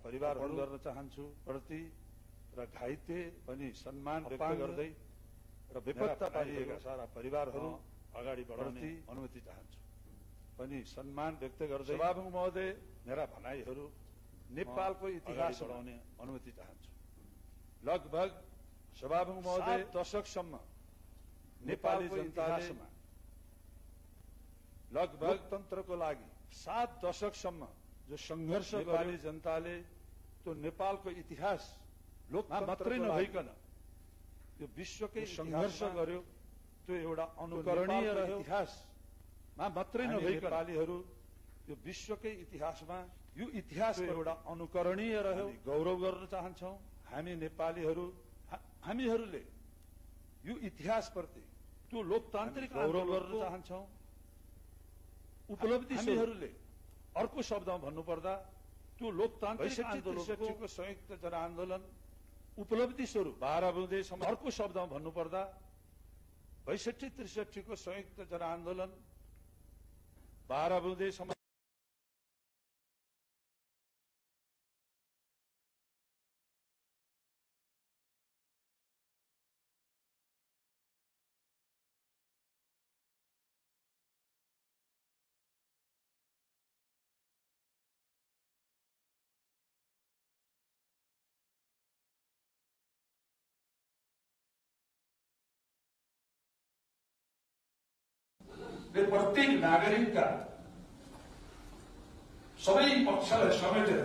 परिवारहरू गर्न चाहन्छु प्रति र घाइते अनि सम्मान व्यक्त गर्दै र बेपत्ता पारिएका सारा परिवारहरू अगाडि बढाउने अनुमति चाहन्छु पनि सम्मान व्यक्त गर्दै सभामुख महोदय मेरा भनाइहरू नेपालको इतिहास बढाउने अनुमति चाहन्छु। लगभग सभामुख महोदय 7 दशकसम्म नेपाली जनताले लगभग लोकतन्त्रको लागि 7 दशकसम्म जो संघर्ष नेपाली जनताले त्यो नेपालको इतिहास लोकतन्त्र मात्रै नभइकन यो विश्वकै संघर्ष गर्यो त्यो एउटा अनुकरणीय रह्यो। इतिहासमा मात्रै नभइकन नेपालीहरू यो विश्वकै इतिहासमा यो इतिहास एउटा अनुकरणीय रह्यो। गौरव गर्न चाहन्छौं हामी नेपालीहरू हामीहरूले यो इतिहासप्रति त्यो लोकतान्त्रिक गौरव गर्न चाहन्छौं। उपलब्धि हामीहरूले अर्को शब्दमा भन्नुपर्दा त्यो लोकतान्त्रिक आन्दोलनको संयुक्त जनआन्दोलन उपलब्धि स्वरूप 12 बुँदे अर्को शब्दमा भन्नुपर्दा 62-63 को संयुक्त जनआन्दोलन 12 बुँदे प्रत्येक नागरिकका सबै पक्षलाई समेटेर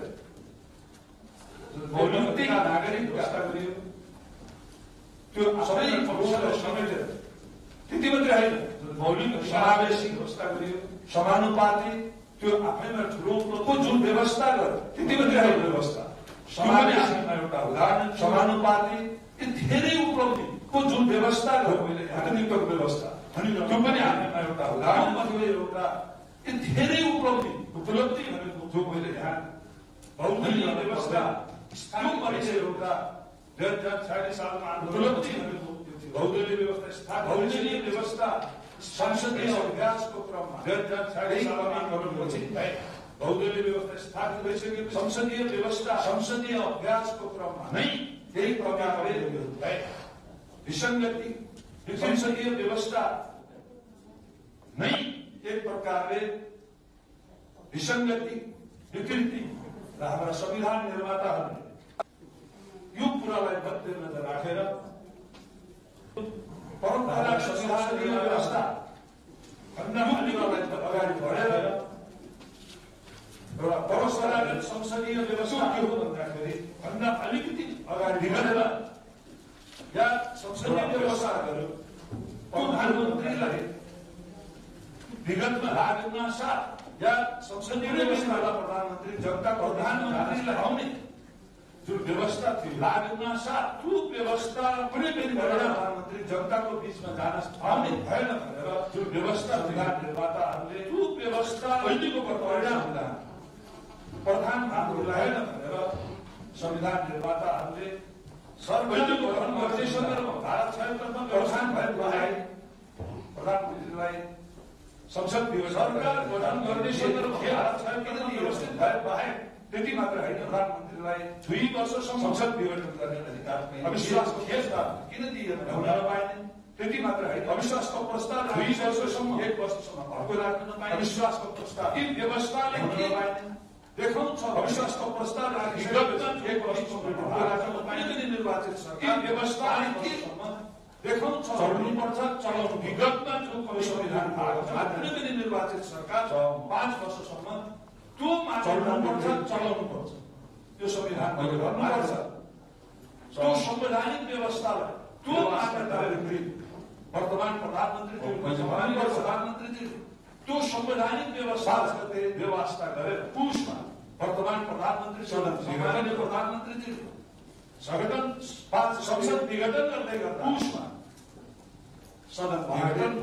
प्रत्येक नागरिक व्यवस्था गरियो। त्यो सबै पक्षलाई समेटेर त्यति मात्रै होइन मौलिक समावेशी व्यवस्था गरियो। समानुपाती त्यो आफैमा ठुलो उपलब्धि जुन व्यवस्था गर्यो त्यति मात्रै होइन व्यवस्था समावेशीमा एउटा उदाहरण समानुपाती यी धेरै उपलब्धिको जुन व्यवस्था गर्यो मैले आधुनिकको व्यवस्था त्यो पनि हामीमा एउटा उदाहरण थियो। एउटा धेरै उपलब्धि भनेको जो मैले यहाँ भौगोलिक व्यवस्था स्थापित गरेको एउटा 2046 सालमा उपलब्धि भनेको भौगोलिक व्यवस्था स्थापित भौगोलिक व्यवस्था संसदीय अभ्यासको क्रममा 2046 सालमा गर्नुपर्छ भौगोलिक व्यवस्था स्थापित भइसकेपछि संसदीय अभ्यासको क्रममा नै त्यही प्रकारले विसङ्गति संसदीय व्यवस्था नै एक प्रकारले विसङ्गति विकृति र हाम्रा संविधान निर्माताहरूले यो कुरालाई मध्यनजर राखेर परम्परागत संविधानीय व्यवस्था भन्दा कुरालाई अगाडि बढेर एउटा परम्परागत संसदीय व्यवस्था के हो भन्दाखेरि भन्दा अलिकति अगाडि बढेर या संसदीय व्यवस्थाहरू प्रधानमन्त्रीलाई विगतमा लागुमा साथ या संसदीय व्यवस्थालाई प्रधानमन्त्री जनताको प्रधानमन्त्रीलाई आउने जुन व्यवस्था थियो लागुमा साथ त्यो व्यवस्था कुनै पनि प्रधानमन्त्री जनताको बीचमा जान आउने भएन भनेर जुन व्यवस्था संविधान निर्माताहरूले त्यो व्यवस्था अहिलेको परिणाम हुँदा प्रधानमन्त्रीलाई होइन भनेर संविधान निर्माताहरूले सर्वैको गठन गर्ने सन्दर्भमा भारत संविधानमा व्यवस्था भएकोलाई प्रधानमन्त्रीलाई संसद सरकार गठन गर्ने सन्दर्भमा भारत संविधानमा व्यवस्थित भए बाहेक त्यति मात्र होइन प्रधानमन्त्रीलाई 2 वर्षसम्म संसद विघटन गर्ने अधिकार अविश्वासको खेलमा किन दिएन हुन नपाइने त्यति मात्र होइन अविश्वासको प्रस्ताव 2 वर्षसम्म 1 वर्षसम्म घरको राख्न नपाइने अविश्वासको प्रस्ताव यी व्यवस्थाले हुन नपाइने देखाउँछ अविश्वासको प्रस्ताव निर्वाचित सरकार व्यवस्थाले के देखाउँछ चल्नुपर्छ चलाउनु विगतमा जो संविधान कुनै पनि निर्वाचित सरकार 5 वर्षसम्म त्यो चल्नुपर्छ चलाउनुपर्छ त्यो संविधान गर्नुपर्छ त्यो संवैधानिक व्यवस्थालाई त्यो मान्यताले वर्तमान प्रधानमन्त्री त्यो संवैधानिक व्यवस्था गरेर पुसमा वर्तमान प्रधानमन्त्री सामान्य प्रधानमन्त्री संगठन संसद विघटन गर्दै गर्दा पुसमा सदन विघटन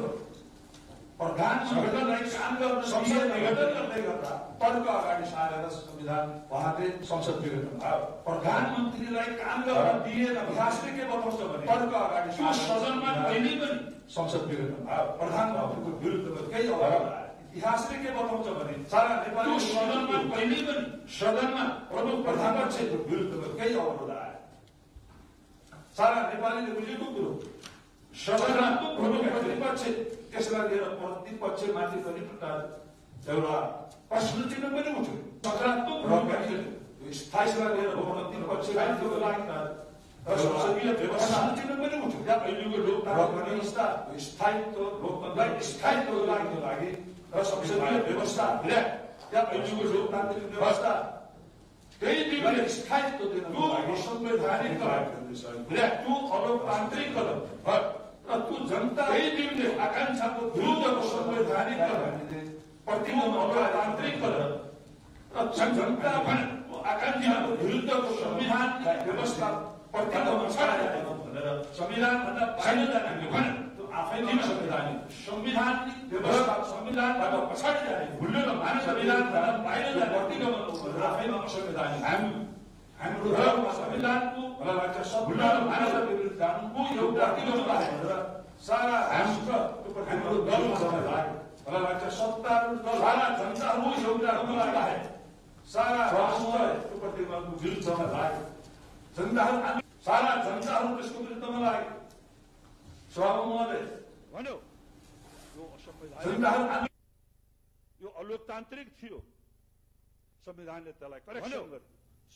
प्रधान संगठनलाई काम गर्न संसद विघटन गर्दै गर्दा तर्क अगाडि सारेर संविधान उहाँले संसद विघटन भयो। प्रधानमन्त्रीलाई काम गर्न दिएन इतिहासले के बताउँछ भने तर्क अगाडि सदनमा कहिले पनि संसद विघटन भयो। प्रधानमन्त्रीको विरुद्धमा केही अवस्था इतिहासले के बताउँछ भने सारा नेपाली सदनमा कहिल्यै पनि सदनमा प्रमुख प्रधानपक्षको विरुद्धमा केही अवरोध आयो। सारा नेपालीले बुझेको कुरो सदनमा प्रमुख प्रतिपक्ष त्यसलाई लिएर प्रतिपक्षमाथि पनि एउटा प्रश्न चिन्ह पनि उठ्यो। सकारात्मक भूमिका खेल्यो। स्थायीलाई लिएर प्रतिपक्षको लागि र संसदीय व्यवस्था चिन्ह पनि उठ्यो। या अहिलेको लोकतान्त्रिक व्यवस्था स्थायित्व लोकतन्त्रलाई स्थायित्वको लागि र संसदीय व्यवस्था या अहिलेको लोकतान्त्रिक व्यवस्था केही दिनले स्थायित्व दिनको लागि संवैधानिक कदम त्यो अलोकतान्त्रिक कदम र त्यो जनता केही दिनले आकांक्षाको विरुद्धको संवैधानिक कदम प्रतिको अलोकतान्त्रिक कदम र जनता आकांक्षाको विरुद्धको संविधान व्यवस्था प्रतिको भनेर संविधानभन्दा बाहिर जाने भने आफैमा संवैधानिक संविधानिक व्यवस्था संविधानबाट पछाडि जाने भुल्न माने संविधानभन्दा बाहिर जाने प्रतिगमन आफैमा संवैधानिक हाम्रो धर्ममा संविधानको भुल्न मानवता विरुद्ध जानुको एउटा प्रतिगमन भनेर सारा हाम्रो दलमा लाग्यो। मलाई लाग्छ सत्तारूढ दल सारा जनताहरू एउटा लाग्यो। सारा राष्ट्र त्यो प्रतिगमनको विरुद्धमा लाग्यो। जनताहरू सारा जनताहरू त्यसको विरुद्धमा लाग्यो। सभामुखले भन्यो यो अलोकतान्त्रिक थियो। संविधानले त्यसलाई करेक्सन गर्यो।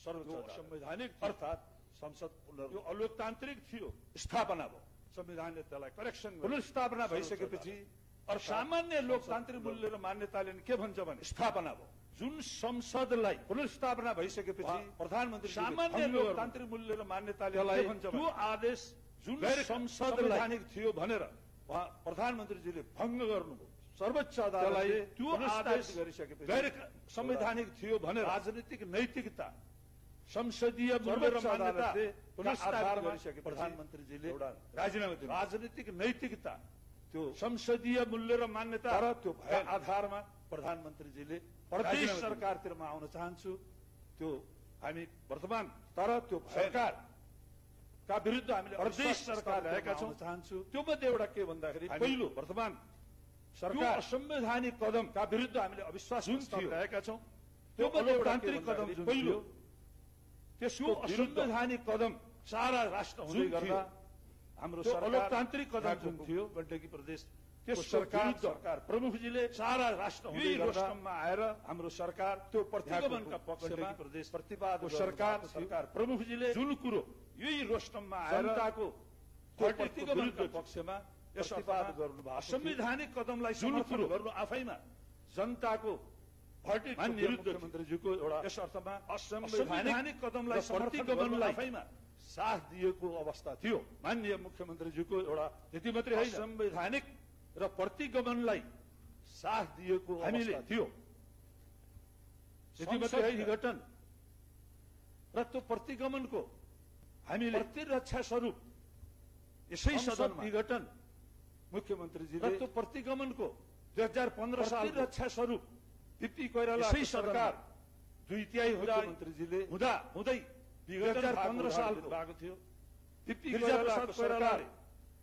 सर्वोच्च संवैधानिक अर्थात् संसद यो अलोकतान्त्रिक थियो, स्थापना भयो। संविधानले त्यसलाई करेक्सन गर्यो। पुनर्स्थापना भइसकेपछि सामान्य लोकतान्त्रिक मूल्य र मान्यताले के भन्छ भने स्थापना भयो। जुन संसदलाई पुनर्स्थापना भइसकेपछि प्रधानमन्त्री सामान्य लोकतान्त्रिक मूल्य र मान्यताले के भन्छ त्यो आदेश जुन संसदलाई थियो भनेर उहाँ प्रधानमन्त्रीजीले भङ्ग गर्नुभयो। सर्वोच्च अदालतले त्यो आदेश गरिसकेपछि गैर संवैधानिक थियो भनेर राजनीतिक नैतिकता संसदीय मूल्य र मान्यताले पुनर्स्थापना गरिसके प्रधानमन्त्रीजीले राजीनामा दिनु। राजनीतिक नैतिकता त्यो संसदीय मूल्य र मान्यता र त्यो आधारमा प्रधानमन्त्रीजीले प्रदेश सरकारतिरमा आउन चाहन्छु। त्यो हामी वर्तमान तर त्यो सरकार का विरुद्ध हामीले प्रदेश सरकार ल्याएका छौँ चाहन्छु। त्यो मध्ये एउटा के भन्दाखेरि पहिलो वर्तमान सरकार असंवैधानिक कदम का विरुद्ध हामीले अविश्वास ल्याएका छौँ। त्यो मध्ये लोकतान्त्रिक कदम पहिलो त्यसको असंवैधानिक कदम सारा राष्ट्र हुँदै गर्दा हाम्रो लोकतान्त्रिक कदम जुन थियो गण्डकी प्रदेश त्यस सरकार प्रमुखजीले सारा राष्ट्र हुँदै गर्दा आएर हाम्रो सरकार त्यो प्रतिगमनका पक्षमा प्रदेश प्रतिवाद सरकार प्रमुखजीले जुन कुरो यही रोस्टममा आएर जनताको प्रतिगमनका पक्षमा प्रतिवाद गर्नुभयो। संवैधानिक कदमलाई समर्थन गर्नु आफैमा जनताको माननीय मुख्यमन्त्रीजीको एउटा यस अर्थमा असंवैधानिक कदमलाई प्रतिगमनलाई आफैमा साथ दिएको अवस्था थियो। माननीय मुख्यमन्त्रीजीको एउटा त्यति मात्रै होइन संवैधानिक र प्रतिगमनलाई साथ दिएको हामीले थियो। त्यति मात्रै विघटन र त्यो प्रतिगमनको हामीले प्रतिरक्षा स्वरूप यसै सदन विघटन मुख्यमन्त्रीजीले त्यो प्रतिगमनको 2015 साल रक्षा स्वरूप पीपी कोइराला यसै सरकार 2/3 मुख्यमन्त्रीजीले हुँदै 2015 साल भएको थियो। पीपी कोइरालाले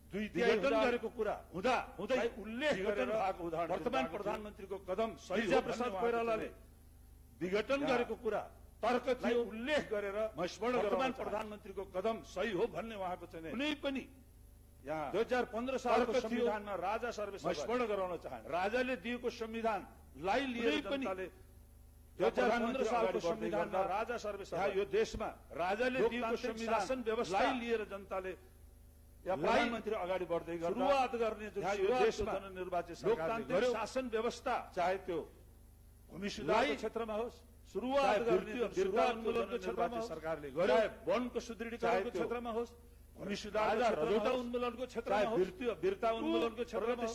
2/3 गरेको कुरा हुँदै उल्लेख गरेर उदाहरण वर्तमान प्रधानमन्त्रीको कदम सही प्रसाद कोइरालाले विघटन गरेको कुरा तर्क थियो उल्लेख गरेर वर्तमान प्रधानमन्त्रीको कदम सही हो भन्ने उहाँको चाहिँ कुनै पनि यहाँ 2015 सालको संविधानमा राजा सर्वस्व स्मरण गराउन चाहन्छ। राजाले दिएको संविधानलाई लिएर जनताले 2015 सालको संविधानमा राजा सर्वस्व यो देशमा राजाले दिएको संविधान शासन व्यवस्थालाई लिएर जनताले प्रधानमन्त्री अगाडि बढ्दै सुरुवात गर्ने यो देशमा निर्वाचित लोकतान्त्रिक शासन व्यवस्था चाहे त्यो भूमि सुधारको क्षेत्रमा होस् सुरुवात गर्ने बिर्ता आन्दोलनको क्षेत्रमा सरकारले गर्यो वनको सुदृढीकरणको क्षेत्रमा होस् भूमि सुधार रजौटा उन्मूलनको क्षेत्रमा होस् बिर्ता उन्मूलनको क्षेत्रमा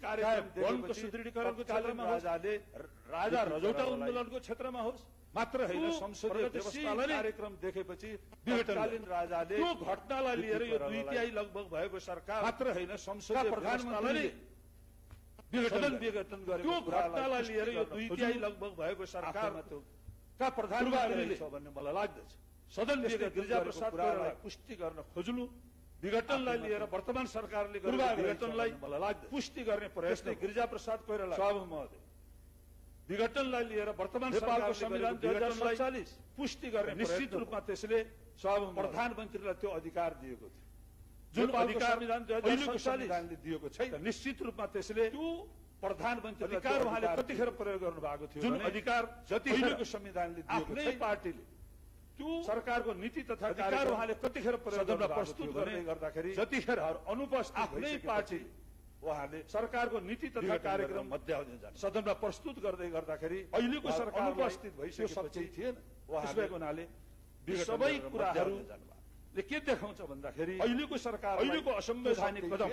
कार्यक्रम वनको सुदृढीकरणको क्षेत्रमा राजा रजौटा उन्मूलनको क्षेत्रमा होस् मात्र होइन संसदीय व्यवस्थालाई कार्यक्रम देखेपछि विघटनकालीन राजाले त्यो घटनालाई लिएर यो 2/3 लगभग भएको सरकार मात्र होइन संसदीय प्रधानमन्त्रीले विघटन गरेको त्यो घटनालाई लिएर यो 2/3 लगभग भएको सरकारमा त्यो का प्रधानमन्त्रीले भन्ने मलाई लाग्दछ। सदनले गिरिजा प्रसाद कोइरालालाई पुष्टि गर्न खोज्नु विघटनलाई लिएर वर्तमान सरकारले गरेको विघटनलाई मलाई लाग्दछ पुष्टि गर्ने प्रयास गिरिजा प्रसाद कोइराला सभामुख महोदय विघटनलाई लिएर वर्तमान नेपालको संविधान 2047 पुष्टि गर्ने निश्चित रूपमा त्यसले प्रधानमन्त्रीलाई त्यो अधिकार दिएको थियो, जुन अधिकार संविधान 2047ले दिएको छैन। निश्चित रूपमा त्यसले त्यो प्रधानमन्त्री अधिकार उहाँले कतिखेर प्रयोग गर्नु भएको थियो, जुन अधिकार जतिखेरको संविधानले दिएको छैन। पार्टीले त्यो सरकारको नीति तथा अधिकार उहाँले कतिखेर सदनमा प्रस्तुत गर्दै गर्दाखेरि जतिखेर अनुपस्थित आफ्नै पार्टीले उहाँले सरकारको नीति तथा कार्यक्रम मध्यावधि सदनमा प्रस्तुत गर्दै गर्दाखेरि अहिलेको सरकार उपस्थित भइसकेपछि थिएन। त्यसको हुनाले सबै कुराहरूले के देखाउँछ भन्दाखेरि अहिलेको सरकार अहिलेको असंवैधानिक कदम,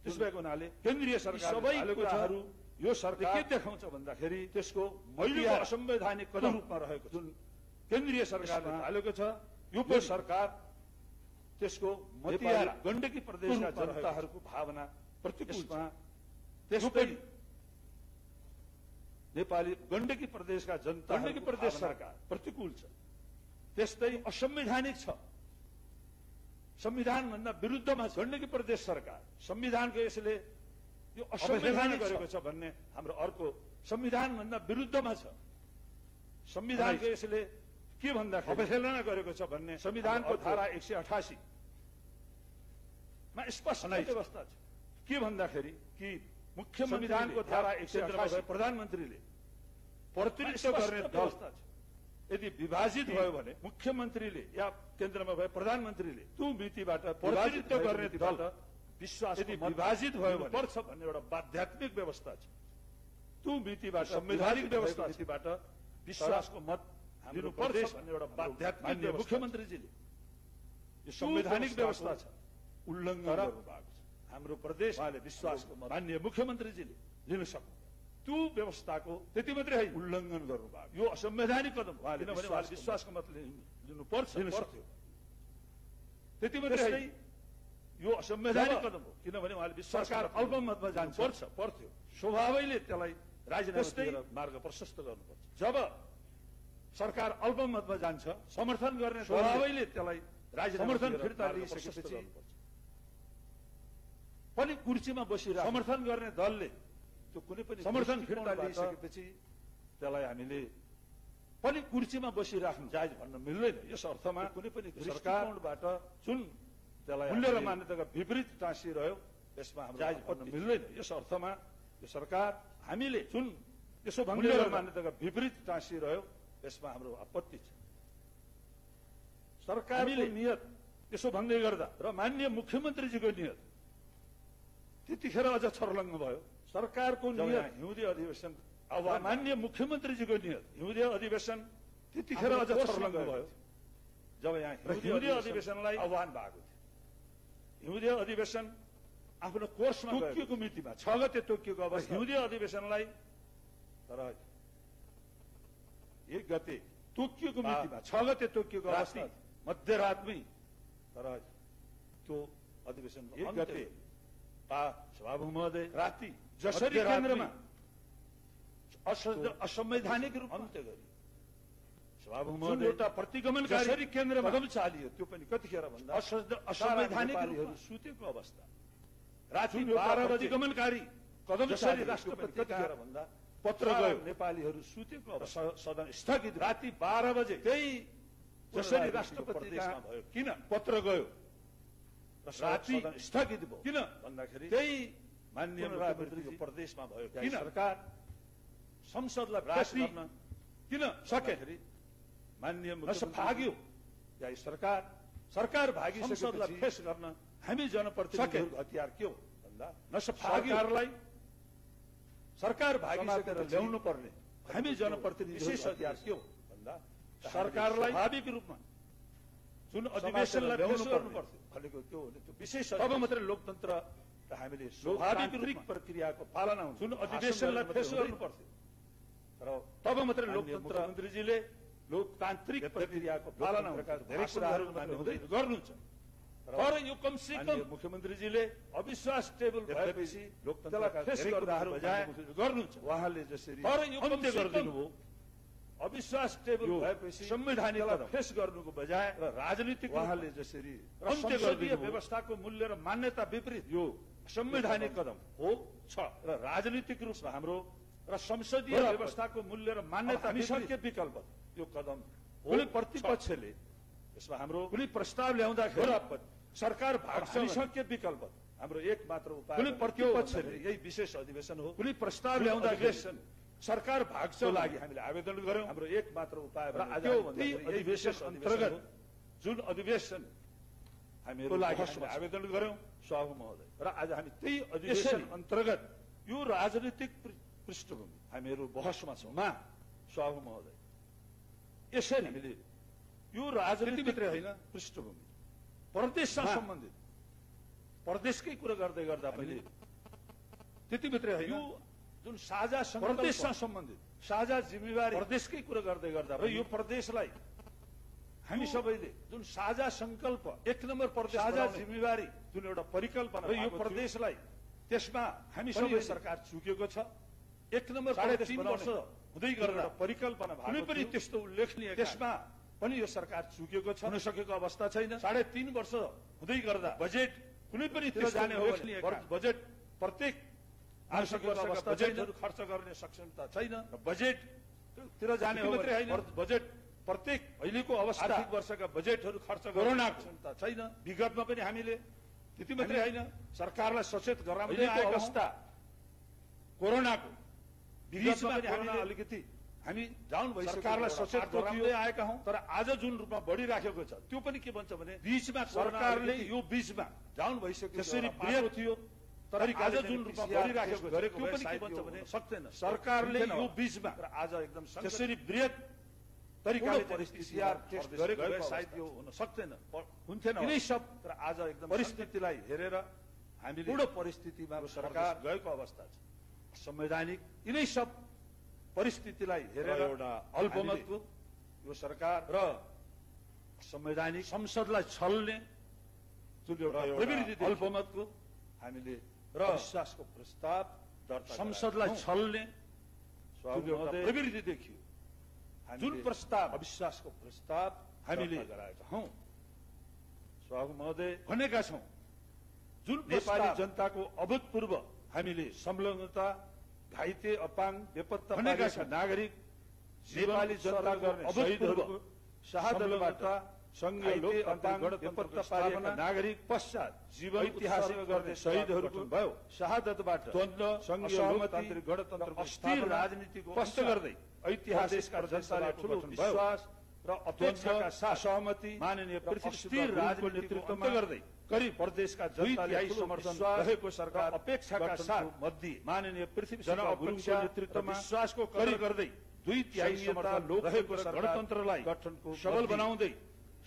त्यसको हुनाले केन्द्रीय सरकार सबै कुराहरू यो सरकार के देखाउँछ भन्दाखेरि त्यसको अहिलेको असंवैधानिक कदम रूपमा रहेको जुन केन्द्रीय सरकारले हालेको छ, यो सरकार त्यसको मतियारा गण्डकी प्रदेशका जनताहरूको भावना प्रतिकूलमा त्यस्तै नेपाली गण्डकी प्रदेशका जनता गण्डकी प्रदेश सरकार प्रतिकूल छ, त्यस्तै असंवैधानिक छ, संविधानभन्दा विरुद्धमा छ। गण्डकी प्रदेश सरकार संविधानको यसले यो असंवैधानिक गरेको छ भन्ने हाम्रो अर्को संविधानभन्दा विरुद्धमा छ। संविधानको यसले के भन्दाखेरि अवहेलना गरेको छ भन्ने संविधानको धारा 188 मा स्पष्ट व्यवस्था छ। के भन्दाखेरि कि मुख्य संविधानको धारा 188 प्रधानमन्त्रीले प्रतिनिधित्व गर्ने व्यवस्था छ। यदि विभाजित भयो भने मुख्यमन्त्रीले या केन्द्रमा भए प्रधानमन्त्रीले त्यो मितिबाट प्रतिनिधित्व गर्ने दल विश्वास यदि विभाजित भयो भने पर्छ भन्ने एउटा बाध्यात्मिक व्यवस्था छ। त्यो मितिबाट संवैधानिक व्यवस्थाबाट विश्वासको मत दिनुपर्छ भन्ने एउटा बाध्यात्मिक मुख्यमन्त्रीजीले यो संवैधानिक व्यवस्था छ उल्लङ्घन गर्नु भएको छ। हाम्रो प्रदेश उहाँले विश्वासको मत मान्य मुख्यमन्त्रीजीले लिन सक्नु त्यो व्यवस्थाको त्यति मात्रै है उल्लङ्घन गर्नु भएको यो असंवैधानिक कदम हो। किनभने उहाँले विश्वासको मत लिनुपर्छ, लिन सक्थ्यो, त्यति मात्रै है यो असंवैधानिक कदम हो। किनभने उहाँले सरकार अल्पमतमा जान्छ पर्थ्यो, स्वभावैले त्यसलाई राजीनामा मार्ग प्रशस्त गर्नुपर्छ। जब सरकार अल्पमतमा जान्छ समर्थन गर्ने स्वभावैले त्यसलाई समर्थन फिर्ता लिइसकेपछि पनि कुर्सीमा बसिरहेको समर्थन गर्ने दलले त्यो कुनै पनि समर्थन फिर्ता लिइसकेपछि त्यसलाई हामीले पनि कुर्सीमा बसिराख्नु जायज भन्न मिल्दैन। यस अर्थमा कुनै पनि सरकारबाट जुन त्यसलाई मूल्य र मान्यताका विपरीत टाँसिरह्यो यसमा हाम्रो जायज भन्न मिल्दैन। यस अर्थमा यो सरकार हामीले जुन यसो मूल्य र मान्यताका विपरीत टाँसिरह्यो यसमा हाम्रो आपत्ति छ। सरकारको नियत यसो भन्दै गर्दा र माननीय मुख्यमन्त्रीजीको नियत त्यतिखेर अझ छर्लङ्ग भयो। सरकारको नियत हिउँदे अधिवेशन माननीय मुख्यमन्त्रीजीको नियत हिउँदे अधिवेशन त्यतिखेर अझ छर्लङ्ग भयो जब यहाँ हिउँदे अधिवेशनलाई आह्वान भएको थियो। हिउँदे अधिवेशन आफ्नो कोर्समा तोकिएको मितिमा 6 गते तोकिएको अवस्था हिउँदे अधिवेशनलाई तर 1 गते तोकिएको मितिमा 6 गते तोकिएको अवस्था मध्यरातमै तर त्यो अधिवेशन 1 गते सभामुख महोदय राति जसरी केन्द्रमा असंवैधानिक रूपमा अन्त्य गरी सभामुख महोदय एउटा प्रतिगमनकारी जसरी केन्द्रमा कदम चालियो त्यो पनि कतिखेर भन्दा असंवैधानिक रूपमा सुतेको अवस्था राति 12 बजे गमनकारी कदम चालियो राष्ट्रपति कतिखेर भन्दा पत्र गयो नेपालीहरू सुतेको अवस्था सदन स्थगित राति 12 बजे त्यही जसरी राष्ट्रपति देशमा भयो किन पत्र गयो राति स्थगित भयो किन भन्दाखेरि त्यही माननीय मुख्यमन्त्रीको प्रदेशमा भयो किन सरकार संसदलाई फेस गर्न किन सकेखेरि माननीय मुख्यमन्त्री भाग्यो या सरकार भागी संसदलाई फेस गर्न हामी जनप्रतिनिधिहरूको हतियार के हो भन्दा सरकारलाई सरकार भागिसकेर ल्याउनु पर्ने हामी जनप्रतिनिधि विशेष हतियार के हो भन्दा सरकारलाई स्वाभाविक रूपमा जुन अधिवेशनलाई फेस गर्नु पर्थ्यो भनेको त्यो हो त्यो विशेष तब मात्रै लोकतन्त्र हामीले स्वाभाविक प्रक्रियाको पालना हुन्छ। जुन अधिवेशनलाई फेस गर्नु पर्थ्यो तर तब मात्रै लोकतन्त्र मन्त्रीजीले लोकतान्त्रिक प्रक्रियाको पालना धेरै कुराहरू गर्नुहुन्छ। तर यो कमसे कम मुख्यमन्त्रीजीले अविश्वास टेबल भएपछि लोकतन्त्रलाई फेस गर्नुहरू बजाय गर्नुहुन्छ उहाँले जसरी तर यो अन्त्य गरिदिनु भयो अविश्वास टेबल भएपछि संवैधानिक फेस गर्नुको बजाय र राजनीतिक उहाँले जसरी अन्त्य गरिदिनु व्यवस्थाको मूल्य र मान्यता विपरीत यो संवैधानिक कदम हो छ र राजनीतिक रूपमा हाम्रो र संसदीय व्यवस्थाको मूल्य र मान्यता विसक्य विकल्प यो कदम कुनै प्रतिपक्षले यसमा हाम्रो कुनै प्रस्ताव ल्याउँदाखेरि सरकार भाग्सक्य विकल्प हाम्रो एक मात्र उपाय कुनै प्रतिपक्षले यही विशेष अधिवेशन हो कुनै प्रस्ताव ल्याउँदाखेरि सरकार भाग्सको लागि हामीले आवेदन गर्यौं हाम्रो एक मात्र उपाय आज यही विशेष अन्तर्गत जुन अधिवेशन हामीको लागि आवेदन गर्यौं सभामुख महोदय र आज हामी त्यही अधिवेशन अन्तर्गत यो राजनीतिक पृष्ठभूमि हामीहरू बहसमा छौं सभामुख महोदय यसरी हामीले यो राजनीति मात्रै होइन पृष्ठभूमि प्रदेशसँग सम्बन्धित प्रदेशकै कुरा गर्दै गर्दा पनि त्यति मात्रै होइन यो जुन साझा प्रदेशसँग सम्बन्धित साझा जिम्मेवारी प्रदेशकै कुरा गर्दै गर्दा र यो प्रदेशलाई हामी सबैले जुन साझा संकल्प एक नम्बर प्रदेश साझा जिम्मेवारी जुन एउटा परिकल्पना र यो प्रदेशलाई त्यसमा हामी सबै सरकार चुकेको छ एक नम्बर 3.5 वर्ष हुँदै गर्दा परिकल्पना कुनै पनि त्यस्तो उल्लेखनीय त्यसमा पनि यो सरकार चुकेको छ हुन सकेको अवस्था छैन 3.5 वर्ष हुँदै गर्दा बजेट कुनै पनि त्यस्तो जाने हो बजेट प्रत्येक आवश्यक अवस्था बजेटहरू खर्च गर्ने सक्षमता छैन बजेट तिर जाने हो मात्रै होइन बजेट प्रत्येक अहिलेको अवस्था आर्थिक वर्षका बजेटहरू खर्च गर्ने क्षमता छैन विगतमा पनि हामीले त्यति मात्रै होइन सरकारलाई सचेत गराउँदै आएको अवस्था कोरोनाको विगतमा पनि हामीले अलिकति हामी डाउन भइसक्यो सरकारलाई सचेत गराउँदै आएका हौं तर आज जुन रूपमा बढिराखेको छ त्यो पनि के भन्छ भने बीचमा सरकारले यो बीचमा डाउन भइसक्यो त्यसरी बढेको थियो तर आज जुन रूपमा बढिराखेको गरेको त्यो पनि के भन्छ भने सक्दैन सरकारले यो बीचमा र आज एकदम त्यसरी बृहत तरिकाले परिस्थिति टेस्ट गरेको भए सायद यो हुन सक्दैन हुन्थेन यिनै सब तर आज एकदम परिस्थितिलाई हेरेर हामीले पूर्ण परिस्थितिमा सरकार गएको अवस्था छ संवैधानिक यिनै सब परिस्थितिलाई हेरेर एउटा अल्पमतको यो सरकार र संवैधानिक संसदलाई छल्ने जुन एउटा प्रवृत्ति अल्पमतको हामीले र अविश्वासको प्रस्ताव दर्ता संसदलाई छल्ने प्रवृत्ति देखियो जुन प्रस्ताव अविश्वासको प्रस्ताव हामीले गराएका हौं सभामुख महोदय भनेका छौं जुन नेपाली जनताको अभूतपूर्व हामीले संलग्नता घाइते अपाङ बेपत्ता भनेका छौं नागरिक नेपाली जनता गर्ने शहीदहरूको शहादतबाट संघीय लोकतन्त्र बेपत्ता पारेका नागरिक पश्चात जीवन ऐतिहासिक गर्ने शहीदहरूको भयो शहादतबाट द्वन्द्व संघीय लोकतान्त्रिक गणतन्त्रको अस्थिर राजनीतिको स्पष्ट गर्दै ऐतिहासिक जनताले ठूलो विश्वास र अपेक्षाका साथ सहमति माननीय अस्थिर राजनीतिको नेतृत्वमा गर्दै करिब प्रदेशका जनताले समर्थन रहेको सरकार अपेक्षाका साथ मध्ये माननीय पृथ्वी जनअपेक्षा नेतृत्वमा विश्वासको कदर गर्दै 2/3 समर्थन लोक रहेको गणतन्त्रलाई गठनको सबल बनाउँदै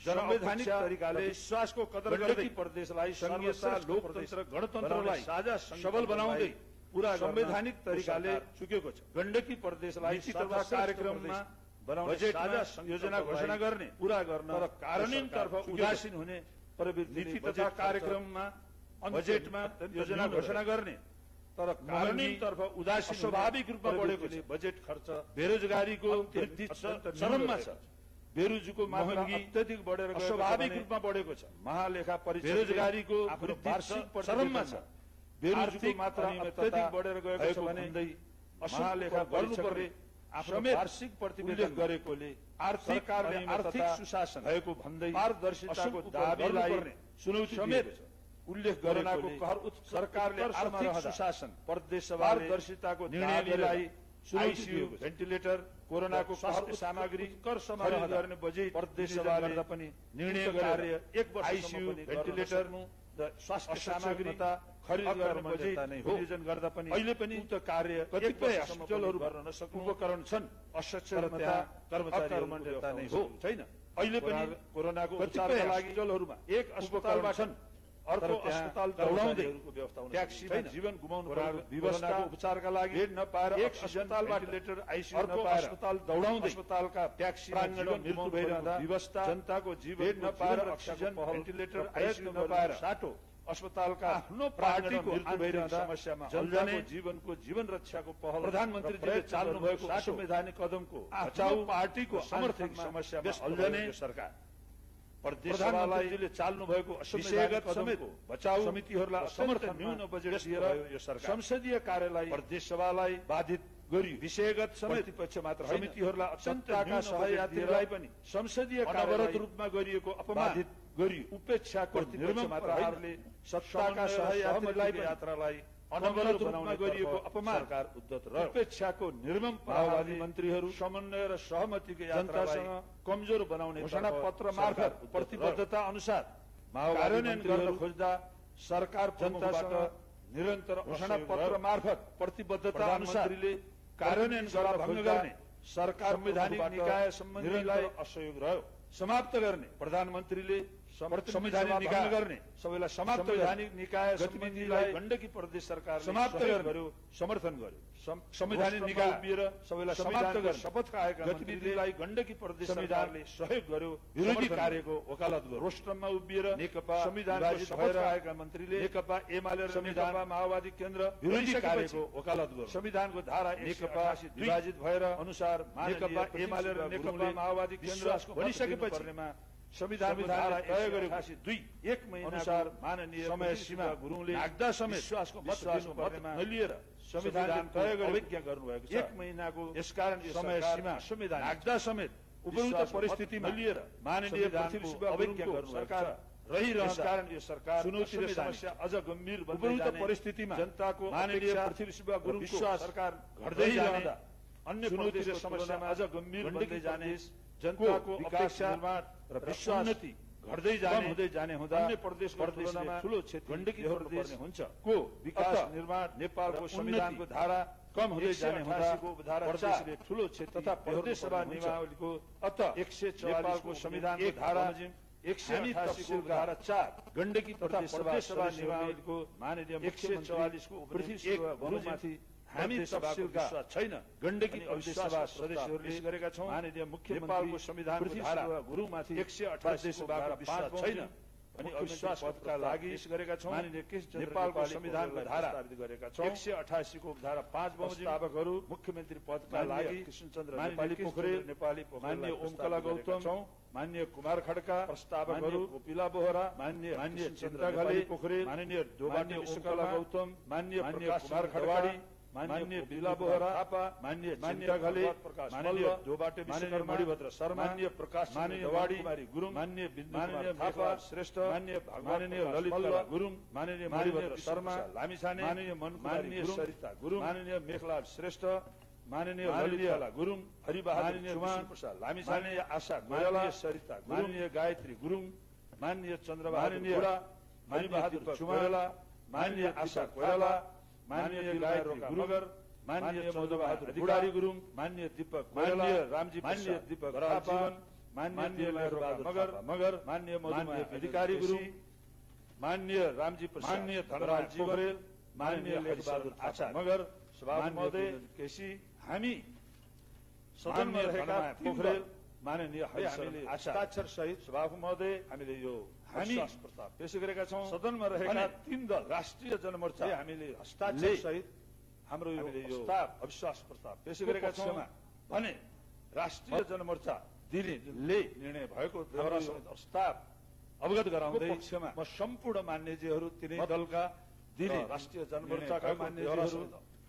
संवैधानिक तरिकाले विश्वासको कदर गर्दै प्रदेशलाई संघीयता लोकतन्त्र गणतन्त्रलाई साझा सबल बनाउँदै पूरा संवैधानिक तरिकाले चुकेको छ गण्डकी प्रदेशलाई तथा कार्यक्रममा बनाउने साझा योजना घोषणा गर्ने पूरा गर्न तर कार्यान्वयनतर्फ उदासीन हुने प्रवृत्ति नीति तथा कार्यक्रममा बजेटमा योजना घोषणा गर्ने तर कार्यान्वयनतर्फ उदासीन स्वाभाविक रूपमा बढेको छ बजेट खर्च बेरोजगारीको वृद्धि चरममा छ बेरोजगारीको महँगी अत्यधिक बढेर गएको स्वाभाविक रूपमा बढेको छ महालेखा परीक्षा बेरोजगारीको वार्षिक चरममा छ बेरोजगारीको मात्रा अत्यधिक बढेर गएको छ भने महालेखा परीक्षकले आफ्नो वार्षिक प्रतिवेदन गरेकोले सरकारले आर्थिक सुशासन भएको भन्दै पारदर्शिताको दाबीलाई चुनौती समेत उल्लेख गरेको कर सरकारले आर्थिक सुशासन प्रदेश सभा पारदर्शिताको निर्णयलाई आईसीयू भेन्टिलेटर कोरोनाको स्वास्थ्य सामग्री कर समारोह गर्ने बजेट प्रदेश सभा गर्दा पनि निर्णय कार्य 1 वर्ष आईसीयू भेन्टिलेटर र स्वास्थ्य सामग्री खरिद गर्ने बजेट नियोजन गर्दा पनि अहिले पनि उक्त कार्य कतिपय अस्पतालहरू गर्न नसक्नु उपकरण छन् असक्षमता कर्मचारीहरूमा नै हो छैन अहिले पनि कोरोनाको उपचारका लागि अस्पतालहरूमा एक अस्पतालमा छन् अर्को अस्पताल दौडाउँदै ट्याक्सीमा जीवन गुमाउनु परेको व्यवस्था उपचारका लागि बेड नपाएर एक अस्पतालबाट भेन्टिलेटर आईसीयू नपाएर अस्पताल दौडाउँदै अस्पतालका ट्याक्सी प्राङ्गण मृत्यु भइरहँदा व्यवस्था जनताको जीवन नपाएर अक्सिजन भेन्टिलेटर आईसीयू नपाएर साटो अस्पतालका आफ्नो पार्टीको मृत्यु भइरहँदा समस्यामा जनताको जीवनको जीवन रक्षाको पहल प्रधानमन्त्रीले चाल्नु भएको संवैधानिक कदमको बचाउ पार्टीको समर्थक समस्यामा अल्झने सरकार प्रधानमन्त्रीले चाल्नु भएको विषयगत समेत बचाउ समितिहरूलाई समर्थन न्यून बजेट दिएर यो सरकार संसदीय कार्यलाई प्रदेश सभालाई बाधित गरियो। विषयगत समेत प्रतिपक्ष मात्र समितिहरूलाई अत्यन्तका सहयात्रीलाई पनि संसदीय अनवरत रूपमा गरिएको अपमानित गरियो। उपेक्षाको निर्मम प्रहारले सत्ताका सहयात्रीलाई यात्रालाई अनवरत रूपमा गरिएको अपमान सरकार उद्धत रह्यो। उपेक्षाको निर्मम माओवादी मन्त्रीहरू समन्वय र सहमतिको यात्रासँग कमजोर बनाउने घोषणा पत्र मार्फत प्रतिबद्धता अनुसार कार्यान्वयन गर्न खोज्दा सरकार जनतासँग निरन्तर घोषणा पत्र मार्फत प्रतिबद्धता अनुसार कार्यान्वयन गर्न भङ्ग गर्ने सरकार संवैधानिक निकाय सम्बन्धीलाई असहयोग रह्यो। समाप्त गर्ने प्रधानमन्त्रीले संवैधानिक निकाय गर्ने सबैलाई समाप्त संवैधानिक निकाय गतिविधिलाई गण्डकी प्रदेश सरकार समाप्त गर्यो, समर्थन गर्यो। संवैधानिक निकाय उभिएर सबैलाई समाप्त गर्ने शपथ खाएका गतिविधिलाई गण्डकी प्रदेश सरकारले सहयोग गर्यो, विरोधी कार्यको वकालत गर्यो। रोस्टममा उभिएर नेकपा संविधानको शपथ खाएका मन्त्रीले नेकपा एमाले र नेकपा माओवादी केन्द्र विरोधी कार्यको वकालत गर्यो। संविधानको धारा नेकपा विभाजित भएर अनुसार नेकपा एमाले र नेकपा माओवादी केन्द्र बनिसकेपछि संविधानको धारा तय गरेको 1 महिना अनुसार माननीय समय सीमा गुरुङले नाग्दा समेत विश्वासको मत दिनुपर्नेमा नलिएर संविधान तय गरेको अवज्ञा गर्नुभएको छ। 1 महिनाको यसकारण समय सीमा संविधान नाग्दा समेत उपयुक्त परिस्थितिमा लिएर माननीय पृथ्वी सुब्बा अवज्ञा गर्नु सरकार रहिरहन्छ। कारण यो सरकार चुनौती र समस्या अझ गम्भीर बन्दै जाने परिस्थितिमा जनताको माननीय पृथ्वी सुब्बा गुरुङको विश्वास सरकार घट्दै जाँदा अन्य चुनौती र समस्यामा अझ गम्भीर बन्दै जाने जनताको अपेक्षा र विश्वास घट्दै जाने हुँदै जाने हुँदा अन्य प्रदेशको तुलनामा ठूलो क्षेत्र गण्डकी प्रदेश हुन्छ को विकास निर्माण नेपालको संविधानको धारा कम हुँदै जाने हुँदा प्रदेशले ठूलो क्षेत्र तथा प्रदेश सभा नियमावलीको अत 144 को संविधानको धारा 188 को धारा 4 गण्डकी प्रदेश सभा नियमावलीको माननीय 144 को पृथ्वी सुब्बा गुरुङमाथि हामी तफसिलका छैन। गण्डकी प्रदेश सभा सदस्यहरूले गरेका छौं। माननीय मुख्यमन्त्री नेपालको संविधानको धारा गुरुङमाथि 188 सभाको विश्वास छैन अनि अविश्वासका लागि गरेका छौं। माननीय नेपालको संविधानको धारा स्थापित गरेका छौं। 188 को धारा 5 प्रस्तावकहरू मुख्यमन्त्री पदका लागि कृष्णचन्द्र नेपाली पोखरेल माननीय ओमकला गौतम माननीय कुमार खड्का प्रस्तावकहरू गोपिला बोहरा माननीय चन्द्र घले पोखरेल माननीय दोबाटे ओमकला गौतम माननीय कुमार खड्का माननीय बिला बोहरा थापा माननीय चन्द्र घले माननीय दोबाटे विश्वकर मणिभद्र शर्मा माननीय प्रकाश माननीय वाडी कुमारी गुरुङ माननीय माननीय थापा श्रेष्ठ माननीय ललित गुरुङ माननीय मणिभद्र शर्मा लामिछाने माननीय सरिता गुरुङ माननीय मेघलाल श्रेष्ठ माननीय ललित गुरुङ हरिबहादुर चुमान लामिछाने आशा गोयला सरिता माननीय गायत्री गुरुङ माननीय चन्द्रबहादुर गोडा हरिबहादुर चुमान माननीय आशा गोयला माननीय गायत्री मगर माननीय मधुबहादुर अधिकारी गुरुङ माननीय दीपक माननीय रामजी माननीय दीपक थापा माननीय मगर माननीय मधुमाया अधिकारी गुरुङ माननीय रामजी प्रसाद माननीय धनराज पोखरेल माननीय लेखबहादुर आचार्य मगर सभापति महोदय केसी हामी सदनमा रहेका पोखरेल माननीय हरिशरण आचार्य सहित सभापति महोदय हामीले यो हामी प्रस्ताव पेश गरेका छौं। सदनमा रहेका 3 दल राष्ट्रिय जनमोर्चा हामीले हस्ताक्षर सहित हाम्रो यो प्रस्ताव अविश्वास प्रस्ताव पेश गरेका छौं भने राष्ट्रिय जनमोर्चा दिल्लीले निर्णय भएको प्रस्ताव अवगत गराउँदै म सम्पूर्ण मान्यजीहरू तिनै दलका दिल्ली राष्ट्रिय जनमोर्चाका मान्यजीहरू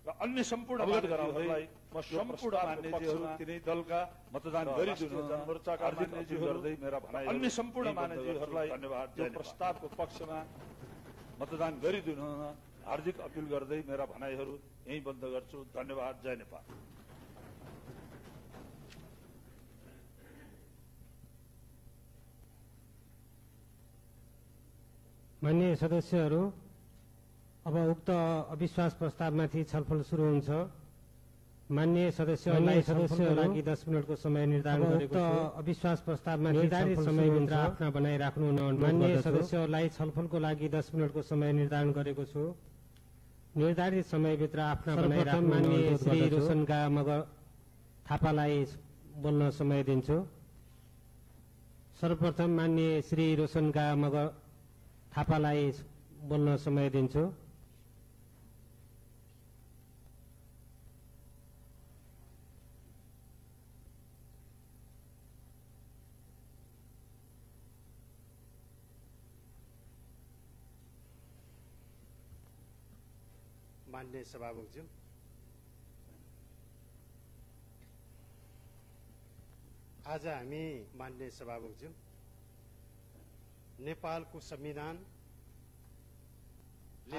र अन्य सम्पूर्ण अवगत गराउँदै म सम्पूर्ण मान्यजीहरू तिनै दलका मतदान गरिदिनु जनमोर्चाका मान्यजीहरू गर्दै मेरा भनाइ अन्य सम्पूर्ण मान्यजीहरूलाई धन्यवाद यो प्रस्तावको पक्षमा मतदान गरिदिनु हार्दिक अपील गर्दै मेरा भनाइहरू यही बन्द गर्छु। धन्यवाद। जय नेपाल। माननीय सदस्यहरू, अब उक्त अविश्वास प्रस्तावमाथि छलफल सुरु हुन्छ। माननीय सदस्यहरूलाई छलफलको लागि 10 मिनेटको समय निर्धारण गरेको छु। अविश्वास प्रस्तावमाथि निर्धारित समयभित्र आफ्ना भनाइ राख्नु हुन अनुरोध गर्दछु। माननीय सदस्यहरूलाई छलफलको लागि 10 मिनेटको समय निर्धारण गरेको छु। निर्धारित समयभित्र आफ्ना भनाइ राख्नु माननीय श्री रोशनका मगर थापालाई बोल्न समय दिन्छु। सर्वप्रथम माननीय श्री रोशनका मगर थापालाई बोल्न समय दिन्छु। माननीय सभामुखज्यू, आज हामी माननीय सभामुखज्यू नेपालको संविधान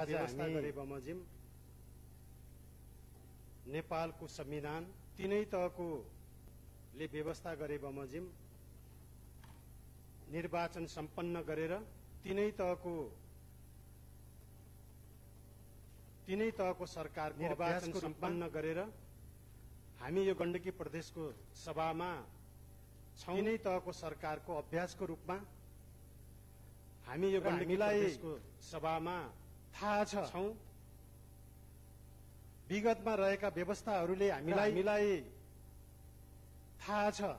आज व्यवस्था गरे बमोजिम नेपालको संविधान तीनै तहको ले व्यवस्था गरे बमोजिम निर्वाचन सम्पन्न गरेर तीनै तहको सरकार निर्वाचन सम्पन्न गरेर हामी यो गण्डकी प्रदेशको सभामा तीनै तहको सरकारको अभ्यासको रूपमा हामी यो गण्डकी प्रदेशको सभामा थाहा छ विगतमा रहेका व्यवस्थाहरूले हामीलाई थाहा छ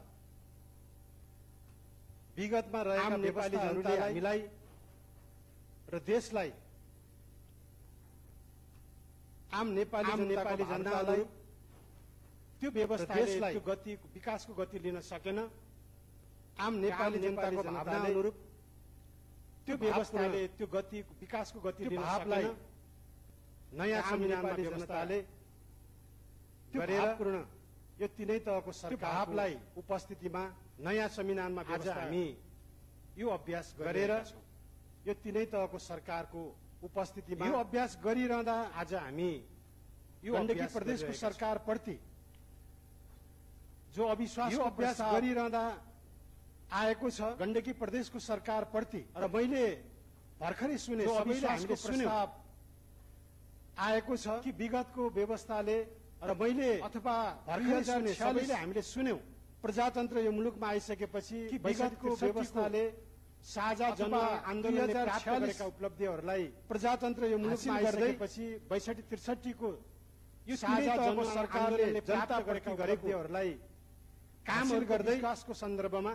विगतमा रहेका नेपाली जनतालाई हामीलाई र देशलाई आम नेपाली जनतालाई त्यो व्यवस्थाले त्यो गति विकासको गति लिन सकेन। आम नेपाली जनताको भावना अनुरूप त्यो व्यवस्थाले त्यो गति विकासको गति लिन सकेन। नयाँ संविधानमा व्यवस्थाले गरेर यो तीनै तहको सरकारलाई उपस्थितिमा नयाँ संविधानमा आज हामी यो अभ्यास गरेर यो तीनै तहको सरकारको उपस्थितिमा यो अभ्यास गरिरहँदा आज हामी यो गण्डकी प्रदेशको सरकारप्रति जो अविश्वास अभ्यास गरिरहँदा आएको छ गण्डकी प्रदेशको सरकारप्रति र मैले भर्खरै सुने अविश्वासको प्रस्ताव आएको छ कि विगतको व्यवस्थाले र मैले अथवा भर्खरै सुने सबैले हामीले सुन्यौं प्रजातन्त्र यो मुलुकमा आइसकेपछि कि विगतको व्यवस्थाले साझा जन आन्दोलनले प्राप्त गरेका उपलब्धिहरूलाई प्रजातन्त्र यो मुलुकमा आइसकेपछि 62-63 को यो साझा जन सरकारले प्राप्त गरेका उपलब्धिहरूलाई कामहरू गर्दै विकासको सन्दर्भमा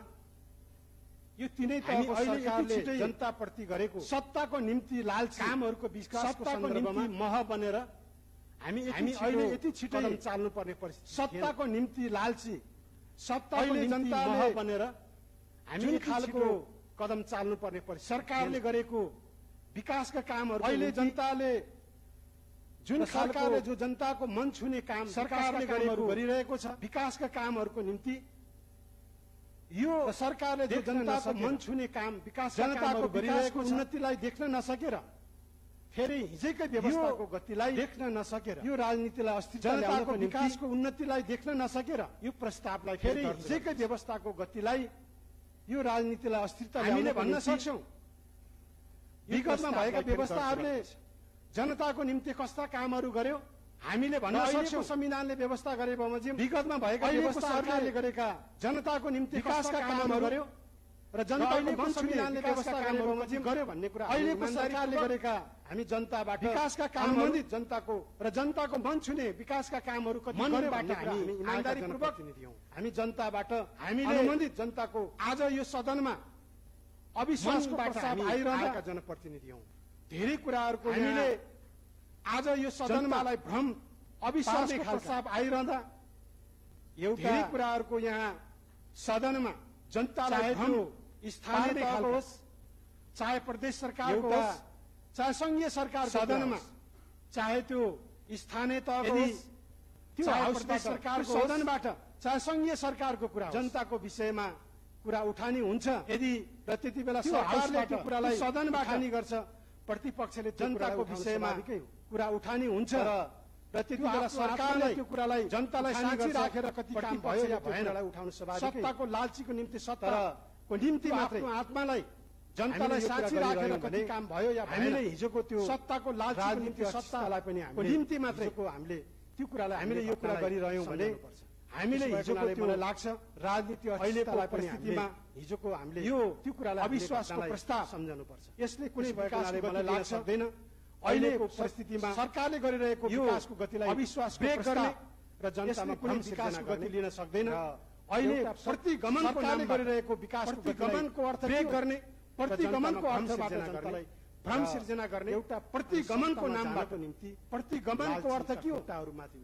यो तीनै तहको सरकारले जनताप्रति गरेको सत्ताको निम्ति लालची कामहरूको विकासको सन्दर्भमा मह बनेर हामी अहिले यति छिटो कदम चाल्नु पर्ने परिस्थिति सत्ताको निम्ति लालची सत्ताको निम्ति मह बनेर हामी जुन खालको कदम चाल्नु पर्ने परिस्थिति सरकारले गरेको विकासका कामहरू अहिले जनताले जुन सरकारले जो जनताको मन छुने काम सरकारले गरिरहेको छ विकासका कामहरूको निम्ति यो सरकारले जो जनताको मन छुने काम विकास जनताको गरिरहेको उन्नतिलाई देख्न नसकेर फेरि हिजोकै व्यवस्थाको गतिलाई देख्न नसकेर यो राजनीतिलाई अस्थिरता ल्याउनको विकासको उन्नतिलाई देख्न नसकेर यो प्रस्तावलाई फेरि हिजोकै व्यवस्थाको गतिलाई यो राजनीतिलाई अस्थिरता ल्याउने भन्न सक्छौं। विगतमा भएका व्यवस्थाहरूले जनताको निम्ति कस्ता कामहरू गर्यो हामीले भन्न सक्छौं। संविधानले व्यवस्था गरे बमोजिम विगतमा भएका व्यवस्थाहरूले गरेका जनताको निम्ति विकासका कामहरू गर्यो र जनताको संविधानले व्यवस्था गरे बमोजिम गर्यो भन्ने कुरा अहिलेको सरकारले गरेका हामी जनताबाट विकासका काम सम्बन्धित जनताको र जनताको मन छुने विकासका कामहरू कति गर्यो भन्ने कुरा हामी इमानदारीपूर्वक हामी जनताबाट हामीले सम्बन्धित जनताको आज यो सदनमा अविश्वासको प्रस्ताव आइरहेका जनप्रतिनिधि हौं। धेरै कुराहरूको हामीले आज यो सदनमालाई भ्रम अविश्वासको प्रस्ताव आइरहँदा एउटा धेरै कुराहरूको यहाँ सदनमा जनतालाई भ्रम स्थानीय तहको होस् चाहे प्रदेश सरकारको होस् चाहे संघीय सरकार सदनमा चाहे त्यो स्थानीय तहको होस् चाहे प्रदेश सरकारको सदनबाट चाहे संघीय सरकारको कुरा जनताको विषयमा कुरा उठानी हुन्छ यदि र त्यति बेला सरकारले त्यो कुरालाई सदनबाट उठानी गर्छ प्रतिपक्षले जनताको विषयमा कुरा उठानी हुन्छ र त्यति बेला सरकारले त्यो कुरालाई जनतालाई साक्षी राखेर कति काम भयो या भएन उठाउन स्वाभाविक सत्ताको लालचीको निम्ति सत्ताको निम्ति मात्र आत्मालाई जनतालाई साक्षी राखेर कति काम भयो या हामीले हिजोको त्यो सत्ताको लालचीको निम्ति सत्तालाई पनि हामीले निम्ति मात्रैको हामीले त्यो कुरालाई हामीले यो कुरा गरिरह्यौं भने हामीले हिजोको त्यो लाग्छ राजनीति अहिलेको परिस्थितिमा हिजोको हामीले यो त्यो कुरालाई अविश्वासको प्रस्ताव सम्झनु पर्छ। यसले कुनै विकासको गति लाग्न सक्दैन। अहिलेको परिस्थितिमा सरकारले गरिरहेको विकासको गतिलाई अविश्वास ब्रेक गर्ने र जनतामा कुनै विकासको गति लिन सक्दैन। अहिले प्रतिगमनको नामले गरिरहेको विकासको गतिको अर्थ ब्रेक गर्ने प्रतिगमनको अर्थबाट जनतालाई भ्रम सिर्जना गर्ने एउटा प्रतिगमनको नामबाट निम्ति प्रतिगमनको अर्थ के हो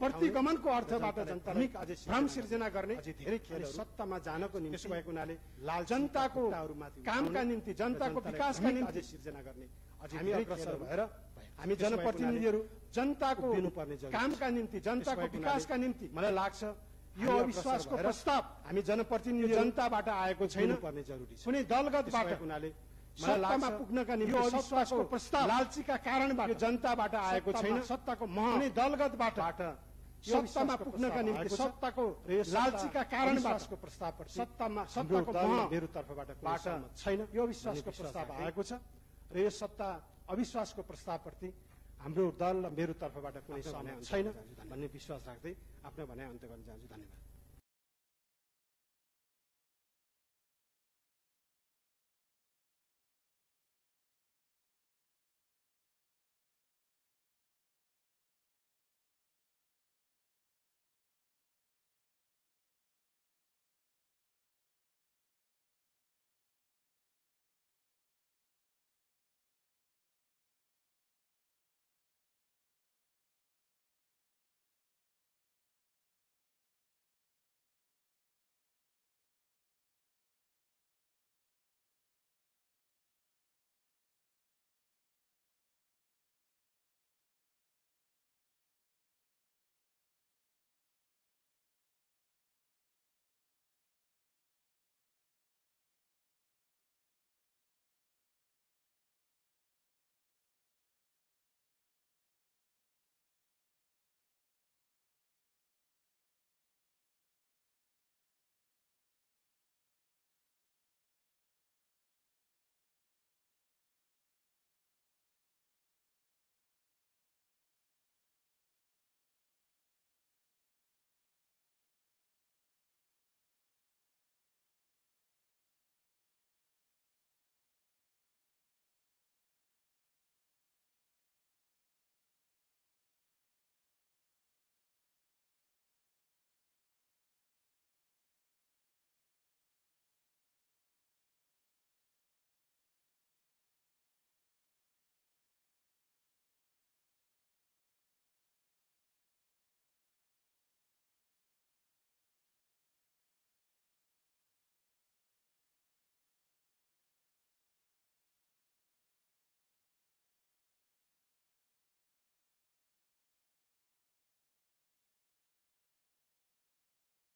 प्रतिगमनको अर्थबाट जनतालाई भ्रम सिर्जना गर्ने अझै धेरै खेलहरू सत्तामा जानको निम्ति त्यसो भएको हुनाले लाल जनताको कामका निम्ति जनताको विकासका निम्ति सिर्जना गर्ने अझै हामी अग्रसर भएर हामी जनप्रतिनिधिहरू जनताको कामका निम्ति जनताको विकासका निम्ति मलाई लाग्छ यो अविश्वासको प्रस्ताव हामी जनप्रतिनिधि जनताबाट आएको छैन पर्ने जरुरी छ। कुनै दलगतबाट हुनाले सत्तामा पुग्नका निम्ति यो अविश्वासको प्रस्ताव लालचीका कारणबाट जनताबाट आएको छैन। सत्ताको मोह कुनै दलगतबाट सत्तामा पुग्नका निम्ति सत्ताको लालचीका कारणबाट प्रस्ताव सत्ताको मोह मेरो तर्फबाट छैन। यो अविश्वासको प्रस्ताव आएको छ र यो सत्ता अविश्वासको प्रस्तावप्रति हाम्रो दल र मेरो तर्फबाट कुनै सहमति छैन भन्ने विश्वास राख्दै आफ्नो भनाइ अन्त्य गर्न चाहन्छु। धन्यवाद।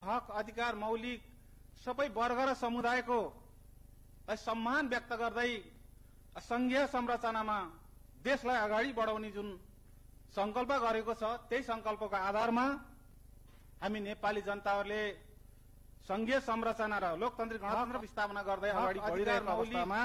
हक अधिकार मौलिक सबै वर्ग र समुदायको सम्मान व्यक्त गर्दै संघीय संरचनामा देशलाई अगाडि बढाउने जुन संकल्प गरेको छ त्यही संकल्पको आधारमा हामी नेपाली जनताहरूले संघीय संरचना र लोकतान्त्रिक गणतन्त्र स्थापना गर्दै अगाडि बढिरहेको अवस्थामा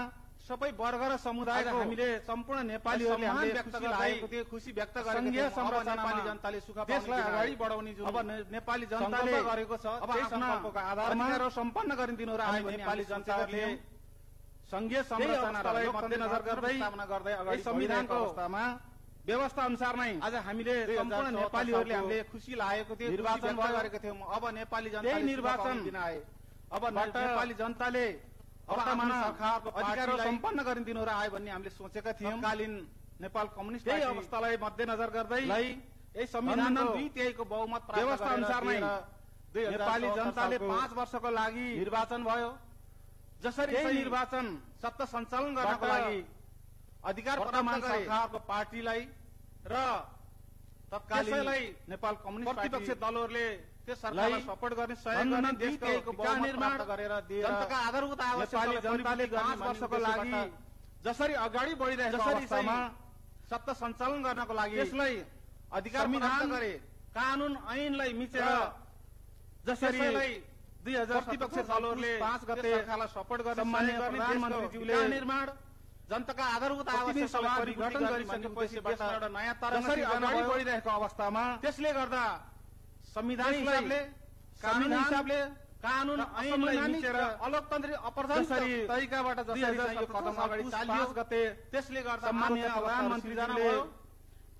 सबै वर्ग र समुदायको हामीले सम्पूर्ण नेपालीहरूले हामीले व्यक्त गरेको थियो खुशी व्यक्त गरेको संघीय संरचना नेपाली जनताले सुख देशलाई अगाडि बढाउने जुन अब नेपाली जनताले गरेको छ अब संकल्पको आधारमा र सम्पन्न गरिदिनु र हामी नेपाली जनताहरूले संघीय संरचना र मध्यनजर गर्दै स्थापना गर्दै अगाडि संविधानको अवस्थामा व्यवस्था अनुसार नै आज हामीले सम्पूर्ण नेपालीहरूले हामीले खुशी लागेको थियो निर्वाचन गरेको थियौं। अब नेपाली जनताले निर्वाचन दिन आए। अब नेपाली जनताले वर्तमान सरकारको अधिकार सम्पन्न गरिदिनु र आयो भन्ने हामीले सोचेका थियौं। कालीन नेपाल कम्युनिस्ट पार्टी अवस्थालाई मध्यनजर गर्दै यही संविधानको 2/3 को बहुमत व्यवस्था अनुसार नै नेपाली जनताले 5 वर्षको लागि निर्वाचन भयो। जसरी यही निर्वाचन सत्ता सञ्चालन गर्नको लागि अधिकार प्रदान गरे सरकारको पार्टीलाई र तत्कालीन नेपाल कम्युनिस्ट प्रतिपक्षी दलहरूले त्यस सरकारलाई सपोर्ट गर्ने सहयोग गर्ने देशको विकास निर्माण गरेर जनताका आधारभूत आवश्यकता जनताले 5 वर्षको लागि जसरी अगाडि बढिरहेको अवस्थामा सत्ता सञ्चालन गर्नको लागि त्यसलाई अधिकार प्रदान गरे। कानून ऐनलाई मिचेर जसरी 2000 प्रतिपक्षी दलहरूले 5 गते सरकारलाई सपोर्ट गर्ने प्रधानमन्त्रीज्यूले निर्माण जनताका आधारभूत आवश्यकतालाई परिवर्तन गरिसकेपछि एउटा नयाँ तरंग जसरी अगाडि बढिरहेको अवस्थामा त्यसले गर्दा संविधान हिसाबले कानून हिसाबले कानून ऐनलाई मिचेर अलोकतान्त्रिक अप्रजातन्त्रिक तरिकाबाट जसरी यो कदम अगाडि चालियो गते त्यसले गर्दा माननीय प्रधानमन्त्री जानुभयो।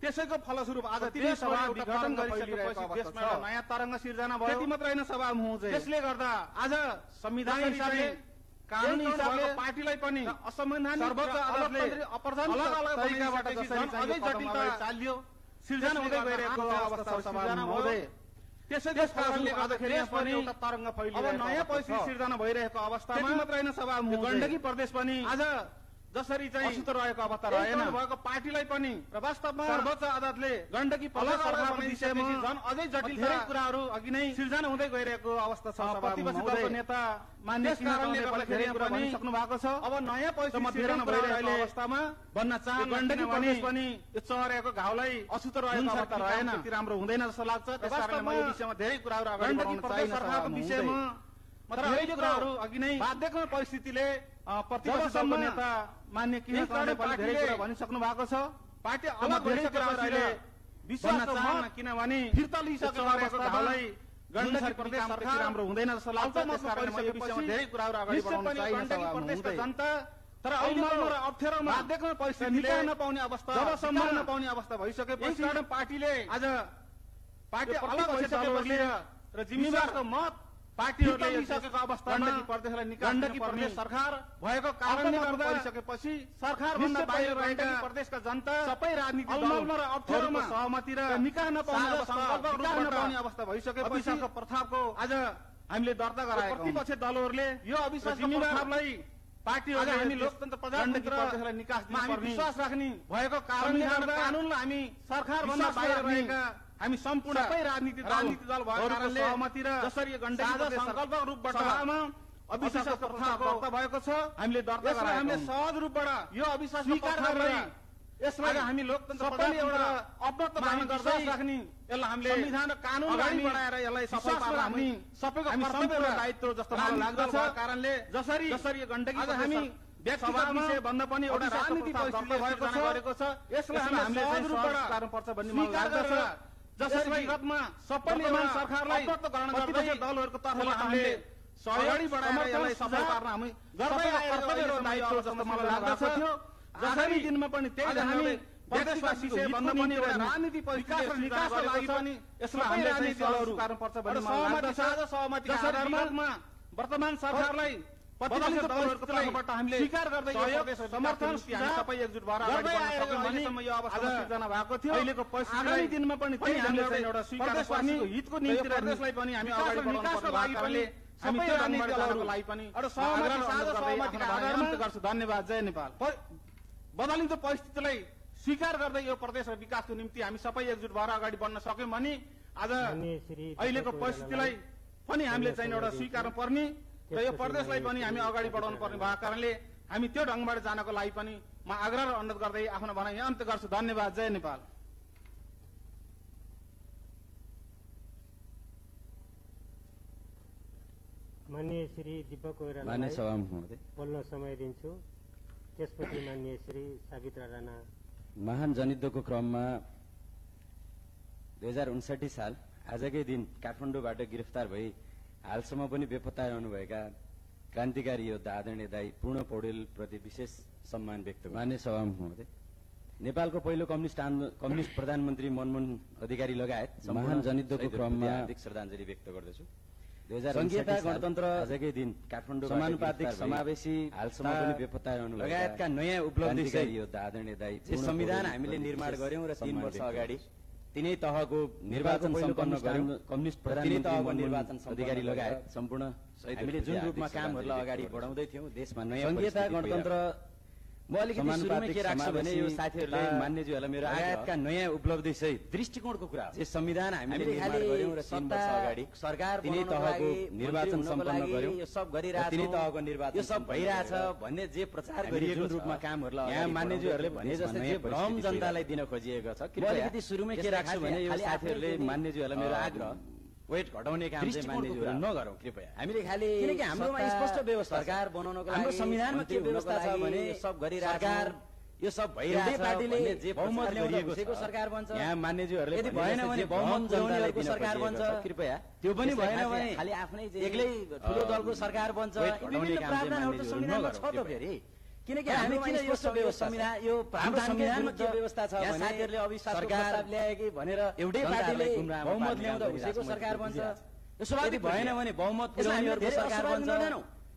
त्यसैको फलस्वरूप आज त्रिसदनीय सभा विघटन गरिसकेपछि देशमा एउटा नयाँ तरंग सिर्जना भयो। त्यति मात्र हैन सभामुख चाहिँ त्यसले गर्दा आज संविधान हिसाबले कानून हिसाबले पार्टीलाई पनि असंवैधानिक सर्वोच्च अदालतले अलग-अलग तरिकाबाट जसरी अझै जटिलता चालियो सिर्जना हुँदै गइरहेको अवस्था सभामुख महोदय। त्यसैको कारणले गर्दाखेरि पनि एउटा तरंग फैलिरहेको अब नयाँ परिस्थिति सिर्जना भइरहेको अवस्थामा त्यति मात्र हैन सभामुख गण्डकी प्रदेश पनि आज जसरी चाहिँ अछुतो रहेको अवस्था रहेन भएको पार्टीलाई पनि र वास्तवमा सर्वोच्च अदालतले गण्डकी प्रदेश सरकारको विषयमा झन् अझै जटिल धेरै कुराहरू अघि नै सिर्जना हुँदै गइरहेको अवस्था छ। प्रतिपक्षी दलको नेता मान्य कारणले धेरै कुरा भनिसक्नु भएको छ। अब नयाँ परिस्थिति सिर्जना भइरहेको अवस्थामा भन्न चाहन्छु गण्डकी प्रदेश पनि यो चहरेको घाउलाई अछुतो रहेको अवस्था रहेन, त्यति राम्रो हुँदैन जस्तो लाग्छ। त्यसकारणले म यो विषयमा धेरै कुराहरू अगाडि बढाउन चाहिन्छ। सरकारको विषयमा धेरै कुराहरू अघि नै बाध्यको परिस्थितिले प्रतिपक्षी दलको नेता मान्य किरणले पनि धेरै कुरा भनिसक्नु भएको छ। पार्टी अलग धेरै कुराहरू अहिले विश्वास चाहन्न, किनभने फिर्ता लिइसकेको घाउलाई गण्डकी प्रदेश सरकार राम्रो हुँदैन जस्तो लाग्छ। त्यसकारणले म यो विषयमा धेरै कुराहरू अगाडि बढाउन चाहिन्छ। गण्डकी प्रदेशको जनता तर अहिले अप्ठ्यारोमा बाध्यको परिस्थितिले नपाउने अवस्था जबसम्म नपाउने अवस्था भइसकेपछि पार्टीले आज पार्टी अलग भइसकेपछि र जिम्मेवारको मत पार्टीहरूले लिइसकेको अवस्था गण्डकी प्रदेशलाई गण्डकी प्रदेश सरकार भएको कारणले गर्दा परिसकेपछि सरकार भन्दा बाहिर रहेका प्रदेशका जनता सबै राजनीतिक दल र अप्ठ्यारोमा सहमति र निकाह नपाउने अवस्था भइसकेपछि प्रथाको आज हामीले दर्ता गराएको प्रतिपक्ष दलहरूले यो अविश्वास प्रस्तावलाई पार्टीहरूले हामी लोकतन्त्र प्रजातन्त्र प्रदेशलाई निकास दिनुपर्ने विश्वास राख्ने भएको कारणले गर्दा कानूनलाई हामी सरकार भन्दा बाहिर रहेका हामी सम्पूर्ण सबै राजनीतिक दल भएको कारणले सहमति र जसरी गण्डकी प्रदेश संकल्पको रूपबाट अविश्वास प्रस्ताव दर्ता भएको छ, हामीले दर्ता गराएको हामीले सहज रूपबाट यो अविश्वास स्वीकार गरेर यसलाई हामी लोकतन्त्र प्रजातन्त्र एउटा अपनत्व पालन गर्दै राख्ने यसलाई हामीले संविधान र कानून अगाडि बढाएर यसलाई सफल पार्न हामी सबैको कर्तव्य र दायित्व जस्तो मलाई लाग्दछ। कारणले जसरी गण्डकी हामी व्यक्तिगत विषय भन्दा पनि एउटा राजनीतिक परिस्थिति भएको छ, यसलाई हामीले सहज रूपबाट गर्नुपर्छ भन्ने मलाई लाग्दछ। जसरी विगतमा सबैले सरकारलाई प्रतिपक्ष दलहरूको तर्फबाट हामीले सहयोगी बढाएर यसलाई सफल पार्न हामी गर्दै आएको दायित्व जस्तो मलाई लाग्दछ। जसरी दिनमा पनि त्यही हामी प्रदेशवासीको भन्दा पनि एउटा राजनीतिक विकासको लागि पनि यसलाई हामीले राजनीतिक दलहरू गर्नुपर्छ भन्ने मलाई लाग्दछ। सहमतिका आधारमा वर्तमान सरकारलाई प्रतिपक्ष दलहरूको तर्फबाट हामीले स्वीकार गर्दै समर्थन सबै एकजुट भएर अगाडि बढ्न सक्यौं भन्नेसम्म यो अवस्था सिर्जना भएको थियो। अहिलेको आगामी दिनमा पनि त्यही हामीले एउटा स्वीकार गर्ने हितको निम्ति प्रदेशलाई पनि हामी अगाडि बढाउनको लागि पनि हामी त्यो राजनीतिक दलहरूको लागि पनि एउटा सहमतिका आधारमा गर्छु। धन्यवाद। जय नेपाल। बदलिँदो परिस्थितिलाई स्वीकार गर्दै यो प्रदेश र विकासको निम्ति हामी सबै एकजुट भएर अगाडि बढ्न सक्यौं भने आज अहिलेको परिस्थितिलाई पनि हामीले चाहिँ एउटा स्वीकार्नु पर्ने र यो प्रदेशलाई पनि हामी अगाडि बढाउनु पर्ने भएको कारणले हामी त्यो ढंगबाट जानको लागि पनि म आग्रह र अनुरोध गर्दै आफ्नो भनाइ अन्त्य गर्छु। धन्यवाद। जय नेपाल। माननीय श्री दीपक कोइराला मान्य सभामुख महोदय बोल्न समय दिन्छु। त्यसपछि माननीय श्री सावित्रा राणा। महान जनयुद्धको क्रममा 2059 साल आजकै दिन काठमाडौँबाट गिरफ्तार भई हालसम्म पनि बेपत्ता रहनुभएका क्रान्तिकारी योद्धा आदरणीय दाई पूर्ण पौडेल प्रति विशेष सम्मान व्यक्त गर्छु। मान्य सभामुख महोदय नेपालको पहिलो कम्युनिस्ट प्रधानमन्त्री मनमोहन अधिकारी लगायत महान जनयुद्धको क्रममा हार्दिक श्रद्धाञ्जली व्यक्त गर्दछु। संघीयता गणतन्त्र आजकै दिन काठमाडौँ समानुपातिक समावेशी हालसम्म पनि बेपत्ता रहनु लगायतका नयाँ उपलब्धि योद्धा आदरणीय दाई संविधान हामीले निर्माण गर्यौं र 3 वर्ष अगाडि तिनै तहको निर्वाचन सम्पन्न गर्यौं। कम्युनिस्ट प्रधानमन्त्री निर्वाचन अधिकारी लगायत सम्पूर्ण हामीले जुन रूपमा कामहरूलाई अगाडि बढाउँदै थियौं देशमा नयाँ संघीयता गणतन्त्र म अलिकति सुरुमै के राख्छु भने यो साथीहरूले मान्यज्यूहरूलाई मेरो आगायतका नयाँ उपलब्धि सहित दृष्टिकोणको कुरा हो। यो संविधान हामीले निर्माण गर्यौं र 3 वर्ष अगाडि सरकार तिनै तहको निर्वाचन सम्पन्न गर्यौं। यो सब गरिरहेछ, तिनै तहको निर्वाचन यो सब भइरहेछ भन्ने जे प्रचार गरिएको रूपमा कामहरूलाई यहाँ मान्यज्यूहरूले भने जस्तै जे भ्रम जनतालाई दिन खोजिएको छ। अलिकति सुरुमै के राख्छु भने यो साथीहरूले मान्यज्यूहरूलाई मेरो आग्रह वेट घटाउने काम चाहिँ मान्यज्यूहरू नगरौं कृपया। हामीले खाली किनकि हाम्रोमा स्पष्ट व्यवस्था सरकार बनाउनको लागि हाम्रो संविधानमा के व्यवस्था छ भने सब गरिरहेछ सरकार यो सब भइरहेछ पार्टीले जे बहुमत ल्याएको सरकार बन्छ। यहाँ मान्यज्यूहरूले यदि भएन भने बहुमत जनताको सरकार बन्छ कृपया। त्यो पनि भएन भने खाली आफ्नै एक्लै ठूलो दलको सरकार बन्छ। विभिन्न प्रावधानहरु त संविधानमा छ त फेरि। किनकि हामी किन यो संविधान यो हाम्रो संविधानमा के व्यवस्था छ भने साथीहरूले अविश्वास प्रस्ताव ल्याए कि भनेर एउटै पार्टीले बहुमत ल्याउँदा उसैको सरकार बन्छ। यो स्वाभाविक भएन भने बहुमत पुर्याउनेहरुको सरकार बन्छ।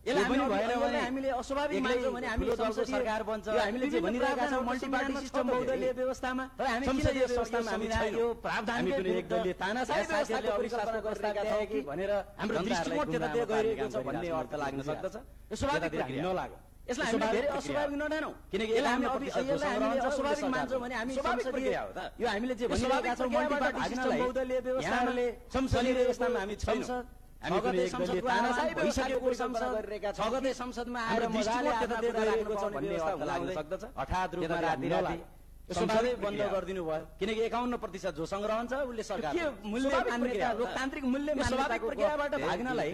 यसलाई पनि भएन भने हामीले अस्वाभाविक मान्छौं भने हामी दलको सरकार बन्छ। हामीले जे भनिरहेका छौं मल्टी पार्टी सिस्टम बहुदलीय व्यवस्थामा तर हामी संसदीय व्यवस्थामा हामी यो प्रावधानकै एकदलीय तानाशाही व्यवस्थाले अविश्वासको प्रस्ताव ल्याए कि भनेर हाम्रो दृष्टिकोण त्यतातिर गइरहेको छ भन्ने अर्थ लाग्न सक्दछ। यो स्वाभाविक कुरा नलागो। यसलाई हामीले धेरै अस्वाभाविक नठानौँ, किनकि यसलाई हामीले अस्वाभाविक मान्छौँ भने हामी संसदीय हो त। यो हामीले जे भनिरहेका छौँ मल्टिपार्टी सिस्टम बहुदलीय व्यवस्थाले संसदीय व्यवस्थामा हामी छैनौँ। हामी कुनै एक दलीय तानाशाही भइसकेको संसद 6 गते संसदमा आएर मजाले आफूले राख्नु छ भन्ने अर्थ लाग्न सक्दछ। हठात रूपमा राति संसदै बन्द गरिदिनु भयो, किनकि 51% जोसँग रहन्छ उसले सरकार के मूल्य मान्यता लोकतान्त्रिक मूल्य मान्यताको प्रक्रियाबाट भाग्नलाई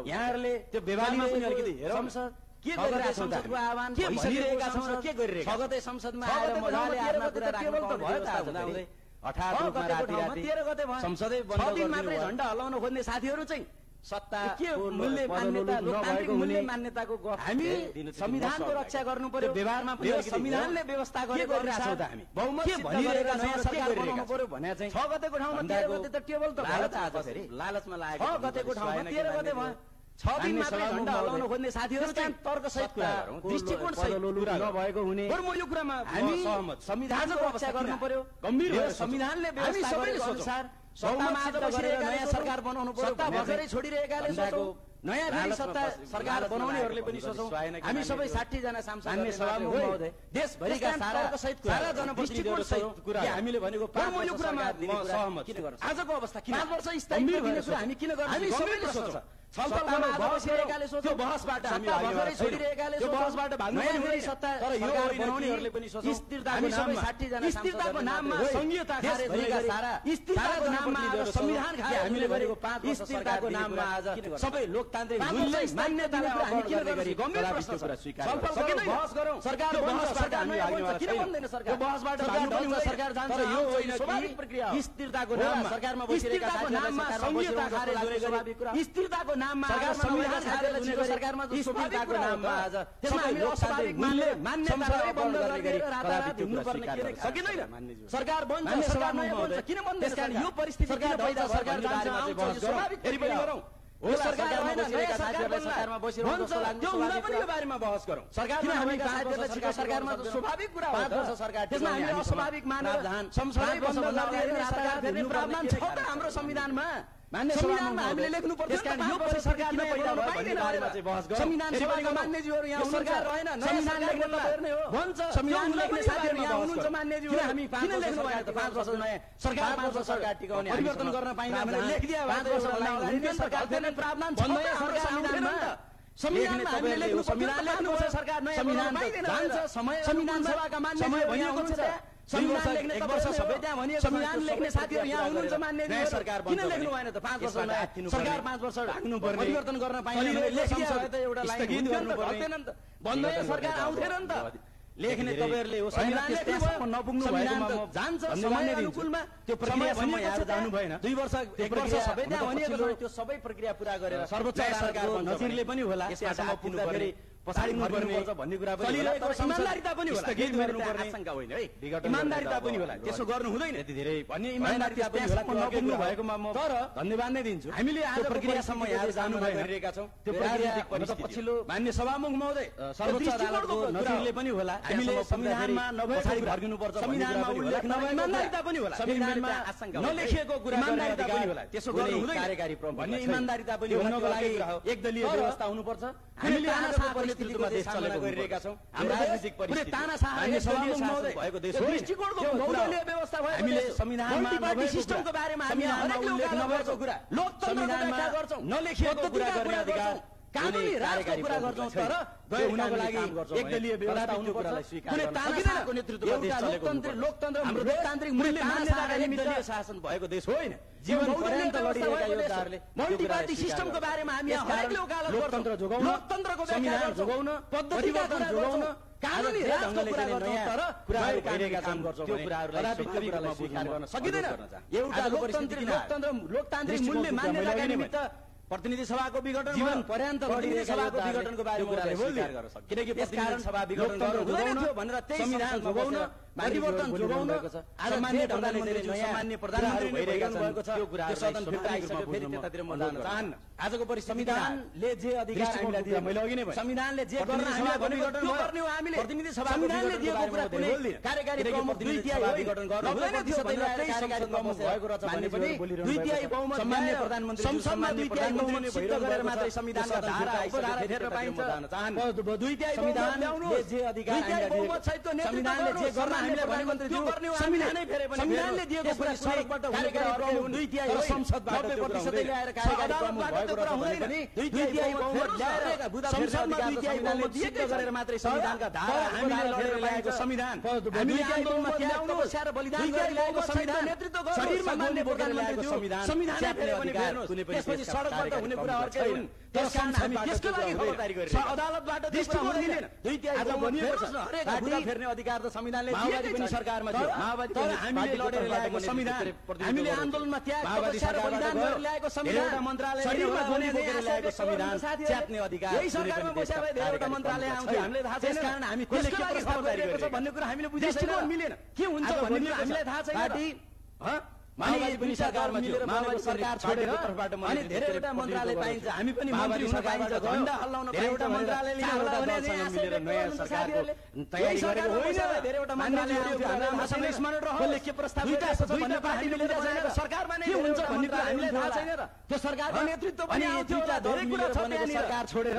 यहाँहरूले त्यो व्यवहारमा पनि अलिकति हेरौँ। संसद के गरिरहेका छौँ, संसदको आह्वान के भनिरहेका छौँ र के गरिरहेका 6 गते संसदमा आएर मजाले आफ्ना कुरा राख्नु भयो त। आउँदै हठात रूपमा राति 13 गते भयो संसदै बन्द गरिदिनु मात्रै झण्डा हल्लाउन खोज्ने साथीहरू चाहिँ सत्ता के मूल्य मान्यता लोकतान्त्रिक मूल्य मान्यताको हामी संविधानको रक्षा गर्नु पर्यो। व्यवहारमा पनि संविधानले व्यवस्था गरेको अनुसार हामी बहुमत भनिरहेका नयाँ सरकार बनाउनु पर्यो भने चाहिँ 6 गतेको ठाउँमा 13 गते त टेबल त भयो त। आज फेरि लालचमा लागेको 6 गतेको ठाउँमा 13 गते भयो। 6 दिन मात्रै झण्डा हल्लाउन खोज्ने साथीहरू चाहिँ तर्कसहित कुरा गरौँ, दृष्टिकोण सहित नभएको हुने म यो कुरामा हामी संविधानको रक्षा गर्नु पर्यो। गम्भीर संविधानले व्यवस्था गरेको अनुसार सत्तामा आज बसिरहेका नयाँ सरकार बनाउनु पर्यो। सत्ता भर्खरै छोडिरहेकाले सोचौँ, नयाँ फेरि सत्ता सरकार बनाउनेहरूले पनि सोचौँ। हामी सबै 60 जना सांसद महोदय देशभरिका सारा जनप्रतिनिधिहरू सहित कुरा हामीले भनेको 5 वर्ष सरकार दिने कुरा किन गर्छ? आजको अवस्था किन 5 वर्ष स्थायी दिने कुरा हामी किन गर्छौँ? हामी सबैले सोचौँ। छलफलमा आज बसिरहेकाले सोचौँ, बहसबाट हामी अगाडि छोडिरहेकाले सोचौँ, बहसबाट भाग्नु पर्ने सत्ता सरकार बनाउनेहरूले पनि सोचौँ। हामी सबै 60 जना स्थिरताको नाममा संघीयता देशभरिका सारा स्थिरताको नाममा संविधान खाए हामीले भनेको 5 वर्ष स्थिरताको नाममा आज सबै लोकतान्त्रिक मूल्य मान्यतालाई अपहरण गर्ने गरी गम्भीर प्रश्न छ। छलफल गरौँ, बहस गरौँ। सरकार बन्द सरकार किन बन्दैन? सरकार बहसबाट भाग्नु सरकार जान्छ। तर यो होइन स्वाभाविक प्रक्रिया हो। स्थिरताको नाममा सरकारमा बसिरहेका नाममा संघीयता खारेज गर्ने स्वाभाविक कुरा। स्थिरताको नाममा संविधान खारेज हुनेको सरकारमा स्थिरताको नाममा आज त्यसमा हामी अस्वाभाविक मान्यतालाई बन्द गर्ने रातारात हुनुपर्ने के सकिँदैन? सरकार बन्छ, सरकार नयाँ बन्छ, किन बन्दैन? त्यसकारण यो परिस्थिति किन पैदा सरकार जान्छ आउँछ स्वाभाविक फेरि पनि गरौँ। हो सरकार होइन, नयाँ सरकारले सरकारमा बसिरहेको जस्तो लाग्छ, त्यो हुँदा पनि यो बारेमा बहस गरौँ। सरकारमा हामी 5 वर्ष सरकारमा स्वाभाविक कुरा हो। 5 वर्ष सरकार त्यसमा हामी अस्वाभाविक मानेर संसदै बन्द गर्ने सरकार फेर्ने प्रावधान छ त हाम्रो संविधानमा। मान्य संविधानमा हामीले लेख्नु पर्छ। त्यसकारण यो पछि सरकार किन पैदा भयो भन्ने बारेमा चाहिँ बहस गरौँ। संविधान सभाका मान्यज्यूहरू यहाँ सरकार रहेन, संविधान लेख्न त हेर्ने हो भन्छ। संविधान लेख्ने साथीहरू यहाँ हुनुहुन्छ मान्यज्यूहरू। हामी किन लेख्नु भएन त? 5 वर्ष नयाँ सरकार 5 वर्ष सरकार टिकाउने परिवर्तन गर्न पाइँदैन भने लेखिदिया 5 वर्ष अगाडि सरकार फेर्ने प्रावधान छ नयाँ सरकार संविधानमा। संविधानमा हामीले लेख्नु संविधान लेख्नुपर्छ। सरकार नयाँ संविधान जान्छ समय संविधान सभाका मान्यज्यूहरू यहाँ हुनुहुन्छ। संविधान लेख्ने 1 वर्ष सबै त्यहाँ भनिएको संविधान लेख्ने साथीहरू यहाँ हुनुहुन्छ मान्यज्यू। सरकार किन लेख्नु भएन त? 5 वर्ष सरकार 5 वर्ष ढाक्नु पर्ने परिवर्तन गर्न पाइँदैन त एउटा लाइन हुँदैन त। बन्दै सरकार आउँथेन नि त। लेख्ने तपाईहरुले हो संविधान लेख्नु नपुग्नु भएकोमा जान्छ समय अनुकूलमा त्यो प्रक्रिया समय यहाँ जानु भएन। 2 वर्ष 1 वर्ष सबै त्यहाँ भनिएको छ। त्यो सबै प्रक्रिया पूरा गरेर सर्वोच्च सरकारको नजिरले पनि होला त्यसमा पुग्दाखेरि पछाडी मुड्नुपर्छ भन्ने कुरा पनि चलिरहेको इमानदारीता पनि होला। स्थगित गर्नुपर्ने आशंका होइन है, इमानदारीता पनि होला। त्यसो गर्नु हुँदैन यति धेरै भन्ने इमानदारीता पनि होला। नपुग्नु भएकोमा म तर धन्यवाद नै दिन्छु। हामीले आज प्रक्रियासम्म यहाँ जानु भइरहेका छौं। त्यो प्रक्रिया पछिल्लो मान्य सभामुख महोदय सर्वोच्च अदालतको नजिरले पनि होला। हामीले संविधानमा नभएको फर्किनु पर्छ, संविधानमा उल्लेख नभएको इमानदारीता पनि होला। संविधानमा आशंका नलेखिएको कुरा गर्ने अधिकार होला। त्यसो गर्नु हुँदैन कार्यकारी प्रमुख भन्ने इमानदारीता पनि हुनको लागि एकदलीय व्यवस्था हुनुपर्छ। हामीले नेतृत्वमा देश सामना गरिरहेका छौं। हाम्रो राजनीतिक परिस्थिति तानाशाह सभामुख महोदय भएको देश हो। दृष्टिकोणको बहुदलीय व्यवस्था भयो। हामीले संविधानमा पार्टी सिस्टमको बारेमा हामी उल्लेख नभएको कुरा लोकतन्त्रको व्याख्या गर्छौं। नलेखिएको कुरा गर्ने अधिकार कानुनी राजको कुरा गर्छौं। तर गए हुनको लागि एकदलीय व्यवस्था हुनुपर्छ। कुनै तानाशाहको नेतृत्वमा देश चलेको लोकतन्त्र हाम्रो लोकतान्त्रिक मूल्य मान्यताका एकदलीय शासन भएको देश होइन। जीवन पर्यन्त लडिरहेका योद्धाहरूले मल्टिपार्टी सिस्टमको बारेमा हामी हरेकले उकालो लोकतन्त्र जोगाउन, लोकतन्त्रको व्याख्या जोगाउन, परिवर्तन जोगाउन, कानुनी राजको कुरा गर्छौं। तर कुराहरू भइरहेका छन् त्यो कुराहरूलाई स्वीकार गर्न सकिँदैन। एउटा लोकतान्त्रिक मूल्य मान्यताका निमित्त प्रतिनिधि सभाको विघटन जीवन पर्यन्त प्रतिनिधि सभाको विघटनको बारेमा कुरा स्वीकार गर्न सकिन्छ। किनकि प्रतिनिधि सभा विघटन गर्नु हुँदैन थियो भनेर त्यही संविधान जोगाउन परिवर्तन जोगाउन आज माननीय प्रधानमन्त्री सम्माननीय प्रधानमन्त्री भइरहेका छन् त्यो कुरा सदनभित्र आइसक्यो फेरि त्यतातिर म जान चाहन्न आजको संविधानले जे अधिकार हामीलाई दिए मैले अघि नै भने संविधानले जे गर्न हामीलाई भनेको त्यो गर्ने हो हामीले प्रतिनिधि सभा संविधानले दिएको कुरा कुनै कार्यकारी प्रमुख 2/3 अधिवेशन गर्नु हुँदैन थियो भनेर कार्यकारी प्रमुख भएको रहेछ भने पनि 2/3 बहुमत सम्माननीय प्रधानमन्त्री संसदमा 2/3 बहुमत सिद्ध गरेर मात्रै संविधानका धारा उपधारा फेर्न पाइन्छ 2/3 संविधानले जे अधिकार हामीलाई दिएको संविधानले जे गर्न हामीलाई भनेको त्यो गर्ने हो संविधानै फेरे पनि संविधानले दिएको कुरा सडकबाट कार्यकारी प्रमुख 2/3 संसदबाट 90% ल्याएर कार्यकारी प्रमुख भएको रहेछ भने पनि 2/3 बहुमत ल्याएर संसदमा 2/3 बहुमत सिद्ध गरेर मात्रै संविधानका धारा हामीले लडेर ल्याएको संविधान हामीले आन्दोलनमा त्याग तपस्या र बलिदान गरेर ल्याएको संविधान नेतृत्व गर्नु शरीरमा बोल्ने प्रधानमन्त्री संविधान संविधानै फेरि पनि फेर्नु त्यसपछि सडकबाट हुने कुरा अर्कै हुन् त्यसकारण हामी त्यसको लागि खबरदारी गरिरहेका छौं अदालतबाट त्यसको हुँदैन 2/3 आज भनिएको छ हरेक बुदा फेर्ने अधिकार त संविधानले दिएकै पनि सरकारमा थियो माओवादी तर हामीले लडेर ल्याएको संविधान हामीले आन्दोलनमा त्याग तपस्या र बलिदान गरेर ल्याएको संविधान एउटा मन्त्रालय शरीरमा बोल्ने बोकेर ल्याएको संविधान च्यात्ने अधिकार यही सरकारमा बसेर धेरैवटा मन्त्रालय आउँथ्यो हामीले थाहा छैन कारण हामी त्यसको लागि प्रस्ताव गरिरहेको छ भन्ने कुरा हामीले बुझेको मिलेन के हुन्छ भन्ने कुरा हामीलाई थाहा छैन पार्टी माओवादी पनि सरकारमा थियो माओवादी सरकार छोडेर अनि धेरैवटा मन्त्रालय पाइन्छ हामी पनि मन्त्री हुन पाइन्छ झण्डा हल्लाउन धेरैवटा मन्त्रालयले मिलेर नयाँ सरकारको तयारी गरेको होइन धेरैवटा मन्त्रालय आउँथ्यो हाम्रो समय स्मरण रहोस् के प्रस्ताव गरिरहेको छ भन्ने पार्टी मिलेर जानेको सरकारमा नै हुन्छ भन्ने कुरा हामीलाई थाहा छैन र त्यो सरकारको नेतृत्व पनि आउँथ्यो धेरै कुरा छ त्यहाँनिर सरकार छोडेर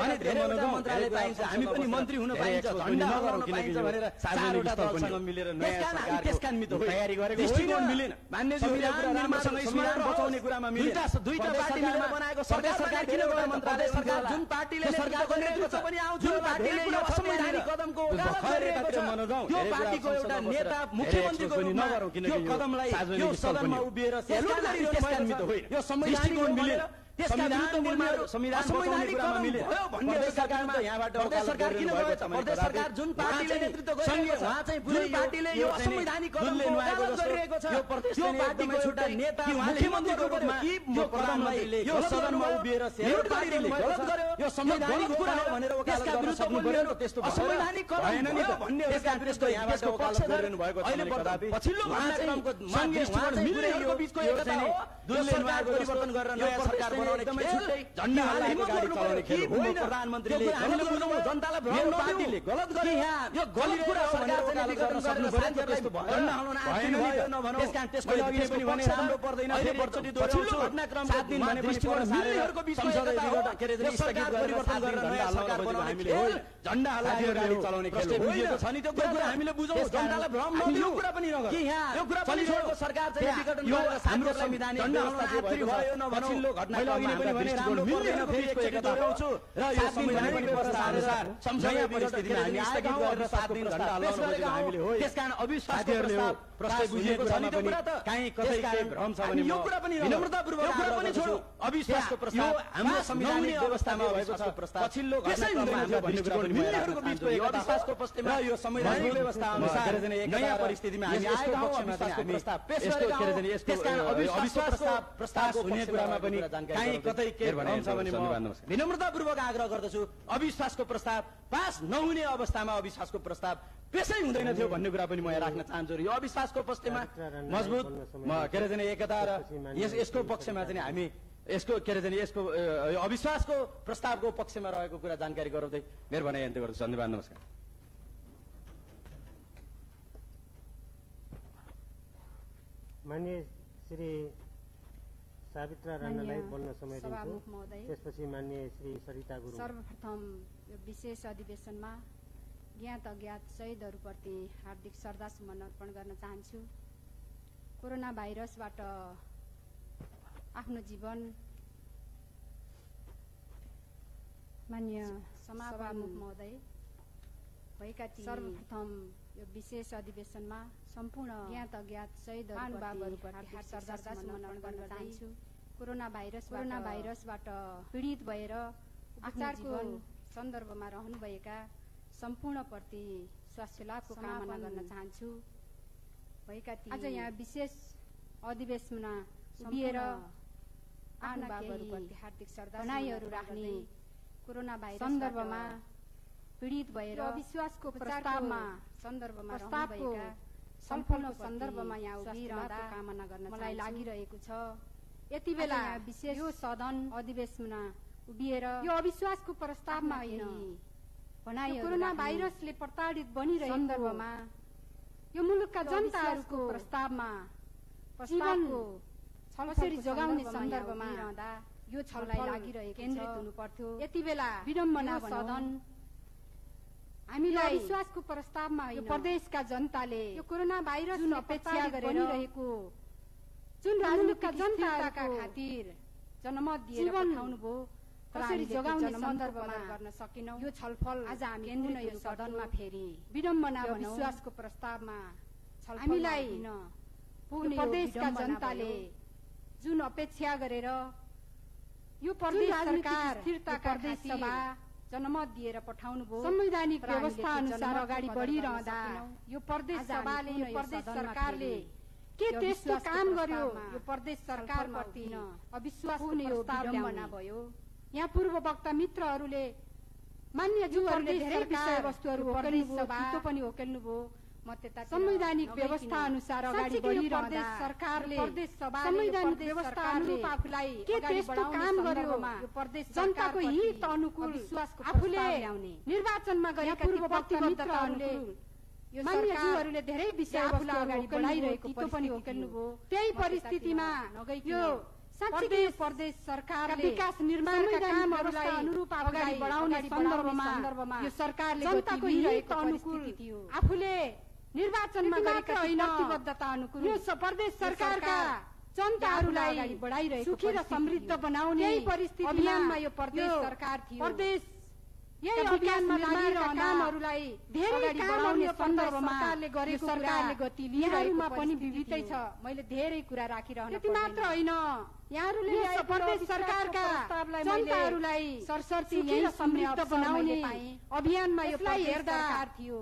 अनि धेरैवटा मन्त्रालय पाइन्छ हामी पनि मन्त्री हुन पाइन्छ झण्डा हल्लाउन पाइन्छ भनेर चारवटा दलसँग मिलेर नयाँ सरकारको तयारी गरेको दृष्टिकोण मिलेन मान्यज्यूले निर्माणसँग स्मरण बचाउने कुरामा दुईटा पार्टी मिलेर बनाएको सरकार किन गयो मन्त्रालय सरकार जुन पार्टीले सरकारको नेतृत्व पनि आउँछ जुन पार्टीले यो असंवैधानिक कदमको उगान गरिरहेको छ त्यो पार्टीको एउटा नेता मुख्यमन्त्रीको रूपमा यो कदमलाई यो सदनमा उभिएर सेलुट गरिरहेको होइन यो संवैधानिक मिलेर संवैधानिक कदम भयो भन्ने सरकारमा यहाँबाट सरकार किन गयो प्रदेश सरकार जुन पार्टीले नेतृत्व गरिरहेको छ उहाँ चाहिँ जुन पार्टीले यो असंवैधानिक कदम गरिरहेको छ यो पार्टीको एउटा नेता मुख्यमन्त्रीको रूपमा यो कदमलाई यो सदनमा उभिएर सेलुट पार्टीले गलत गर्यो यो संवैधानिक कुरा हो भनेर वकालत गर्न सक्नु पर्यो त्यस्तो असंवैधानिक कदम होइन नि भन्ने त्यसको यहाँबाट वकालत गरिरहनु भएको छ अहिले पछिल्लो घटनाक्रमको संघीय मिलेहरूको बीचको एकता हो दुई सरकार परिवर्तन गरेर नयाँ सरकार एकदमै छुट्टै झण्डा हालेको गाडी चलाउने खेल हो प्रधानमन्त्रीले हामीले बुझाउनु जनतालाई भ्रम पार्टीले गलत गरे यो गलत कुरा हो सरकार चाहिँ विघटन गर्न सक्नु त्यस्तो भयो झण्डा हाल्न भयो नभनौ त्यसकारण त्यसको लागि पनि भने राम्रो पर्दैन फेरि एकचोटी दोहोऱ्याउँछु घटनाक्रम 7 दिन भने दृष्टिकोण मिलेहरूको बीचको एकता हो के रे सरकार परिवर्तन गरेर नयाँ सरकार बनाउने खेल झण्डा हालेको गाडी चलाउने खेल बुझेको छ नि त्यो कुरा हामीले बुझौँ जनतालाई भ्रम नदिनु कुरा पनि नगर यो कुरा पनि छोडेको सरकार चाहिँ विघटन गरेर हाम्रो संविधानिक व्यवस्था जे भयो नभनौ घटनाक्रम पनि भने राम्रो पर्दैन फेरि एकचोटी दोहोऱ्याउँछु र यो संवैधानिक व्यवस्था अनुसार संसदीय परिस्थितिमा हामी स्थगित गरेर 7 दिन झण्डा हल्लाउन खोजेको हामीले हो त्यसकारण अविश्वासको प्रस्ताव बुझेको छ नि त्यो कुरा त कहीँ कतै केही भ्रम छ भने यो कुरा पनि विनम्रतापूर्वक कुरा पनि छोडौ अविश्वासको प्रस्ताव हाम्रो संवैधानिक व्यवस्थामा भएको छ प्रस्ताव पछिल्लो घटनाक्रममा हाम्रो भन्ने कुरा पनि मिलेहरूको बीचको यो अविश्वासको प्रस्तावमा यो संवैधानिक व्यवस्था अनुसार नयाँ परिस्थितिमा हामी यसको पक्षमा चाहिँ हामी प्रस्ताव पेश गरेका हौं त्यसकारण अविश्वासको प्रस्तावको हुने कुरामा पनि कहीँ कतै के भ्रम छ भने म विनम्रतापूर्वक आग्रह गर्दछु अविश्वासको प्रस्ताव पास नहुने अवस्थामा अविश्वासको प्रस्ताव पेशै हुँदैन थियो भन्ने कुरा पनि म यहाँ राख्न चाहन्छु र यो अविश्वासको प्रस्तावमा मजबुत के अरे चाहिँ एकता र यसको पक्षमा चाहिँ हामी यसको के अरे चाहिँ यसको अविश्वासको प्रस्तावको पक्षमा रहेको कुरा जानकारी गराउँदै मेरो भनाइ अन्त्य गर्छु धन्यवाद नमस्कार माननीय श्री सावित्रा राणालाई बोल्न समय दिन्छु त्यसपछि माननीय श्री सरिता गुरुङ सर्वप्रथम यो विशेष अधिवेशनमा ज्ञात अज्ञात शहीदहरूप्रति हार्दिक श्रद्धासुमन अर्पण गर्न चाहन्छु कोरोना भाइरसबाट आफ्नो जीवन मान्य सभामुख महोदय भएका थिए सर्वप्रथम यो विशेष अधिवेशनमा सम्पूर्ण ज्ञात अज्ञात शहीदहरूप्रति हार्दिक श्रद्धासुमन अर्पण गर्न चाहन्छु कोरोना भाइरसबाट पीडित भएर उपचारको सन्दर्भमा रहनुभएका सम्पूर्णप्रति स्वास्थ्य लाभको कामना गर्न चाहन्छु भएका थिए आज यहाँ विशेष अधिवेशनमा उभिएर आफ्ना बाबुहरूप्रति हार्दिक श्रद्धासुमन राख्ने कोरोना भाइरस सन्दर्भमा पीडित भएर अविश्वासको प्रस्तावमा सन्दर्भमा रहनुभएका छलफलको सन्दर्भमा यहाँ उभिरहँदा कामना गर्न मलाई लागिरहेको छ। यति बेला विशेष यो सदन अधिवेशनमा उभिएर यो अविश्वासको प्रस्तावमा होइन भनाइ कोरोना भाइरसले प्रताडित बनिरहेको सन्दर्भमा यो मुलुकका जनताहरूको प्रस्तावमा जीवनको कसरी जोगाउने सन्दर्भमा रहँदा यो छलफल लागिरहेको केन्द्रित हुनु पर्थ्यो। यति बेला विडम्बना सदन हामीलाई विश्वासको प्रस्तावमा होइन प्रदेशका जनताले यो कोरोना भाइरस जुन अपेक्षा गरिरहेको जुन मुलुकका जनताका खातिर जनमत दिएर पठाउनु भयो कसरी जोगाउने सन्दर्भमा गर्न सकेनौं। यो छलफल आज हामी केन्द्रीय यो सदनमा फेरि विडम्बना विश्वासको प्रस्तावमा हामीलाई पुग्ने प्रदेशका जनताले जुन अपेक्षा गरेर यो प्रदेश सरकार स्थिरताका सभा जनमत दिएर पठाउनु भयो संवैधानिक व्यवस्था अनुसार अगाडि बढिरहँदा यो प्रदेश सभाले यो प्रदेश सरकारले के त्यस्तो काम गर्यो यो प्रदेश सरकार प्रति अविश्वास हुने यो विडम्बना भयो। यहाँ पूर्व वक्ता मित्रहरूले मान्य जुहरूले धेरै विषय वस्तुहरू प्रदेश सभा पनि ओकेल्नु भयो। म त्यता संवैधानिक व्यवस्था अनुसार अगाडि बढिरहँदा सरकारले प्रदेश सभा संवैधानिक व्यवस्था अनुरूप आफूलाई के त्यस्तो काम गर्यो यो प्रदेश जनताको हित अनुकूल आफूले निर्वाचनमा गरेका पूर्व वक्ता मित्रहरूले यो सरकारहरूले धेरै विषय वस्तु अगाडि बढाइरहेको पनि ओकेल्नु भयो। त्यही परिस्थितिमा यो साँच्चै प्रदेश सरकारले विकास निर्माणका कामहरूलाई अनुरूप अगाडि बढाउने सन्दर्भमा यो सरकारले जनताको हित अनुकूल आफूले निर्वाचनमा गरेका प्रतिबद्धता अनुकूल यो प्रदेश सरकारका जनताहरूलाई अगाडि बढाइरहेको सुखी र समृद्ध बनाउने अभियानमा यो प्रदेश सरकार थियो। प्रदेश यही अभियानमा लागेका कामहरूलाई धेरै बढाउने सन्दर्भमा सरकारले गति लिएमा पनि विविधै छ। मैले धेरै कुरा राखिरहन त्यति मात्र होइन यहाँहरूले प्रदेश सरकारका जनताहरूलाई सरसर्ती यही समृद्ध बनाउने अभियानमा यो हेर्दा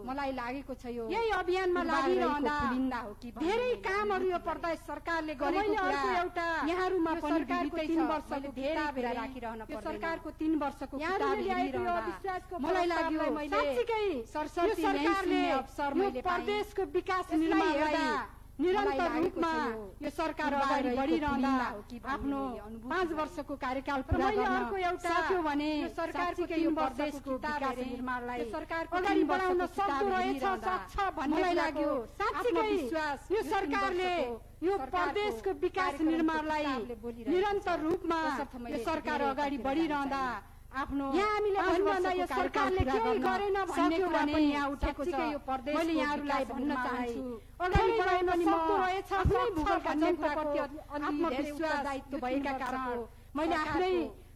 मलाई लागेको छ यो यही अभियानमा लागिरहँदा धेरै कामहरू यो प्रदेश सरकारले गरेको एउटा यहाँहरूमा पनि सरकारको 3 वर्षको धेरै कुरा राखिरहन पर्छ। सरकारको 3 वर्षको मलाई लाग्यो साँच्चै सरसर्ती सरकारले यो प्रदेशको विकास निर्माणलाई निरन्तर रूपमा यो सरकार अगाडि बढिरहँदा आफ्नो 5 वर्षको कार्यकाल पूरा गर्न सक्यो भने यो सरकारको यो प्रदेशको विकास निर्माणलाई सरकारको अगाडि बढाउन सक्दो रहेछ सक्छ भन्ने लाग्यो। साँच्चै विश्वास यो सरकारले यो प्रदेशको विकास निर्माणलाई निरन्तर रूपमा यो सरकार अगाडि बढिरहँदा आफ्नो यहाँ हामीले भन्दा यो सरकारले केही गरेन भन्ने कुरा पनि यहाँ उठेको छ। मैले यहाँहरूलाई भन्न चाहन्छु अगाडि बढाउन सक्दो रहेछ आफ्नै भूगोलका जनताप्रति आत्मविश्वास दायित्व भएका कारण मैले आफ्नै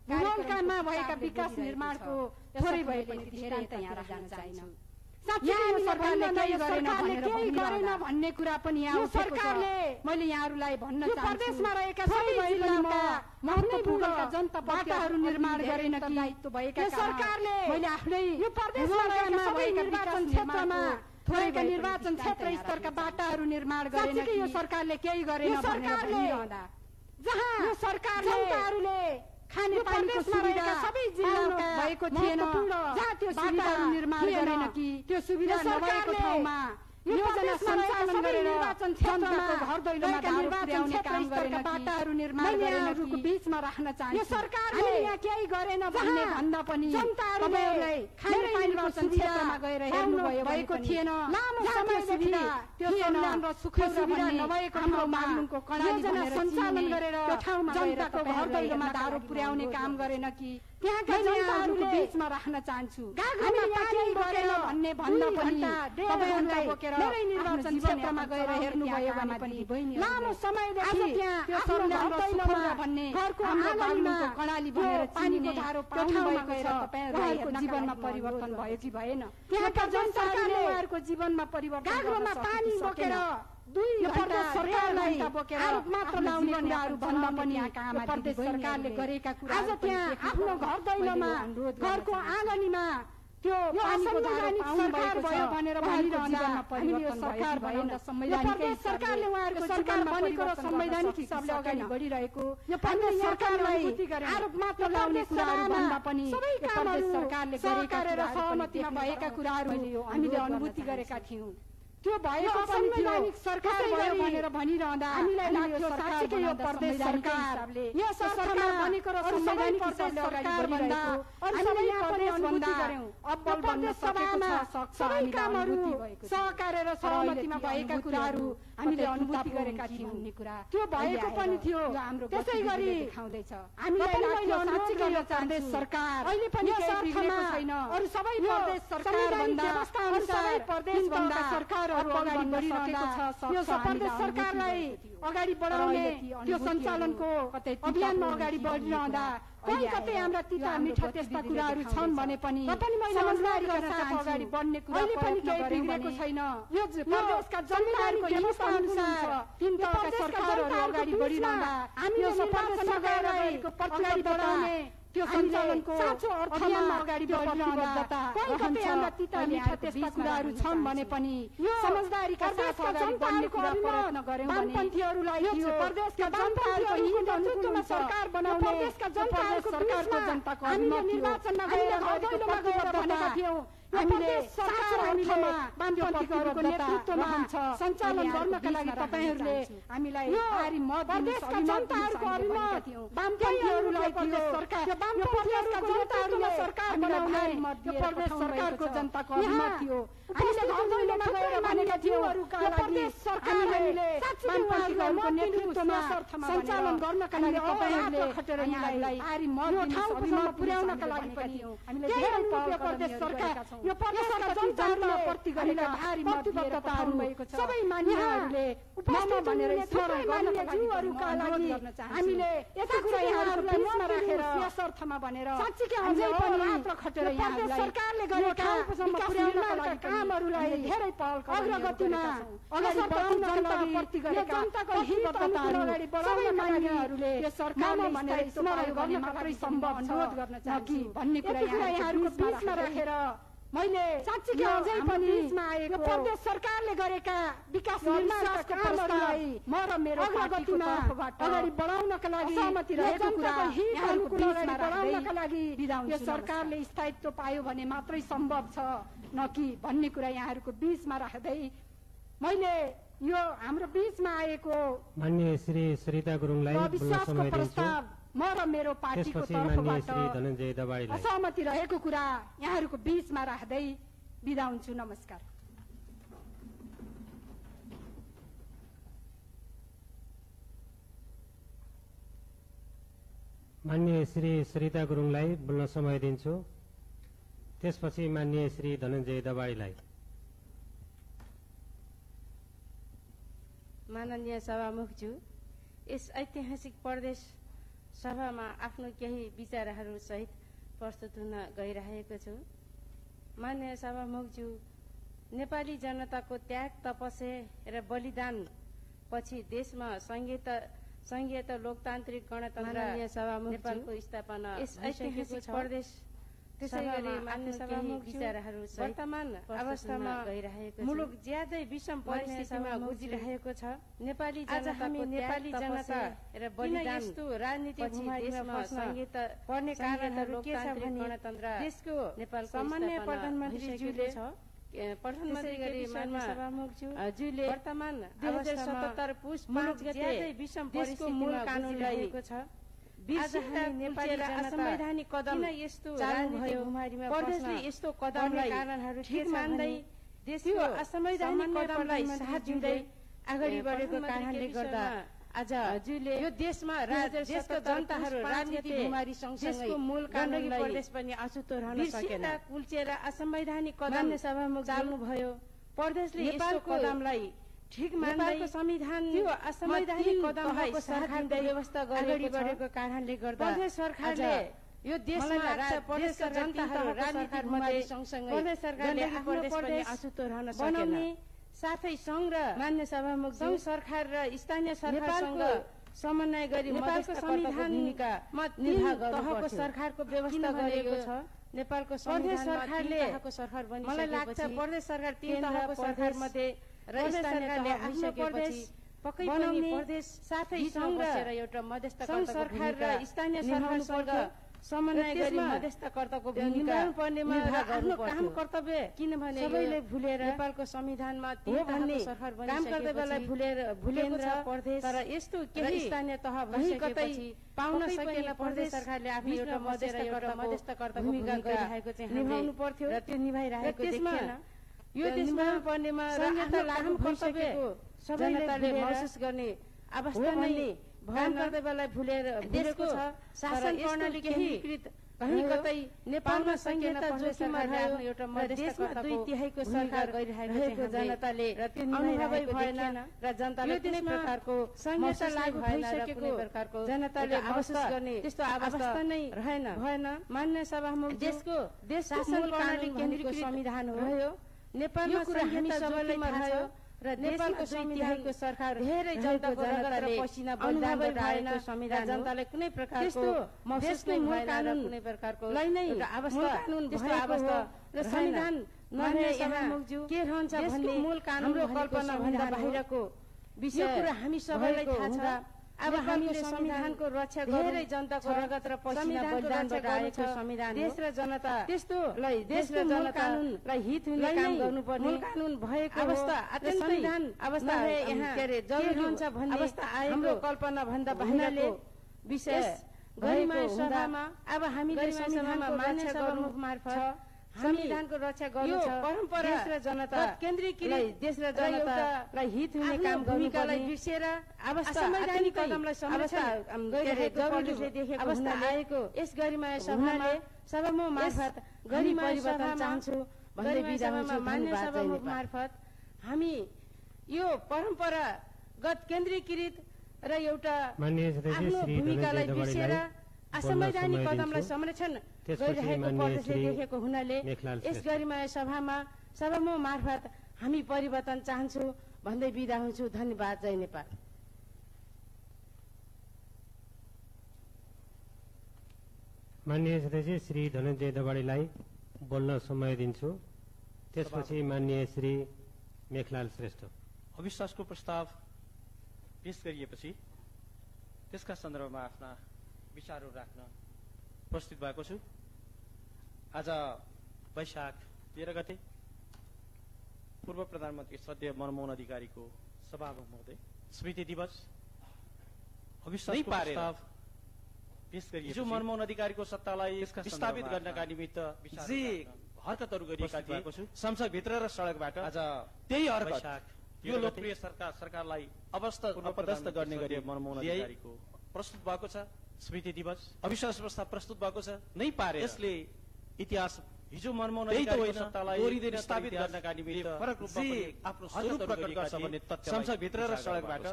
भूगोलकामा भएका विकास निर्माणको थोरै भए पनि दृष्टान्त यहाँ राख्न चाहन्छु। यहाँ सरकारले केही गरेन भन्ने कुरा पनि यहाँ सरकारले मैले यहाँहरूलाई भन्न चाहन्छु प्रदेशमा रहेका सबै जिल्लामा आफ्नै भूगोलका जनता बाटाहरू निर्माण गरेन कि दायित्व भएका सरकारले मैले आफ्नै यो प्रदेशमा रहेका सबै निर्वाचन क्षेत्रमा थोरैका निर्वाचन क्षेत्र स्तरका बाटाहरू निर्माण गरेन कि यो सरकारले केही गरेन भनेर भनिरहँदा जहाँ यो सरकारले जनताहरूले खाने पानीको सुविधा सबै जिल्लामा भएको थिएन जहाँ त्यो बाटाहरू निर्माण गरेन कि त्यो सुविधा नभएको ठाउँमा योजना सञ्चालन गरेर निर्वाचन क्षेत्रमा घर दैलोमा निर्वाचन काम गरेन बाटाहरू निर्माण गरेनको बीचमा राख्न चाहन्छु। यो सरकारले यहाँ केही गरेन भन्ने भन्दा पनि जनताहरूलाई खाने पानीको क्षेत्रमा गएर हेर्नु भएको थिएन लामो समयदेखि त्यो सम्मान र सुख सुविधा नभएको हाम्रो माग्नुको योजना सञ्चालन गरेर त्यो ठाउँमा जनताको घर दैलोमा दारू पुर्याउने काम गरेन कि त्यहाँका जनताहरूको बीचमा राख्न चाहन्छु। हामीले केही गरेन भन्ने भन्दा पनि तपाईहरुलाई बोकेर मेरै निर्वाचन क्षेत्रमा गएर हेर्नु भयो भने पनि लामो समयदेखि त्यो सम्मान र सुख भन्ने घरको आँगनमा कणाली भनेर पानीको धारो पाउनु भएको छ। तपाईहरुको जीवनमा परिवर्तन भयो कि भएन? त्यहाँका जनताहरूले उहाँहरूको जीवनमा परिवर्तन गाग्रोमा पानी बोकेर यो प्रदेश सरकारलाई आरोप मात्र लाउने कुराहरू भन्दा पनि प्रदेश सरकारले गरेका कुरा आज त्यहाँ आफ्नो घर दैलोमा घरको आँगनीमा त्यो पानीको धारो सरकार भयो भनेर भनिरहँदा हामीले यो सरकार बनाउँदा संवैधानिक सरकारले उहाँहरूको सरकार बनेको र संवैधानिक हिसाबले अगाडि बढिरहेको यो प्रदेश सरकारलाई आरोप मात्र लगाउने कुराहरू भन्दा पनि सबै कामहरू सरकारले गरेका र सहमतिमा भएका कुराहरू हामीले अनुभूति गरेका थियौं। त्यो भएको संवैधानिक सरकार भयो भनेर भनिरहँदा हामीलाई लाग्यो साँच्चै यो प्रदेश सरकारले यो सरकार बनेको र संवैधानिक हिसाबले अगाडि बढिरहेको अनि सबै प्रदेश भन्दा अब्बल बन्न सकेको छ। सबै कामहरू सहकार र सहमतिमा भएका कुराहरू हामीले अनुभूति गरेका थियौं भन्ने कुरा त्यो भएको पनि थियो। त्यसैगरी देखाउँदैछ हामीलाई लाग्यो साँच्चै यो प्रदेश सरकार अहिले पनि केही बिग्रेको छैन। अरु सबै प्रदेश सरकार भन्दा अरु सबै प्रदेश भन्दा सरकार अगाडि बढिरहेको छ। यो प्रदेश सरकारलाई अगाडि बढाउने त्यो सञ्चालनको अभियानमा अगाडि बढिरहँदा कहीँ कतै हाम्रा तिता मिठा त्यस्ता कुराहरू छन् भने पनि समझदारीका साथ अगाडि बढ्ने कुरा पनि केही बिग्रेको छैन। यो प्रदेशका जनताहरूको इच्छा अनुसार तीन तहका सरकारहरू अगाडि बढिरहँदा हामी यो प्रदेश सरकारलाई अगाडि बढाउने त्यो सञ्चालनको अभियानमा अगाडि बढिरहँदा कहीँ कतै हाम्रा तिता मिठा त्यस्ता कुराहरू छन् भने पनि समझदारीका साथ अगाडि बढ्ने कुरा प्रयत्न गर्यौं भने वामपन्थीहरूलाई यो प्रदेशका जनताहरूको हित अनुकूल सरकार बनाउने प्रदेशका जनताहरूको सरकारको जनताको हामीले निर्वाचनमा गएर दैलोमा गएर भनेका थियौं हामीले सरकार अर्थमा वामपन्थीहरूको नेतृत्वमा सञ्चालन गर्नका लागि तपाईहरूले हामीलाई भारी मत दिनु जनताहरूको अभिमत वामपन्थीहरूलाई प्रदेश सरकार वामपन्थीहरूका जनताहरूले सरकार बनाउने प्रदेश सरकारको जनताको अभिमत थियो। हामीले दैलोमा गएर भनेका थियौं प्रदेश सरकारले वामपन्थीहरूको नेतृत्वमा सञ्चालन गर्नका लागि तपाईहरूले हामीलाई भारी मत दिनु अभिमत पुर्याउनका लागि पनि हामीले धेरै रूपैयाँ प्रदेश सरकार यो प्रदेशका जनताहरूलाई प्रति गरेका भारी प्रतिबद्धताहरू भएको छ। सबै मान्यहरूले उपस्थित भनेर स्मरण गर्नका जीवहरूका लागि हामीले यति कुरा यहाँहरूलाई बिचमा राखेर यस अर्थमा भनेर साँच्चै हामीले पनि मात्र खटेर यहाँहरूलाई सरकारले गरेका पुर्याउनका कामहरूलाई धेरै पहल अग्रगतिमा अगाडि बढाउनका लागि प्रति गरेका जनताको हितबद्धताहरू अगाडि बढाउने मान्यहरूले यो सरकारले भनेर स्मरण गर्न मात्रै सम्भव अनुरोध गर्न चाहन्छु भन्ने कुरा यहाँहरूको बिचमा राखेर मैले साँच्चै अझै पनि यो प्रदेश सरकारले गरेका विकास निर्माणका कामहरूलाई म र मेरो अग्रगतिमा अगाडि बढाउनका लागि सहमति रहेको कुरा यहाँहरूको बिचमा बढाउनका लागि यो सरकारले स्थायित्व पायो भने मात्रै सम्भव छ न कि भन्ने कुरा यहाँहरूको बिचमा राख्दै मैले यो हाम्रो बिचमा आएको माननीय श्री सरिता गुरुङलाई अविश्वासको प्रस्ताव म र मेरो पार्टीको तर्फबाट असहमति रहेको कुरा यहाँहरूको बीचमा राख्दै बिदा हुन्छु। नमस्कार। माननीय श्री सरिता गुरुङलाई बोल्न समय दिन्छु। त्यसपछि माननीय श्री धनञ्जय दबाईलाई। माननीय सभामुखज्यू, यस ऐतिहासिक प्रदेश सभामा आफ्नो केही विचारहरू सहित प्रस्तुत हुन गइरहेको छु। माननीय सभामुखज्यू, नेपाली जनताको त्याग, तपस्या र बलिदान पछि देशमा संघीयता लोकतान्त्रिक गणतन्त्र नेपालको स्थापना यस ऐतिहासिक प्रदेश त्यसैगरी मान्य सभामुखज्यू विचारहरू वर्तमान अवस्थामा गइरहेको मुलुक ज्यादै विषम परिस्थितिमा गुज्रिरहेको छ। नेपाली जनता र बलिदान यस्तो राजनीतिक भूमिमा संघीयता पर्ने कारणहरू के छ भने गणतन्त्र देशको नेपालको सामान्य प्रधानमन्त्रीज्यूले छ। प्रधानमन्त्री गरी मान्य सभामुखज्यूले वर्तमान 2077 पुस 5 गते विषम परिस्थितिको मूल कानून ल्याएको छ। असंवैधानिक कदम यस्तो प्रदेशले यस्तो कदमलाई कारणहरू ठिक मान्दै देशको असंवैधानिक कदमलाई साथ दिँदै अगाडि बढेको कारणले गर्दा आज हजुरले यो देशमा देशका जनताहरू राजनीतिक बिमारी सँगसँगै मूल कानूनलाई प्रदेश पनि अछुतो रहन सकेन। कुल्चेर असंवैधानिक कदम सभामुख चाल्नुभयो। प्रदेशले यस्तो कदमलाई ठिक मान्दै संविधान त्यो असंवैधानिक कदमलाई सरकारले व्यवस्था अगाडि बढेको कारणले गर्दा प्रदेश सरकारले यो देशमा प्रदेशका जनताहरू राजनीतिक बिमारी सँगसँगै प्रदेश सरकारले प्रदेश पनि अछुतो रहन सकेन। साथै संघ र मान्य सभामुख संघ सरकार र स्थानीय सरकारसँग समन्वय गरी नेपालको संविधान भूमिका निर्वाह गर्नुपर्छ। सरकारको व्यवस्था गरेको छ। नेपालको सरकारले सरकार बनिसकेपछि मलाई लाग्छ प्रदेश सरकार 3 तहको सरकार मध्ये र स्थानीय सरकारले आफ्नो प्रदेश पक्कै पनि प्रदेश साथै संघ र एउटा मध्यस्थकर्ता सरकार र स्थानीय सरकारसँग समन्वय गरी मध्यस्थकर्ताको भूमिका निर्वाह आफ्नो काम कर्तव्य किनभने सबैले भुलेर नेपालको संविधानमा हो भन्ने सरकार काम कर्तव्यलाई भुलेर प्रदेश तर यस्तो केही स्थानीय तह भइसकेपछि पाउन सकेन प्रदेश सरकारले आफ्नो एउटा मध्यस्थकर्ताको भूमिका गरिरहेको चाहिँ निभाउनु पर्थ्यो र त्यो निभाइरहेको देखिएन यो देशमा पर्नेमा संहिता लागू भइसकेको सबैले महसुस गर्ने अवस्था नै काम कर्तव्यलाई भुलेको छ शासन प्रणाली केन्द्रीकृत कहीँ कतै नेपालमा संहिता जोखिममा आफ्नो एउटा मध्यस्थकर्ताको 2/3 सरकार गरिरहेको जनताले अनुभवै भएन र जनताले कुनै प्रकारको संहिता लागू भइसकेको प्रकारको जनताले महसुस गर्ने त्यस्तो अवस्था नै भएन मान्य सभामुख देशको शासन प्रणाली केन्द्रीकृत संविधान हो नेपालमा हामी सबैले रह्यो र नेपालको 2/3 सरकार धेरै जनताको रगत र पसिना बलिदानबाट आएको संविधान जनताले कुनै प्रकारको महसुस नै भएन र कुनै प्रकारको एउटा अवस्था त्यस्तो अवस्था र संविधान नभए सभामुखज्यू के रहन्छ भन्ने मूल कानुन हाम्रो कल्पना भन्दा बाहिरको विषय कुरा हामी सबैलाई थाहा छ अब हामीले संविधानको रक्षा धेरै जनताको रगत र पसिना बलिदानबाट आएको संविधान देश र जनता त्यस्तोलाई देश र जनतालाई हित हुने काम गर्नुपर्ने कानुन भएको अवस्था संविधान अवस्था यहाँ के अरे जरुरी हुन्छ भन्ने अवस्था हाम्रो कल्पना भन्दा बाहिरको विषय गरिमा सभामा अब हामीले संविधानमा मान्य सभामुख मार्फत संविधानको रक्षा गर्नु छ परम्परा देश र जनता केन्द्रीकृत देश र जनतालाई हित हुने काम भूमिकालाई बिर्सेर संवैधानिक कदमलाई देखेको अवस्था आएको यस गरिमा सभाले सभामुख मार्फत गरिमा परिवर्तन चाहन्छु भन्दै बिदा हुन्छु मान्य सभामुख मार्फत हामी यो परम्परागत केन्द्रीकृत र एउटा आफ्नो भूमिकालाई बिर्सेर असंवैधानिक कदमलाई संरक्षण गरिरहेको प्रदेशले देखेको हुनाले यस गरिमा सभामा सभामुख मार्फत हामी परिवर्तन चाहन्छु भन्दै बिदा हुन्छु धन्यवाद जय नेपाल माननीय सदस्य श्री धनञ्जय दवाडीलाई बोल्न समय दिन्छु त्यसपछि माननीय श्री मेखलाल श्रेष्ठ अविश्वासको प्रस्ताव पेश गरिएपछि त्यसका सन्दर्भमा आफ्ना विचारहरू राख्न प्रस्तुत भएको छु आज वैशाख 13 गते पूर्व प्रधानमन्त्री श्रद्धेय मनमोहन अधिकारीको सभामुख महोदय स्मृति दिवस अविश्वासको प्रस्ताव पेश गरिएको जो मनमोहन अधिकारीको सत्तालाई स्थापित गर्नका निमित्त जे हरकतहरू गरिएका थिए संसदभित्र र सडकबाट आज त्यही हरकत यो लोकप्रिय सरकारलाई अपदस्थ गर्ने गरी मनमोहन अधिकारीको प्रस्तुत भएको छ स्मृति दिवस अविश्वास प्रस्ताव प्रस्तुत भएको छ नै पारे यसले इतिहास हिजो मनमोहन अधिकारीको सत्तालाई स्थापित गर्नका निमित्त फरक रूपमा आफ्नो स्वरूप प्रकट गर्छ भन्ने तथ्य संसदभित्र र सडकबाट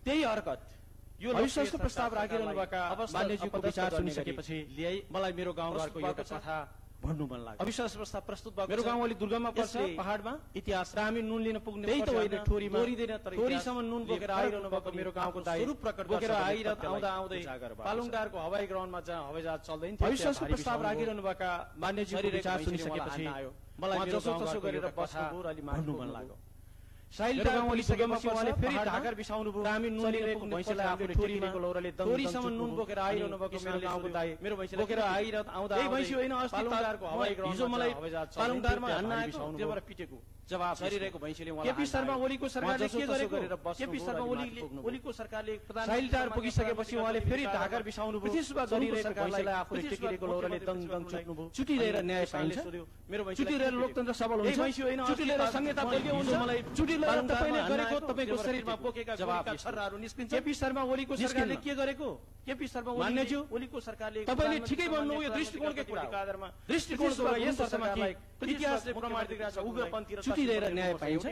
त्यही हरकत यो अविश्वासको प्रस्ताव राखिरहनुभएका मान्यज्यूको विचार सुनिसकेपछि मलाई मेरो गाउँघरको एउटा कथा भन्नु मन लाग्यो अविश्वास प्रस्ताव प्रस्तुत भएको मेरो गाउँ अलि दुर्गममा पर्छ पहाडमा इतिहास र हामी नुन लिन पुग्ने त्यही त होइन ठोरीमा मोरिदैन तर ठोरीसम्म नुन बोकेर आइरहनु भएको मेरो गाउँको दाइ स्वरूप प्रकट बोकेर आइरहँदा आउँदै पालुङडारको हवाई ग्राउन्डमा जहाँ हवाईजहाज चल्दैन थियो अविश्वासको प्रस्ताव राखिरहनुभएका मान्यज्यूको विचार सुनिसकेपछि मलाई मेरो जसो गरेर बस्नु अलि भन्नु मन लाग्यो साइलटा गाउँ लिसकेपछि उहाँले फेरि ढाकर बिसाउनु भयो हामी नुन लिएको भैँसीलाई आफूले ठोरीको लौराले ठोरीसम्म नुन बोकेर आइरहनु भएको मेरो गाउँको दाइ मेरो भैँसी बोकेर आइरहँदा आउँदा यही भैँसी होइन पालुङडारको हवाई ग्राउन्ड हिजो मलाई पालुङडारमा हान्न आएको त्योबाट पिटेको जवाब छरिरहेको भैँसीले उहाँलाई केपी शर्मा ओलीको सरकारले के गरेको केपी शर्मा ओलीको सरकारले साइलटार पुगिसकेपछि उहाँले फेरि ढाकर बिसाउनु भयो त्यसो भए गरिरहेको भैँसीलाई आफूले टेकिरहेको लौराले दङ दङ चुट्नु भयो छुट्टी लिएर न्याय पाइन्छ मेरो भैँसी छुट्टी लिएर लोकतन्त्र सबल हुन्छ भैँसी होइन छुट्टी लिएर संहिता बलियो हुन्छ मलाई छुट्टी लिएर तपाईले गरेको तपाईको शरीरमा बोकेका छर्राहरू निस्किन्छ केपी शर्मा ओलीको सरकारले के गरेको केपी शर्मा मान्यज्यू ओलीको सरकारले तपाईले ठिकै भन्नु यो दृष्टिकोणकै कुरा आधारमा दृष्टिकोणको यस सरकारलाई इतिहासले प्रमाणित गरेको छ उग्रपन्थी र छुट्टी लिएर न्याय पाइन्छ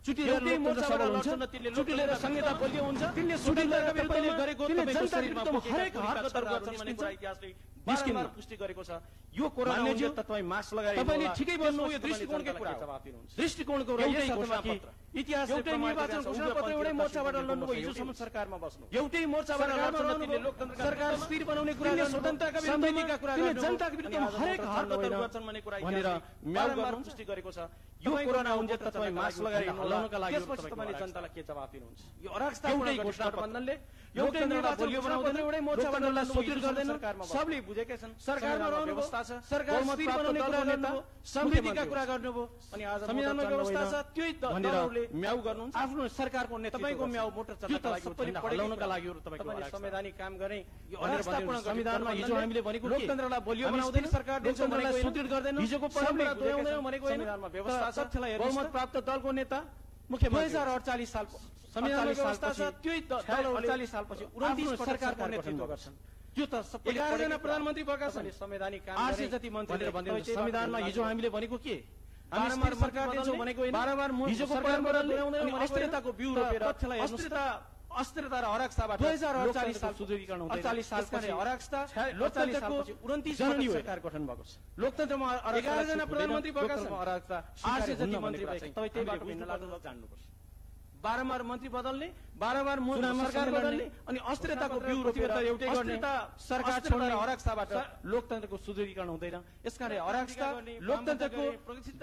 छुट्टी लिएर लोकतन्त्र सबल हुन्छ छुट्टी लिएर संहिता बलियो हुन्छ तिनले छुट्टी लिएर तपाईले गरेको तपाईको शरीरमा बोकेका हरकतहरू गर्छन् भन्ने कुरा इतिहासले बारम्बार पुष्टि गरेको छ। यो कोरोना उन्जेल त तपाईँ मास्क लगाएर तपाईले ठिकै भन्नु, यो दृष्टिकोणकै कुरा हो। जवाफ दिनुहुन्छ। दृष्टिकोणको एउटै घोषणापत्र इतिहास एउटै निर्वाचन घोषणापत्र एउटै मोर्चाबाट लड्नुभयो। हिजोसम्म सरकारमा बस्नु एउटै मोर्चाबाट लड्नु, लोकतन्त्र सरकार स्थिर बनाउने कुरा गर्नु, स्वतन्त्रका विरुद्धमा कुरा गर्नु, गर्नु, जनताको विरुद्धमा हरेक हरकतहरू गर्छन् भन्ने कुरा भनेर बारम्बार पुष्टि गरेको छ। यो कोरोना उन्जेल त तपाईँ मास्क लगाएर हिँड्नुका लागि त्यसपछि तपाईले जनतालाई के जवाफ दिनुहुन्छ? यो अराजकतापूर्ण गठबन्धनले एउटै निर्वाचन घोषणापत्र एउटै मोर्चाबाट सुदृढ गर्दैन। सबले बुझेकै छन्। सरकारमा रहनु व्यवस्था छ, सरकार स्थिर बनाउने कुरा गर्नु, समृद्धिका कुरा गर्नुभयो, अनि आज संविधानमा व्यवस्था छ त्यही दलहरूले म्याउ गर्नुहुन्छ। आफ्नो सरकारको नेतृत्व तपाईको म्याउ मोटर चलाउनका लागि तपाईले संवैधानिक काम गर्ने। यो अराजकतापूर्ण संविधानमा हिजो हामीले भनेको लोकतन्त्रलाई बलियो बनाउँदैन, सरकार लोकतन्त्रलाई सुदृढ गर्दैन, हिजोको परम्परा दोहोर्याउँदैन भनेको होइन। संविधानमा व्यवस्था छ, बहुमत प्राप्त दलको नेता मुख्यमन्त्री 2048 साल संविधानमा व्यवस्था छ त्यही दल 48 सालपछि 29 सरकारको नेतृत्व गर्छन्। त्यो त 11 जना प्रधानमन्त्री भएका छन्, संवैधानिक काम 800 जति मन्त्रीले भन्दै संविधानमा हिजो हामीले भनेको के? बारम्बार सरकार दिन्छौँ भनेको होइन, बारम्बार हिजोको परम्परा ल्याउँदैन, अस्थिरताको बिउ रोपेर अस्थिरता र अराजकताबाट 2048 साल सुदृढीकरण हुँदैन। 48 सालपछि अराजकता, लोकतन्त्रको 29 सरकार गठन भएको छ। लोकतन्त्रमा 11 जना प्रधानमन्त्री भएका छन्, अराजकता 800 जति मन्त्री भएका छन्। तपाईँ त्यही बाटो हिँड्न लाग्नु जान्नुपर्छ। बारम्बार मन्त्री बदल्ने, बारम्बार सरकार बदल्ने, अनि अस्थिरताको बिउ रोपेर एउटै गर्ने, सरकार छोड्ने, अराजकताबाट लोकतन्त्रको सुदृढीकरण हुँदैन। यसकारण अराजकता लोकतन्त्रको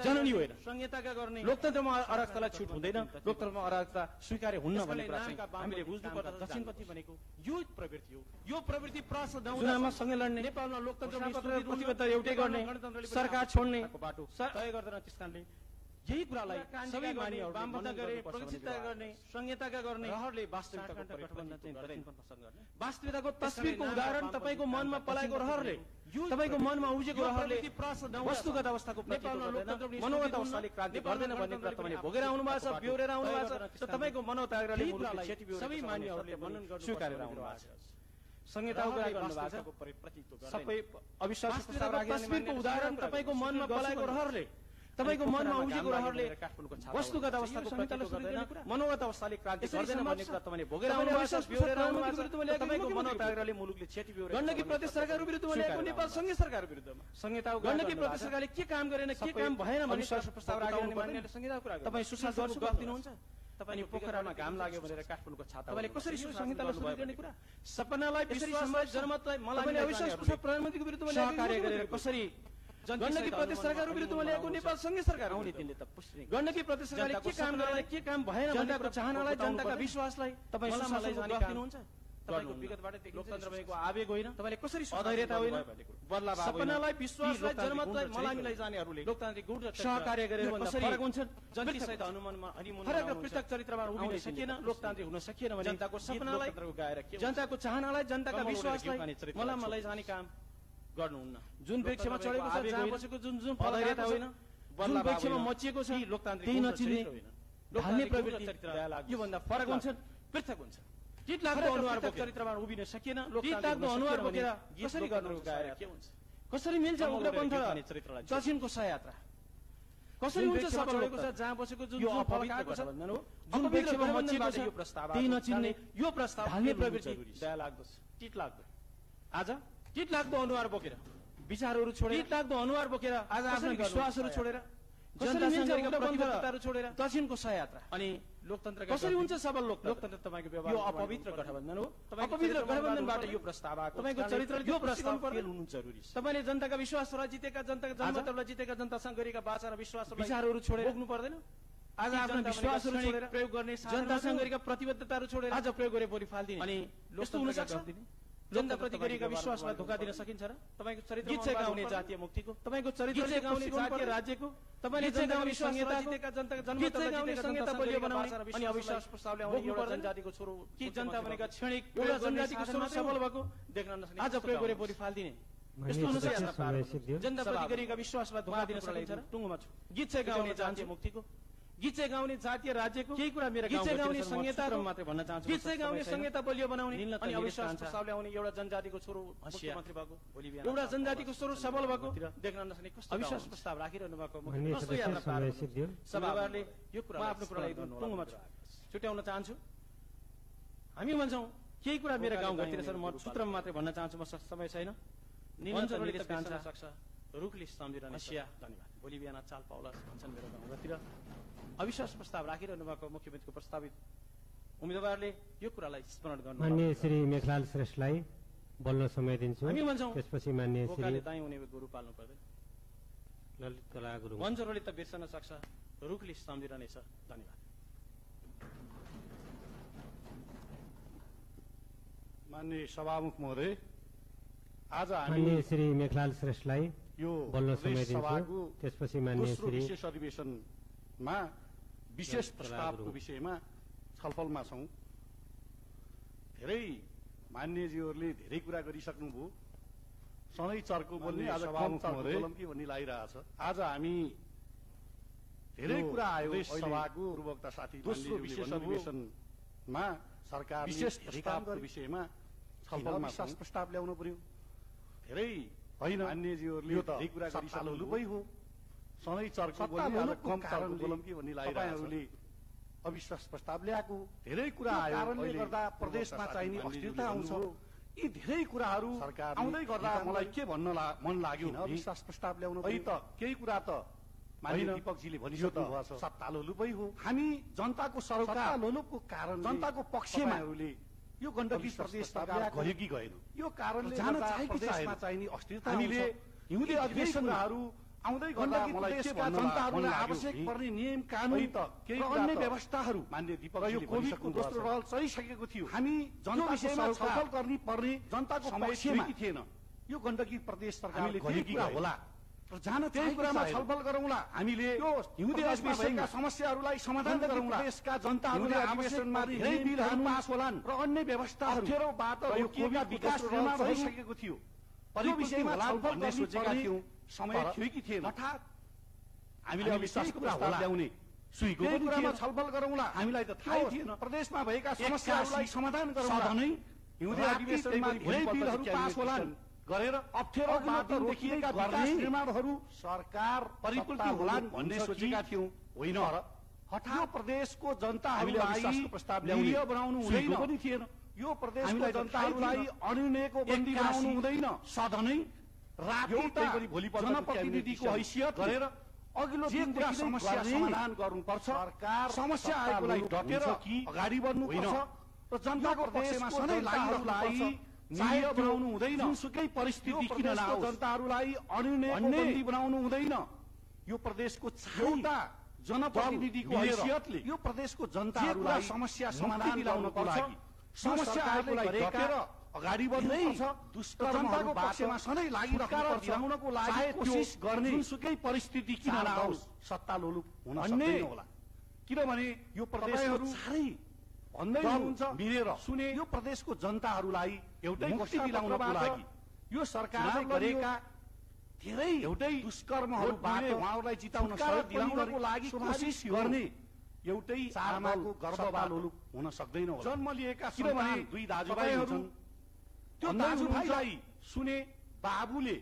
जननी होइन, संहिताका गर्ने। लोकतन्त्रमा अराजकतालाई छुट हुँदैन, लोकतन्त्रमा अराजकता स्वीकार्य हुन्न भन्ने कुरा चाहिँ हामीले बुझ्नुपर्छ। दक्षिणपन्थी भनेको यो प्रवृत्ति हो। यो प्रवृत्ति चुनावमा सँगै लड्ने, नेपालमा लोकतन्त्रमा प्रतिबद्धता एउटै गर्ने, सरकार छोड्ने बाटो तय गर्दैन। त्यसकारणले यही कुरालाई सबै मानिसहरू वामपन्था गरे, progressivता गर्ने, संहिताका गर्ने रहरले वास्तविकताको गठबन्धन चाहिँ दक्षिणपन्थसँग गर्ने। वास्तविकताको तस्बिरको उदाहरण तपाईको मनमा पलाएको रहरले, तपाईको मनमा उब्जेको रहरले वस्तुगत अवस्थाको नेपालमा लोकतन्त्र मनोगत अवस्थाले क्रान्ति गर्दैन भन्ने कुरा तपाईले भोगेर आउनु भएको छ, बेहोरेर आउनु भएको छ। तपाईको मनोत्यागले मुलुकलाई सबै मानिसहरूले मनन गर्नु स्वीकारेर आउनु भएको छ। संहिताको लागि वास्तविकताको प्रतिनिधित्व गर्ने सबै अविश्वास तस्बिरको उदाहरण तपाईको मनमा पलाएको रहरले, तपाईको मनमा उब्जेको रहरले वस्तुगत अवस्थाको प्रतिनिधित्व गर्दैन, मनोगत अवस्थाले क्रान्ति गर्दैन भन्ने कुरा तपाईले भोगेर आउनु भएको छ, बेहोरेर आउनु भएको छ। तपाईको मनोत्यागले मुलुकले क्षति बेहोरेर गण्डकी प्रदेश सरकारको विरुद्धमा ल्याएको नेपाल संघीय सरकारको विरुद्धमा संहिताको गण्डकी प्रदेश सरकारले के काम गरेन, के काम भएन भन्ने प्रस्ताव राख्नु मान्नेले संहिताको कुरा गर्नु। तपाईँ सुशासनको गफ दिनुहुन्छ, तपाईले पोखरामा घाम लाग्यो भनेर काठमाडौँको छाता तपाईले कसरी संहितालाई सुरु गर्ने कुरा, सपनालाई विश्वासलाई जनमतलाई मलाई अविश्वास प्रधानमन्त्रीको विरुद्धमा सहकार्य गरेर कसरी गण्डकी प्रदेश सरकारको विरुद्धमा ल्याएको नेपाल संघीय सरकार आउने तिनले त गण्डकी प्रदेश सरकारले के काम गरेन, के काम भएन जनताको चाहनालाई, जनताका विश्वासलाई तपाईँ मलाई जाने दिनुहुन्छ। तपाईको विगतबाट देखिन्छ लोकतन्त्र भएको आवेग होइन, तपाईले कसरी अधैर्यता होइन, बदलाव सपनालाई विश्वासलाई जनमतलाई मलामीलाई जानेहरूले लोकतान्त्रिक गुण र सहकार्य गरेर कसरी फरक हुन्छ। जनतासहित हनुमानमा हरिमुन फरक र पृथक चरित्रमा उभिन सकिएन, लोकतान्त्रिक हुन सकिएन भने जनताको सपनालाई, जनताको चाहनालाई, जनताका विश्वासलाई मलामलाई जाने काम गर्नुहुन्न। जुन वृक्षमा चढेको छ, जहाँ बसेको जुन जुन फलहरता होइन, जुन वृक्षमा मचिएको छ त्यही नचिन्ने ढाल्ने प्रवृत्ति यो भन्दा फरक हुन्छ, पृथक हुन्छ। टिट लाग्दो अनुहार बोकेर चरित्रमा उभिन सकिएन, टिट लाग्दो अनुहार बोकेर कसरी गर्नु गाएर के हुन्छ? कसरी मिल्छ उग्रपन्थ दक्षिणको सहयात्रा? कसरी हुन्छ सफल भएको छ जहाँ बसेको जुन जुन फलहरको छ, जुन वृक्षमा मचिएको छ यो प्रस्ताव त्यही नचिन्ने, यो प्रस्ताव ढाल्ने प्रवृत्ति दया लाग्दो टिट लाग्दो। आज टिट लाग्दो अनुहार बोकेर विचारहरू छोडेर, टिट लाग्दो अनुहार बोकेर आज आफ्नो विश्वासहरू छोडेर, जनतासँगको प्रतिबद्धताहरू छोडेर दक्षिणको सहयात्रा अनि लोकतन्त्र कसरी हुन्छ सफल? लोकतन्त्र तपाईको व्यवहार यो अपवित्र गठबन्धन हो। अपवित्र गठबन्धनबाट यो प्रस्ताव आएको, तपाईको चरित्रले यो प्रस्ताव फेल हुनु जरुरी छ। तपाईले जनताका विश्वासलाई जितेका, जनताका जनमतलाई जितेका, जनतासँग गरेका वाचा र विश्वास विचारहरू छोडेर बोक्नु पर्दैन। आज आफ्नो विश्वासहरू छोडेर प्रयोग गर्ने, जनतासँग गरेका प्रतिबद्धताहरू छोडेर आज प्रयोग गरे भोलि फाल्दिने अनि लोकतन्त्र हुन सक्छ? जनताप्रति गरिएका विश्वासलाई धोका दिन सकिन्छ र? तपाईको चरित्र गीत चाहिँ गाउने जातीय मुक्तिको, तपाईको चरित्रले गाउने जातीय राज्यको, तपाईले जनताको विश्वासता जितेका, जनताका जनमतलाई जितेका, जनता बलियो बनाउने अनि अविश्वास प्रस्ताव ल्याउने एउटा जनजातिको छोरो कि जनता भनेका क्षणिक एउटा जनजातिको छोरो सफल भएको देख्न नसक्ने, आज प्रयोग गरे भोलि फाल्दिने यस्तो हुन सक्छ? जनताप्रति गरिएका विश्वासलाई धोका दिन सकिन्छ र? टुङ्गोमा छु। गीत चाहिँ गाउने जातीय मुक्तिको, गीत चाहिँ गाउने जातीय राज्यको, केही कुरा मेरो गीत चाहिँ गाउने संहिता मात्रै भन्न चाहन्छु। गीत चाहिँ गाउने संहिता बलियो बनाउने अनि अविश्वास प्रस्ताव ल्याउने एउटा जनजातिको छोरो मुख्यमन्त्री भएको, एउटा जनजातिको छोरो सफल भएको देख्न नसक्ने कस्तो अविश्वास प्रस्ताव राखिरहनु भएको कस्तो यात्रा पार सभाहरूले यो कुरा आफ्नो कुरालाई टुङ्गोमा छुट्याउन चाहन्छु। हामी भन्छौँ केही कुरा मेरो गाउँघरतिर छन्, म सूत्रमा मात्रै भन्न चाहन्छु, म समय छैन। निरन्तरले बिर्सन सक्छ, रुखले सम्झिरहने समस्या। धन्यवाद। भोलि बिहान चाल पाउला भन्छन् मेरो गाउँघरतिर। अविश्वास प्रस्ताव राखिरहनु भएको मुख्यमन्त्रीको प्रस्तावित उम्मेदवारले यो कुरालाई स्मरण गर्नु। माननीय श्री मेखलाल श्रेष्ठलाई बोल्न समय दिन्छु। हामी भन्छौँ त्यसपछि माननीय श्री दाई हुने गोरु पाल्नु पर्दैन। ललित कला गुरुङ मन्जरले त बिर्सन सक्छ, रुखले सम्झिरहनेछ। धन्यवाद। माननीय सभामुख महोदय, आज माननीय श्री मेखलाल श्रेष्ठलाई यो बोल्न समय दिन्छु। त्यसपछि माननीय श्री विशेष अधिवेशनमा विशेष प्रस्तावको विषयमा छलफलमा छौं। धेरै मान्यज्यूहरूले धेरै कुरा गरिसक्नुभयो। सधैँ चर्को बोल्ने आज कम चर्को बोलौँ कि भन्ने लागिरहेछ। आज हामी धेरै कुरा आयो। सभाको पूर्ववक्ता साथी दोस्रो विशेष अधिवेशनमा सरकार विशेष प्रस्तावको विषयमा छलफलमा प्रस्ताव ल्याउनु पर्यो। धेरै होइन मान्यज्यूहरूले धेरै कुरा गरिसक्नुभयो हो। सधैँ चर्को बोल्ने आज कम चर्को बोलौँ कि भन्ने लागिरहेछ। अविश्वास प्रस्ताव ल्याएको धेरै कुरा आयो। कारणले गर्दा प्रदेशमा चाहिने अस्थिरता आउँछ। यी धेरै कुराहरू आउँदै गर्दा मलाई के भन्न मन लाग्यो, अविश्वास प्रस्ताव ल्याउनु है त केही कुरा त माननीय दीपकजीले भनिसक्नु भएको छ, सत्तालोलुपै हो। हामी जनताको सरोकार लोलुपको कारण जनताको पक्षमा यो गण्डकी प्रदेश सरकार गयो कि गएन, यो कारणले जान चाहे कि चाहेन चाहिने अस्थिरता हामीले हिउँदे अधिवेशनहरू आउँदै गर्दा मलाई के भन्न जनताहरूलाई आवश्यक पर्ने नियम कानुन त केही अन्य व्यवस्थाहरू मान्य दीपकजीले यो कोभिडको दोस्रो लहर चलिसकेको थियो। हामी जनता विषयमा छलफल गर्ने पर्ने जनताको पक्षमा थिएन। यो गण्डकी प्रदेश सरकारले गयो कि होला र जान त्यही कुरामा छलफल गरौँला। हामीले यो हिउँदे अधिवेशनका समस्याहरूलाई समाधान गरौँला। देशका जनताहरूले अधिवेशनमा धेरै बिलहरू पास होलान् र अन्य व्यवस्थाहरू अप्ठ्यारोबाट यो कोभिड विकास निर्माण भइसकेको थियो। विषयमा छलफल गर्ने सोचेका थियौँ। समय थियो कि थिएन। अर्थात् हामीले अविश्वासको प्रस्ताव ल्याउने सुईको कुरामा छलफल गरौँला। हामीलाई त थाहै थिएन। प्रदेशमा भएका समस्याहरूलाई समाधान गरौँला। हिउँदे अधिवेशनमा धेरै बिलहरू पास होलान् गरेर अप्ठ्यारोबाट रोकिएका विकास निर्माणहरू सरकार परिपूर्ति होलान् भन्ने सोचेका थियौँ। होइन, हठात प्रदेशको जनताहरूलाई प्रस्ताव ल्याउने बनाउनु हुँदैन पनि थिएन। यो प्रदेशको जनताहरूलाई अनिर्णयको बन्दी बनाउनु हुँदैन। सधनै जनप्रतिनिधिको हैसियत गरेर अघिल्लो दिनका समस्या समाधान गर्नुपर्छ। सरकार समस्या आएकोलाई डटेर अगाडि बढ्नुपर्छ र जनताको पक्षमा सधैँ लागिरहनुपर्छ। न्याय बनाउनु हुँदैन। जुनसुकै परिस्थिति किन नआओस् जनताहरूलाई अनिर्णयको बन्दी बनाउनु हुँदैन। यो प्रदेशको एउटा जनप्रतिनिधिको हैसियतले यो प्रदेशको जनताहरूलाई समस्या समाधान दिलाउनको लागि समस्या आएकोलाई डटेर अगाडि बढ्नुपर्छ। जनताको पक्षमा सधैँ लागिरहनुपर्छ। दिलाउनको लागि कोसिस गर्ने जुनसुकै परिस्थिति किन नआओस् सत्ता लोलुप हुन सक्दैन होला। किनभने यो प्रदेशहरू साह्रै भन्दै हुनुहुन्छ मिलेर सुने। यो प्रदेशको जनताहरूलाई एउटै मुक्ति दिलाउनको लागि यो सरकारले गरेका धेरै एउटै दुष्कर्महरूबाट उहाँहरूलाई जिताउन सहयोग दिलाउनको लागि कोसिस गर्ने एउटै आमाको गर्भबाट लोलुप हुन सक्दैन होला। जन्म लिएका किनभने दुई दाजुभाइहरू त्यो दाजुभाइलाई सुने बाबुले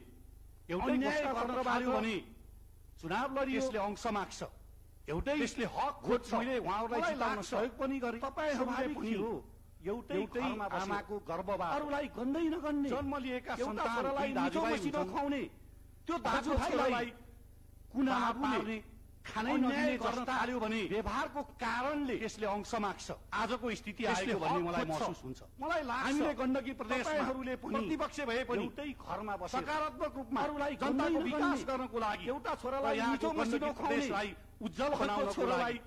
एउटै घोषणा गर्न पार्यो भने चुनाव लडी यसले अंश माग्छ। एउटै यसले हक खोज्छ। मैले उहाँहरूलाई जिताउन सहयोग पनि गरे। तपाईँहरूलाई पनि हो एउटै आमाको गर्भबाट अरूलाई गन्दै नगन्ने जन्म लिएका सन्तानलाई मिठो मसिनो खुवाउने त्यो दाजुभाइलाई कुनामा पार्ने खानै नदिने गर्न थाल्यो भने व्यवहारको कारणले यसले अंश माग्छ। आजको स्थिति आएको भन्ने मलाई महसुस हुन्छ। मलाई लाग्छ हामीले गण्डकी प्रदेशहरूले प्रतिपक्ष भए पनि एउटै घरमा बसेर सकारात्मक रूपमा अरूलाई जनताको विकास गर्नको लागि एउटा छोरालाई मिठो मसिनो प्रदेशलाई उज्जवल बनाउनको लागि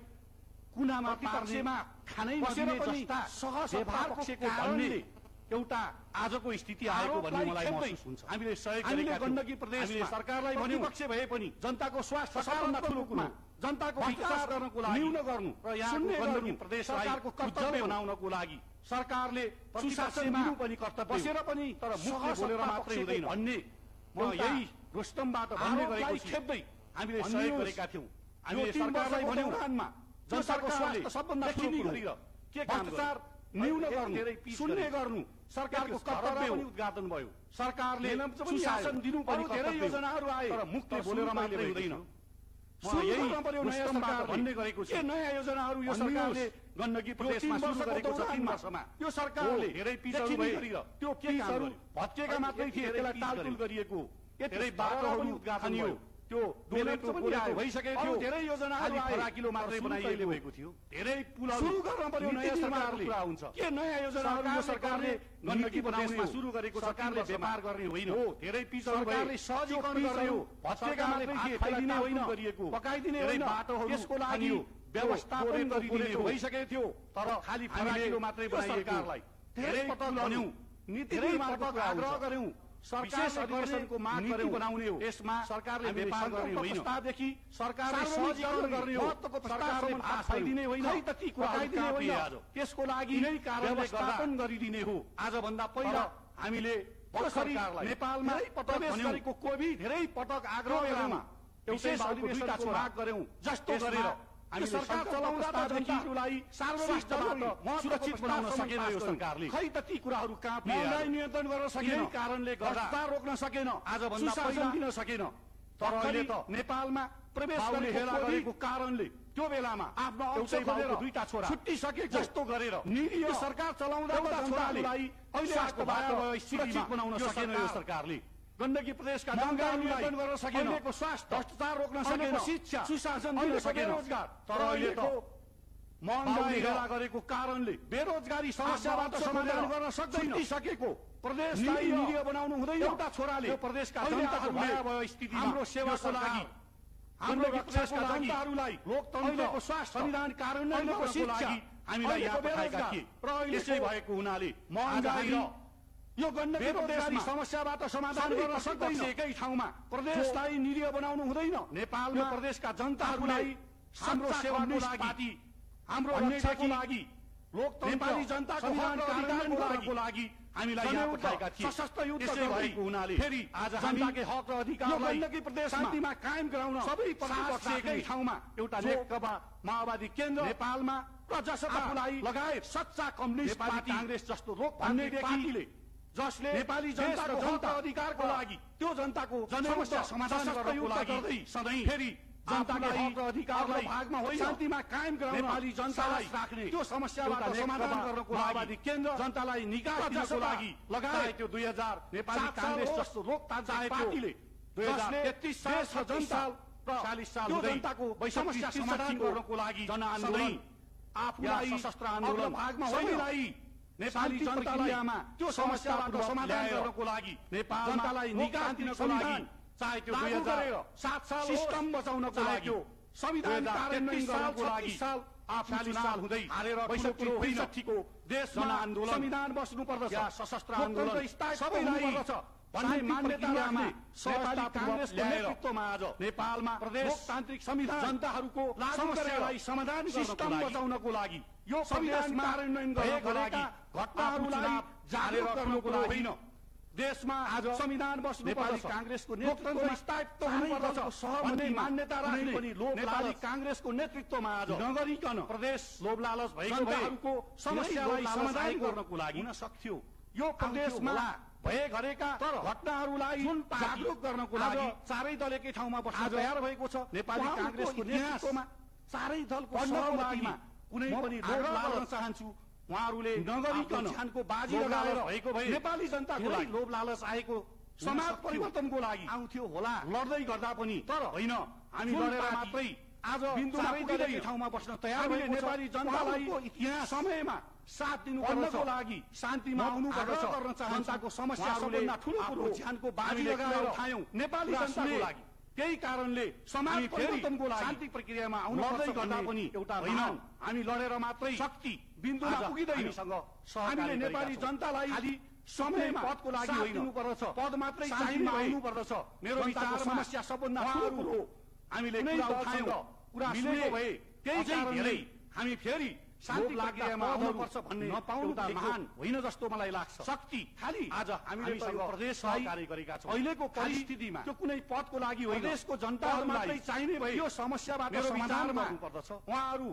कुनामा पार्नेमा खानै नदिने जस्ता सहज व्यवहारको कारणले एउटा आजको स्थिति आएको भन्ने मलाई महसुस हुन्छ। हामीले सहयोग गरेका गण्डकी प्रदेशले सरकारलाई भन्यो पक्ष भए पनि जनताको स्वास्थ्य सबभन्दा ठुलो कुरा जनताको विकास गर्नको लागि न्यून गर्नु र यहाँ गण्डकी प्रदेश सरकारको कर्तव्य बनाउनको लागि सरकारले सुशासन दिनु पनि कर्तव्य बसेर पनि तर मुखले बोलेर मात्रै हुँदैन भन्ने म यही रोस्टमबाट भन्ने गरेको खेप्दै हामीले सहयोग गरेका थियौँ। हामीले सरकारलाई भन्यौँ जनताको स्वास्थ्य सबभन्दा ठुलो गरेर के काम न्यून गर्नु शून्य गर्नु सरकारको कर्तव्य पनि उद्घाटन भयो। सरकारले सुशासन दिनु पनि धेरै योजनाहरू आए तर मुखले बोलेर मात्रै हुँदैन। भन्ने गरेको छु। नयाँ योजनाहरू यो सरकारले गण्डकी प्रदेशमा सुरु गरेको छ 3 वर्षमा। यो सरकारले धेरै पिसहरू भए त्यो पिसहरू भत्केका मात्रै थिए, त्यसलाई टालटुल गरिएको धेरै बाटोहरू उद्घाटन भयो, त्यो डोलेटो भइसकेको थियो, धेरै योजनाहरू फराकिलो मात्रै बनाइएको भएको थियो, धेरै पुलहरू सुरु गर्न पर्यो। नयाँ सरकारले कुरा हुन्छ के नयाँ योजनाहरू यो सरकारले गण्डकी प्रदेशमा सुरु गरेको सरकारले व्यापार गर्ने होइन, धेरै पिसहरू सरकारले सहजीकरण गर्यो, भत्केका मात्रै थिए, त्यसलाई होइन गरिएको पकाइदिने होइन, बाटोहरू यसको लागि व्यवस्थापन गरिदिने भइसकेको थियो, तर खाली फराकिलो मात्रै बनाइएकोलाई धेरै पटक भन्यौं, नीति निर्माणको आग्रह गर्यौं, विशेष अधिवेशनको माग नीति बनाउने हो, यसमा सरकारले व्यापार गर्ने होइन, प्रस्तावदेखि सरकारले सहजीकरण गर्ने हो, सरकारले फाइदिने होइन, ती कुराहरू होइन, त्यसको लागि नै व्यवस्थापन गरिदिने हो। आजभन्दा पहिला हामीले सरकारलाई नेपालमा प्रवेश गरेको कोही धेरै पटक आग्रह गरेमा विशेष अधिवेशनको माग गर्यौं, जस्तो गरेर हामी सरकार चलाउँदा जनताहरूलाई सार्वजनिक सुरक्षित बनाउन सकेन यो सरकारले, खै त ती कुराहरू कहाँ महँगाई नियन्त्रण गर्न सकेन, कारणले गर्दा रोक्न सकेन, आजभन्दा पहिला दिन सकेन। तर अहिले त नेपालमा प्रवेश गर्ने हेला गरेको कारणले त्यो बेलामा आफ्नो एउटै बाउको 2टा छोरा छुट्टिसके जस्तो गरेर निरीह सरकार चलाउँदा जनतालाई अहिले सुरक्षित बनाउन सकेन यो सरकारले। गण्डकी प्रदेशका महँगाई नियन्त्रण गर्न सकेन, स्वास्थ्य भ्रष्टाचार रोक्न सकेन, शिक्षा सुशासन दिन सकेन, रोजगार। तर अहिले त महँगाई हेला गरेको कारणले बेरोजगारी समस्याबाट समाधान गर्न सक्दैन, छुटिसकेको प्रदेशलाई निरीह बनाउनु हुँदैन। एउटा छोराले यो प्रदेशका जनताको भयावह स्थितिमा हाम्रो सेवाको लागि हाम्रो प्रदेशका जनताहरूलाई लोकतन्त्रको स्वास्थ्य संविधान कार्यान्वयनको शिक्षा हामीलाई यहाँ पठाएका थिए र अहिले यसै भएको हुनाले महँगाई र यो गण्डकी प्रदेशमा समस्याबाट समाधान गर्न सक्दैन, एकै ठाउँमा प्रदेशलाई निरीह बनाउनु हुँदैन। नेपालमा प्रदेशका जनताहरूलाई हाम्रो सेवाको लागि हाम्रो रक्षाको लागि नेपाली जनताको हकको लागि हामीलाई यहाँ पठाएका थिए, सशस्त्र युद्ध भएको हुनाले फेरि आज जनताको हक र अधिकारलाई गण्डकी प्रदेश शान्तिमा कायम गराउन सबै प्रतिपक्ष एकै ठाउँमा एउटा नेकपा माओवादी केन्द्र नेपालमा र जसपालाई लगायत सच्चा कम्युनिस्ट पार्टी कांग्रेस जस्तो रोक भन्ने पार्टीले जसले नेपाली जनताको हक अधिकारको लागि त्यो जनताको समस्या समाधान गर्नको लागि सधैँ फेरि जनताको हक र अधिकारलाई भागमा होइन शान्तिमा कायम गराउन नेपाली जनतालाई राख्ने त्यो समस्याबाट समाधान गर्नको माओवादी केन्द्र जनतालाई निकास दिनको लागि लगायत त्यो 2000 नेपाली कांग्रेस जस्तो लोकतान्त्रिक पार्टीले 2033 साल र जनता 40 साल त्यो जनताको समस्या समाधान गर्नको लागि जनआन्दोलन आफूलाई सशस्त्र आन्दोलन भागमा होइन नेपाली जनतालाई त्यो समस्याबाट समाधान गर्नको लागि नेपाल जनतालाई निकास दिनको लागि चाहे त्यो 2007 साल सिस्टम बचाउनको लागि संविधान कार्यान्वयन गर्नको लागि आफ्नो चुनाव हुँदै हारेर 65 को देशमा आन्दोलन संविधान बस्नु पर्दछ, सशस्त्र आन्दोलन सबैलाई पर्दछ भन्ने मान्यता राख्ने नेपाली कांग्रेसको नेतृत्वमा आज नेपालमा प्रदेश लोकतान्त्रिक संविधान जनताहरूको समस्यालाई समाधान सिस्टम बचाउनको लागि यो संविधान कार्यान्वयन गर्नको लागि घटनाहरूलाई जागरुक गर्नको लागि होइन, देशमा आज संविधान बस्नु नेपाली कांग्रेसको नेतृत्वमा स्थायित्व हुनुपर्दछ भन्ने मान्यता राख्ने पनि नेपाली कांग्रेसको नेतृत्वमा आज नगरिकन प्रदेश लोभ लालच भएको समस्यालाई समाधान गर्नको लागि हुन सक्थ्यो। यो प्रदेशमा भए गरेका घटनाहरूलाई जागरुक गर्नको लागि चारै दल एकै ठाउँमा बस्न तयार भएको छ। नेपाली कांग्रेसको नेतृत्वमा चारै दलको सहमतिमा कुनै पनि लोभ लालच चाहन्छु उहाँहरूले नगरिकन ज्यानको बाजी लगाएर भएको भए नेपाली जनताको लागि लोभ लालच आएको समाज परिवर्तनको लागि आउँथ्यो होला लड्दै गर्दा पनि, तर होइन हामी लडेर मात्रै आज बिन्दुमा पुगिँदै ठाउँमा बस्न तयार भएको नेपाली जनतालाई इतिहास समयमा साथ दिनुपर्नको लागि शान्तिमा आउनुपर्दछ गर्न जनताको समस्या सबभन्दा ठूलो कुरो ज्यानको बाजी लगाएर उठायौं नेपाली जनताको लागि। त्यही कारणले समाज परिवर्तनको लागि शान्ति प्रक्रियामा आउनुपर्छ गर्दा पनि एउटा होइन हामी लडेर मात्रै शक्ति बिन्दुमा पुगिँदैन। हामीले नेपाली जनतालाई खाली समयमा पदको लागि दिनुपर्दछ, पद मात्रै चाहिने आउनुपर्दछ। मेरो विचार समस्या सबभन्दा ठूलो कुरो हामीले कुरा उठायौं, कुरा सुनेको भए त्यही कारणले हामी फेरि शान्ति प्रक्रियामा आउनुपर्छ भन्ने नपाउनुको महान होइन जस्तो मलाई लाग्छ। शक्ति खाली आज हामीले प्रदेश सहकारी गरेका छौं, अहिलेको परिस्थितिमा त्यो कुनै पदको लागि होइन, देशको जनताहरू मात्रै चाहिने भए यो समस्याबाट समाधान गर्नुपर्दछ। उहाँहरू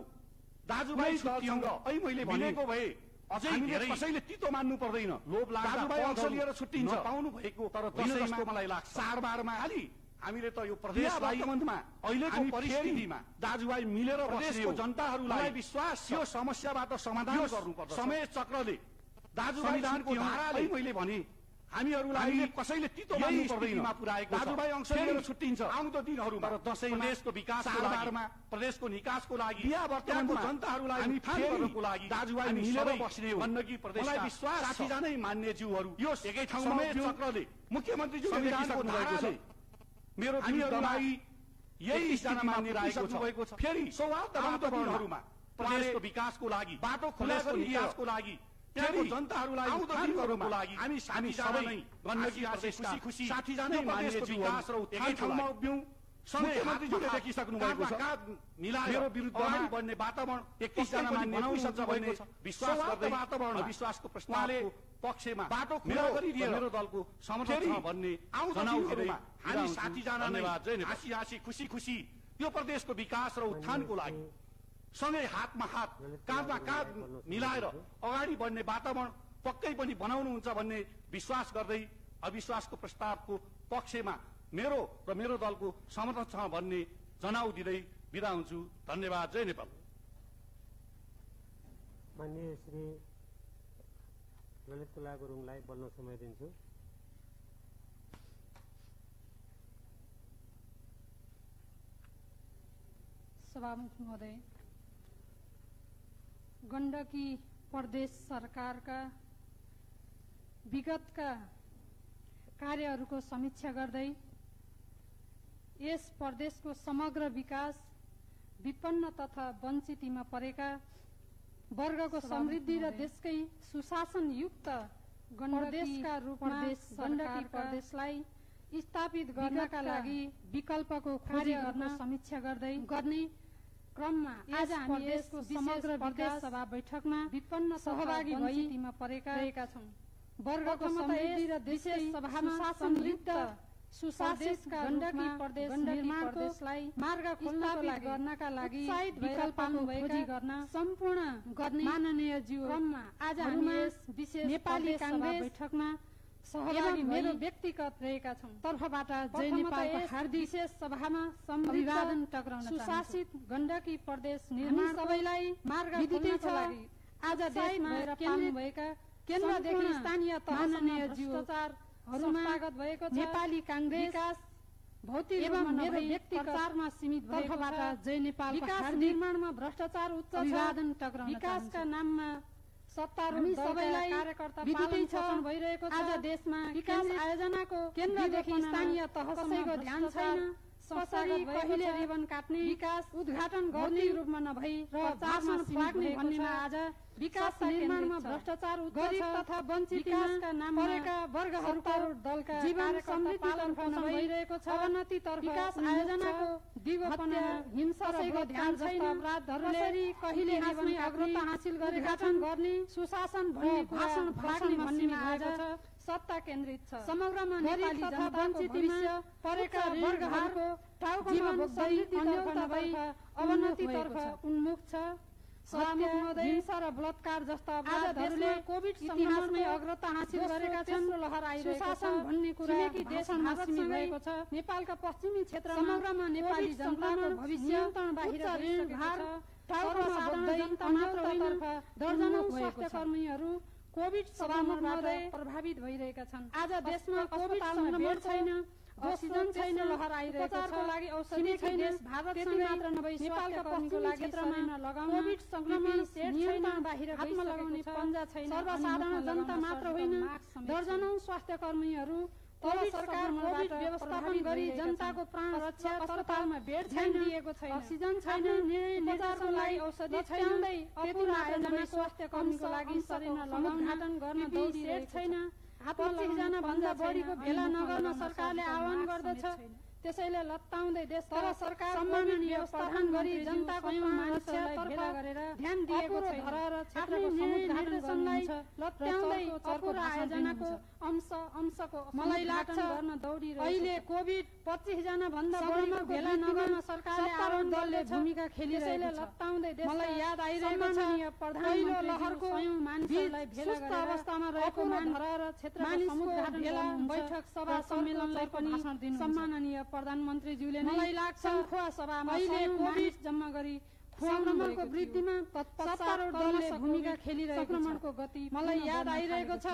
दाजुभाइ दलसँग अहिले मैले भनेको भए अझै धेरै कसैले तितो मान्नु पर्दैन, लोभ लाग्दा दाजुभाइ अंश लिएर छुट्टिन्छ पाउनु भएको, तर दशैंमा मलाई लाग्छ चाडबाडमा खाली हामीले त यो प्रदेशलाई अहिलेको परिस्थितिमा दाजुभाइ मिलेर प्रदेशको जनताहरूलाई विश्वास यो समस्याबाट समाधान गर्नुपर्छ। समय चक्रले दाजुभाइको धाराले मैले भने हामीहरूलाई कसैले तितो मान्नु पर्दैन पुर्याएको दाजुभाइ अंश लिएर छुट्टिन्छ आउँदो दिनहरूमा र दशैं देशको विकासको लागि प्रदेशको निकासको लागि वर्तमानको जनताहरूलाई हामी फाल्नको लागि दाजुभाइ मिलेर बस्ने हो गण्डकी प्रदेशलाई विश्वास साथीजानै मान्यज्यूहरू यो एकै ठाउँमा चक्रले मुख्यमन्त्रीज्यू संविधानको धाराले मेरो हामीहरूलाई यही जना मानिरहेको छ। फेरि सौहार्दपूर्ण दिनहरूमा प्रदेशको विकासको लागि बाटो खुला गरी विकासको लागि त्यहाँको जनताहरूलाई उत्थानको लागि हामी सबै गण्डकी प्रदेशका खुसी साथीजानै मानिएको विकास र एकै ठाउँमा उभियौं। मुख्यमन्त्रीज्यूले देखिसक्नु भएको छ मेरो विरुद्धमा बन्ने वातावरण 21 जना मान्ने बनाउन सक्छ भन्ने विश्वास गर्दै वातावरण अविश्वासको प्रस्तावले पक्षमा बाटो खुला गरिदिएर मेरो दलको समर्थन छ भन्ने जनाउँदै हामी साथीजना नै हाँसी हाँसी खुसी खुसी यो प्रदेशको विकास र उत्थानको लागि सँगै हातमा हात काँधमा काँध मिलाएर अगाडि बढ्ने वातावरण पक्कै पनि बनाउनुहुन्छ भन्ने विश्वास गर्दै अविश्वासको प्रस्तावको पक्षमा मेरो र मेरो दलको समर्थन छ भन्ने जनाउ दिँदै बिदा हुन्छु। धन्यवाद। जय नेपाल। माननीय श्री ललित कुला गुरुङलाई बोल्न समय दिन्छु। सभामुख महोदय, गण्डकी प्रदेश सरकारका विगतका कार्यहरूको समीक्षा गर्दै यस प्रदेशको समग्र विकास विपन्न तथा वञ्चितमा परेका वर्गको समृद्धि र देशकै सुशासन युक्त प्रदेशका रूपमा गण्डकी प्रदेशलाई स्थापित गर्नका लागि विकल्पको खोजी गर्न समीक्षा गर्ने क्रममा आज हामी यसको समग्र विकास सभा बैठकमा विपन्न सहभागी भइमा परेका छौं। वर्गको समृद्धि र देशकै सुशासन युक्त सुशासित गण्डकी प्रदेश निर्माण प्रदेशलाई मार्ग खोल्नका लागि विकल्पको खोजी गर्न सम्पूर्ण गर्ने माननीय ज्यू क्रममा आज हामी यस विशेष नेपाली कांग्रेस बैठकमा सहभागी मेरो व्यक्तिगत रहेका छौं तर्फबाट जय नेपालको हार्दिक विशेष सभामा अभिवादन टक्राउन सुशासित गण्डकी प्रदेश निर्माण सबैलाई मार्ग खोल्नका लागि आज देशमा केन्द्रित भएका केन्द्रदेखि स्थानीय तहसम्म भ्रष्टाचारहरूमा स्वागत भएको छ। नेपाली कांग्रेस विकास भौतिक एवं मेरो व्यक्तिगत प्रचारमा सीमित तर्फबाट जय नेपाल विकास निर्माणमा भ्रष्टाचार उच्च अभिवादन टक्राउन विकासका नाममा सत्तारूढ सबैलाई कार्यकर्ता पालन शोषण भइरहेको छ। आज देशमा विकास आयोजनाको केन्द्रदेखि स्थानीय तहसम्मको ध्यान छैन। कसरी कहिले रिबन काट्ने विकास उद्घाटन गर्ने रूपमा नभई र भाषण फ्लाग्ने भन्नेमा आज विकास निर्माणमा भ्रष्टाचार गरिब तथा वञ्चित विकासका नाम परेका वर्गहरूको दलका जीवन समृद्धितर्फ नभइरहेको छ। अवनतितर्फ विकास आयोजनाको दिगोपना हिंसा र ध्यान छैन। अपराधहरूले कहिले आफ्नै अग्रता हासिल गरेका छन् गर्ने सुशासन भन्ने भाषण फ्लाग्ने भन्नेमा आज सत्ता केन्द्रित छ। समग्रमा नेपाली तथा वञ्चितमा परेका वर्गहरूको जीवन समृद्धितर्फ नभई अवनतितर्फ उन्मुख छ। हिंसा र बलात्कार जस्ता अपराधहरूले कोभिड इतिहासमै अग्रता हासिल गरेका छन्। लहर आइरहेको छ भन्ने कुरा देशमा सीमित भएको छ। नेपालका पश्चिमी क्षेत्रमा समग्रमा नेपाली जनताको भविष्य नियन्त्रण बाहिर गइसकेको छ। सर्वसाधारण जनता मात्रतर्फ दर्जनौं स्वास्थ्य कर्मीहरू कोभिड सभाबाट प्रभावित भइरहेका छन्। आज देशमा कोभिड संक्रमण छैन, अक्सिजन छैन, लहर आइरहेको छ। लागि औषधि छैन। भारतसँग मात्र नभई नेपालका पश्चिमी क्षेत्रमा लगाउने कोभिड संक्रमण नियन्त्रण बाहिर हातमा लगाउने पन्जा छैन। सर्वसाधारण जनता मात्र होइन, दर्जनौं स्वास्थ्य कर्मीहरू तब सरकार कोभिड व्यवस्थापन गरी जनताको प्राण रक्षा अस्पतालमा बेड छैन, दिएको छैन, अक्सिजन छैन, उपचारको लागि औषधि छैन। अपूर्ण आयोजना स्वास्थ्य कर्मीको लागि शरीरमा लगाउन गर्न दौडिरहेको छैन। 25 जना भन्दा बढीको भेला नगर्न सरकारले आह्वान गर्दछ। त्यसैले लत्ताउँदै देश तर सरकार सम्माननीय व्यवस्थापन गरी जनताको मानिसहरूलाई भेला गरेर ध्यान दिएको छैन। आफ्नो निर्देशनलाई लत्ताउँदै अपूर्ण आयोजनाको अंशको मलाई लाग्छ गर्न दौडिरहेको। अहिले कोभिड 25 जना भन्दा बढीको भेला नगर्न सरकारले आह्वान दलले भूमिका खेलिरहेको छ। लत्ताउँदै देश मलाई याद आइरहेको छ पहिलो लहरको मानिसहरूलाई भेला गरेर अवस्थामा रहेको धरा र क्षेत्र समुद्घाटन भेला बैठक सभा सम्मेलनलाई पनि सम्माननीय प्रधानमन्त्रीज्यूले मलाई लाग्छ खोवा सभामा अहिले कोभिड जम्मा गरी संक्रमणको वृद्धिमा सत्तारूढ भूमिका खेलिरहेको संक्रमणको गति मलाई याद आइरहेको छ।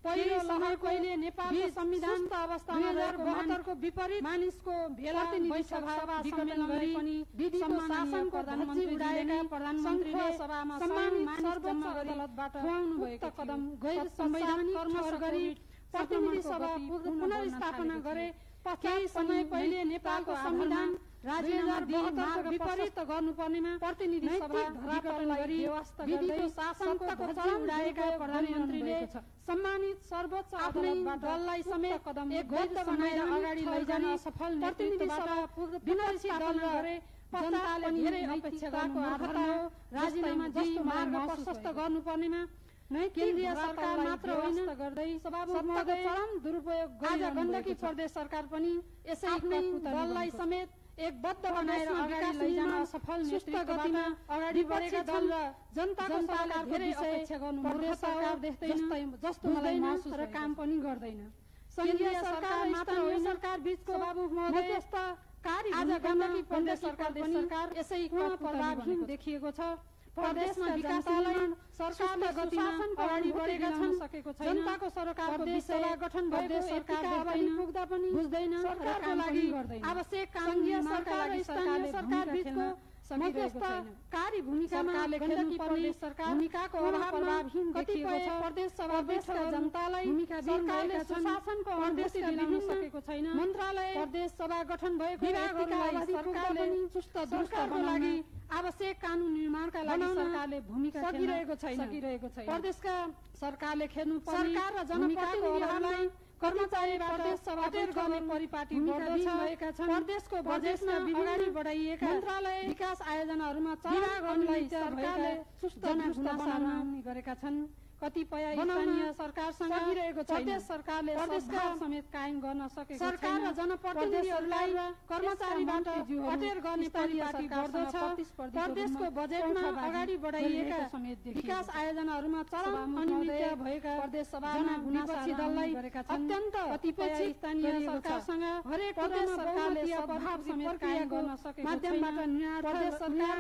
पहिलो लहर कहिले नेपालको संविधान अवस्थामा 2072 को विपरीत मानिसको प्रतिनिधि सभा सम्मेलन गरी पनि विधि शासन प्रधानमन्त्री उडाएका प्रधानमन्त्रीले सभामा सम्मानित सर्वोच्च अदालतबाट खुवाउनु भएको कदम गैर संवैधानिक कर्महरू गरी प्रतिनिधि सभा पुनर्स्थापना गरे। केही समय पहिले नेपालको संविधान राजीनामा विपरीत गर्नुपर्नेमा प्रतिनिधि सभा विघटन गरी विधिको शासनको चरम उडाएका प्रधानमन्त्रीले सम्मानित सर्वोच्च अदालतबाट दललाई समेत कदम एक गद्द बनाएर अगाडि लैजान सफल प्रतिनिधि सभा विपक्षी दल गरे। जनताले धेरै अपेक्षा गरेको आधारमा राजीनामा जस्तो मार्ग प्रशस्त गर्नुपर्नेमा केन्द्रीय सरकार मात्र होइन गर्दै सत्ताको चरम दुरुपयोग आज गण्डकी प्रदेश सरकार पनि यसै दललाई समेत एक बद्ध बनाएर अगाडि लैजान सफल नेतृत्व गतिमा अगाडि बढेका दल र जनताको सरकार धेरै अपेक्षा गर्नु प्रदेश सरकार देख्दैन जस्तो मलाई महसुस र काम पनि गर्दैन। संघीय सरकार मात्र होइन सरकार बीचको मध्यस्थकारी आज गण्डकी प्रदेश सरकार यसै प्रभावहीन देखिएको छ। प्रदेशमा विकासलाई सरकारले गतिमा अगाडि बढेका छन् सकेको छैन। जनताको सरकारको विषय गठन भएको सरकारले पनि पुग्दा पनि बुझ्दैन सरकारको लागि आवश्यक कानुनी सरकार र स्थानीय सरकार बीचको मध्यस्थकारी भूमिकामा गण्डकी प्रदेश सरकार भूमिकाको अभाव प्रभावहीन देखिएको छ। प्रदेश सभा बैठकका जनतालाई सरकारले सुशासनको अनुमति दिलाउन सकेको छैन। मन्त्रालय प्रदेश सभा गठन भएको विभागहरूलाई सरकारले सुस्त सरकारको लागि आवश्यक कानून निर्माणका लागि सरकारले भूमिका सकिरहेको छैन। प्रदेशका सरकारले खेल्नु सरकार र जनप्रतिनिधिहरूलाई कर्मचारी प्रदेश सभा गर्ने परिपाटी भएका छन्। प्रदेशको बजेटमा अगाडि बढाइएका मन्त्रालय विकास आयोजनाहरूमा विभागहरूलाई सरकारले सुस्त गुनासाहरू गरेका छन्। कतिपय स्थानीय सरकारसँग प्रदेश सरकारले प्रदेशका समेत कायम गर्न सकेको छैन। सरकार र जनप्रतिनिधिहरूलाई कर्मचारीबाट अटेर गर्ने परिपाटी गर्दछ। प्रदेशको बजेटमा अगाडि बढाइएका विकास आयोजनाहरूमा चरम अनियमितता भएका प्रदेश सभामा विपक्षी दललाई अत्यन्त कतिपय स्थानीय सरकारसँग हरेक प्रदेश सरकारले प्रभाव समेत कायम गर्न सकेको माध्यमबाट प्रदेश सरकार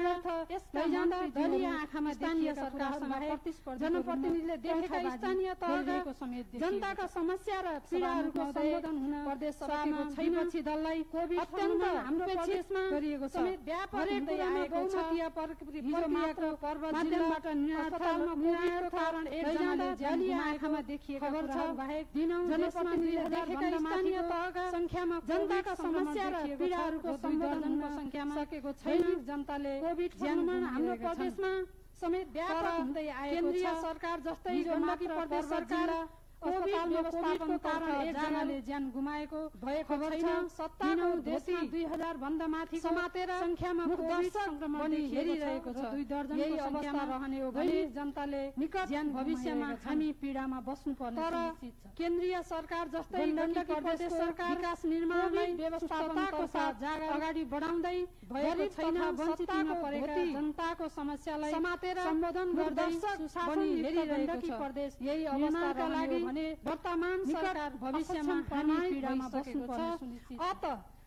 लैजाँदा दलीय आँखामा स्थानीय सरकारसँग जनप्रतिनिधि देखेका स्थानीय तहको समेत जनताका समस्या र पीडाहरूको सम्बोधन हुन प्रदेश सभामा छैपछि दललाई अत्यन्त हाम्रो प्रदेशमा गरिएको छ। व्यापक बहुमतीय प्रक्रियाको माध्यमबाट अस्पतालमा कोभिडको कारण एकजनाले दलीय आँखामा देखिएको खबर छ। बाहेक जनप्रतिनिधिले देखेका स्थानीय तहका संख्यामा जनताका समस्या र पीडाहरूको सम्बोधनको संख्यामा सकेको छैन। जनताले कोभिड ज्यानमा हाम्रो प्रदेशमा समेत व्यापक हुँदै आएको छ। केन्द्रीय सरकार जस्तै गण्डकी प्रदेश सरकार अस्पताल व्यवस्थापनको कारण एकजनाले ज्यान गुमाएको भएको छैन। सत्ताको उद्देश्यमा 2000 भन्दा माथि समातेर संख्यामा कोभिड संक्रमण हेरिरहेको छ। 2 दर्जन यही अवस्था रहने हो भने जनताले निकट ज्यान भविष्यमा हामी पीडामा बस्नुपर्ने सुनिश्चित छ। केन्द्रीय सरकार जस्तै गण्डकी प्रदेश सरकार विकास निर्माणलाई व्यवस्थापनको साथ जागा अगाडि बढाउँदै गरीब तथा वञ्चितमा परेका जनताको समस्यालाई समातेर सम्बोधन गर्दै सुशासन हेरिरहेको छ। प्रदेश यही अवस्थाका लागि भने वर्तमान सरकार भविष्यमा हामी पीडामा बस्नुपर्ने सुनिश्चित छ। अत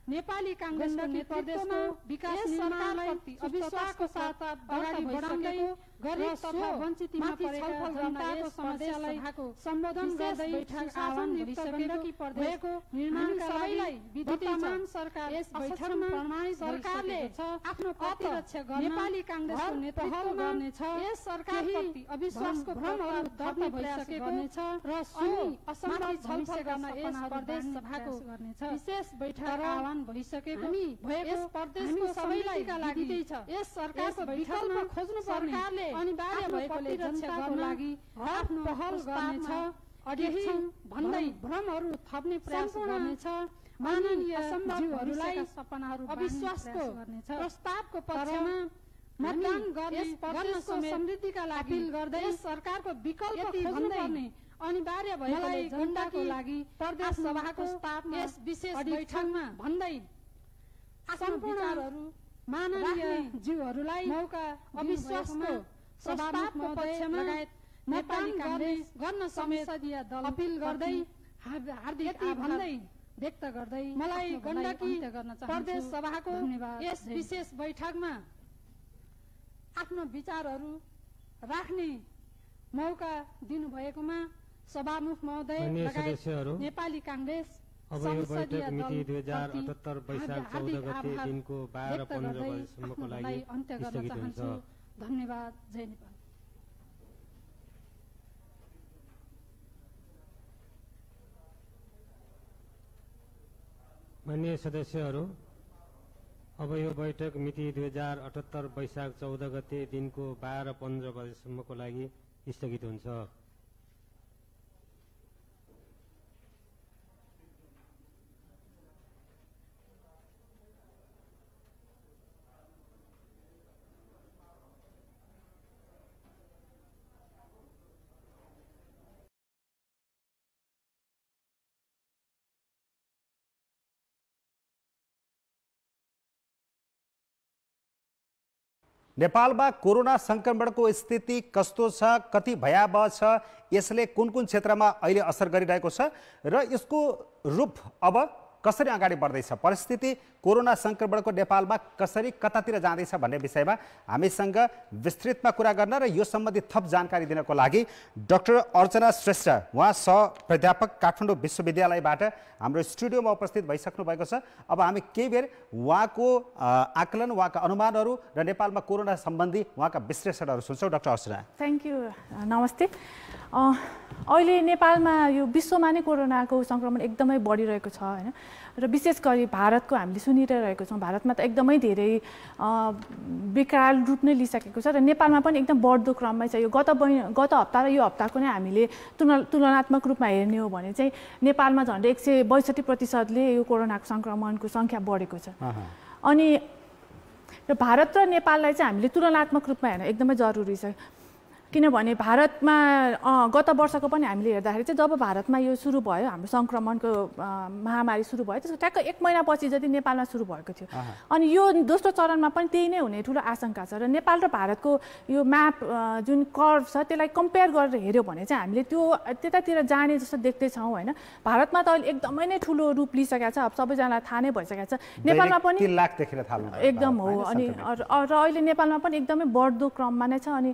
नेपाली कांग्रेसको नेतृत्वमा विकास निर्माणलाई अविश्वासको साथ अगाडि बढाउँदै गरीब तथा वञ्चितमा परेका जनताको समस्यालाई सम्बोधन गर्दै शासन गण्डकी प्रदेशको निर्माणका लागि वर्तमान सरकार यस बैठकमा प्रमाणित सरकारले आफ्नो प्रतिरक्षा गर्न नेपाली कांग्रेसको नेतृत्व गर्नेछ। यस सरकारप्रति अविश्वासको भ्रमहरू दर्ता भइसकेको छ र असम्भव छलफल गर्न यस प्रदेश सभाको विशेष बैठक आह्वान भइसकेको यस प्रदेशको सबैलाई लागि यस सरकारको विकल्प खोज्नु सरकारले अनिवार्य भएकोले जनताको लागि आफ्नो पहल गर्नेछ। यही भन्दै भ्रमहरू थप्ने प्रयास गर्नेछ। माननीय सम्झौताहरूलाई सपनाहरू अविश्वासको प्रस्तावको पक्षमा मतदान गर्न समृद्धिका लागि अपील गर्दै सरकारको विकल्प खोज्नुपर्ने अनिवार्य भएकोले जनताको लागि प्रदेश सभाको यस विशेष बैठकमा भन्दै सम्पूर्ण माननीय ज्यूहरूलाई मौका अविश्वासको प्रस्तावको पक्षमा मतदान गर्न समेत अपील गर्दै हार्दिक भन्दै व्यक्त गर्दै मलाई गण्डकी प्रदेश सभाको यस विशेष बैठकमा आफ्नो विचारहरू राख्ने मौका दिनुभएकोमा सभामुख महोदय लगायत नेपाली कांग्रेस अब यो बैठक मिति 2078 वैशाख 14 गते दिनको 12-15 बजेसम्मको लागि अन्त्य गर्न चाहन्छु। धन्यवाद। जय नेपाल। माननीय सदस्यहरू, अब यो बैठक मिति 2078 वैशाख 14 गते दिनको 12-15 बजेसम्मको लागि स्थगित हुन्छ। नेपालमा कोरोना संक्रमणको स्थिति कस्तो छ, कति भयावह छ, यसले कुन कुन क्षेत्रमा अहिले असर गरिरहेको छ र यसको रूप अब कसरी अगाडि बढ्दैछ, परिस्थिति कोरोना संक्रमणको नेपालमा कसरी कतातिर जाँदैछ भन्ने विषयमा हामीसँग विस्तृतमा कुरा गर्न र यो सम्बन्धी थप जानकारी दिनको लागि डाक्टर अर्चना श्रेष्ठ, उहाँ सह प्राध्यापक काठमाडौँ विश्वविद्यालयबाट हाम्रो स्टुडियोमा उपस्थित भइसक्नु भएको छ। अब हामी केही बेर उहाँको आकलन, उहाँका अनुमानहरू र नेपालमा कोरोना सम्बन्धी उहाँका विश्लेषणहरू सुन्छौँ। डाक्टर अर्चना, थ्याङ्क यू, नमस्ते। अहिले नेपालमा यो विश्वमा नै कोरोनाको संक्रमण एकदमै बढिरहेको छ हैन, र विशेष गरी भारतको हामीले सुनिरहेको छौँ। भारतमा त एकदमै धेरै विकराल रूप नै लिइसकेको छ र नेपालमा पनि एकदम बढ्दो क्रममै छ। यो गत हप्ता र यो हप्ताको नै हामीले तुलनात्मक रूपमा हेर्ने हो भने चाहिँ नेपालमा झन्डै 162% यो कोरोनाको संक्रमणको सङ्ख्या बढेको छ। अनि र भारत र नेपाललाई चाहिँ हामीले तुलनात्मक रूपमा हेर्न एकदमै जरुरी छ, किनभने भारतमा गत वर्षको पनि हामीले हेर्दाखेरि चाहिँ जब भारतमा यो सुरु भयो, हाम्रो संक्रमणको महामारी सुरु भयो, त्यसको ठ्याक्क 1 महिनापछि जति नेपालमा सुरु भएको थियो। अनि यो दोस्रो चरणमा पनि त्यही नै हुने ठुलो आशंका छ। र नेपाल र भारतको यो म्याप जुन कर्भ छ त्यसलाई कम्पेयर गरेर हेऱ्यो भने चाहिँ हामीले त्यो त्यतातिर जाने जस्तो देख्दैछौँ होइन। भारतमा त अहिले एकदमै नै ठुलो रूप लिइसकेको छ, अब सबैजनालाई थाहा नै भइसकेको छ। नेपालमा पनि 3 लाख देखेर थाल्नु एकदम हो। अनि र अहिले नेपालमा पनि एकदमै बढ्दो क्रममा नै छ। अनि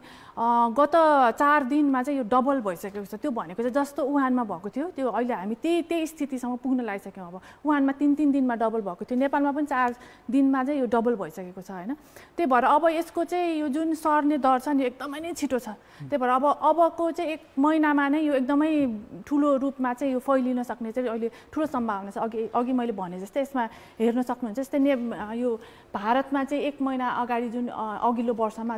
गत 4 दिनमा चाहिँ यो डबल भइसकेको छ। त्यो भनेको चाहिँ जस्तो वुहानमा भएको थियो त्यो अहिले हामी त्यही स्थितिसम्म पुग्न लागिसक्यौँ। अब वुहानमा 3 दिनमा डबल भएको थियो, नेपालमा पनि 4 दिनमा चाहिँ यो डबल भइसकेको छ होइन। त्यही भएर अब यसको चाहिँ यो जुन सर्ने दर छ नि एकदमै नै छिटो छ। त्यही भएर अबको चाहिँ 1 महिनामा नै यो एकदमै ठुलो रूपमा चाहिँ यो फैलिन सक्ने चाहिँ अहिले ठुलो सम्भावना छ। अघि मैले भने जस्तै यसमा हेर्न सक्नुहुन्छ, जस्तै यो भारतमा चाहिँ 1 महिना अगाडि जुन अघिल्लो वर्षमा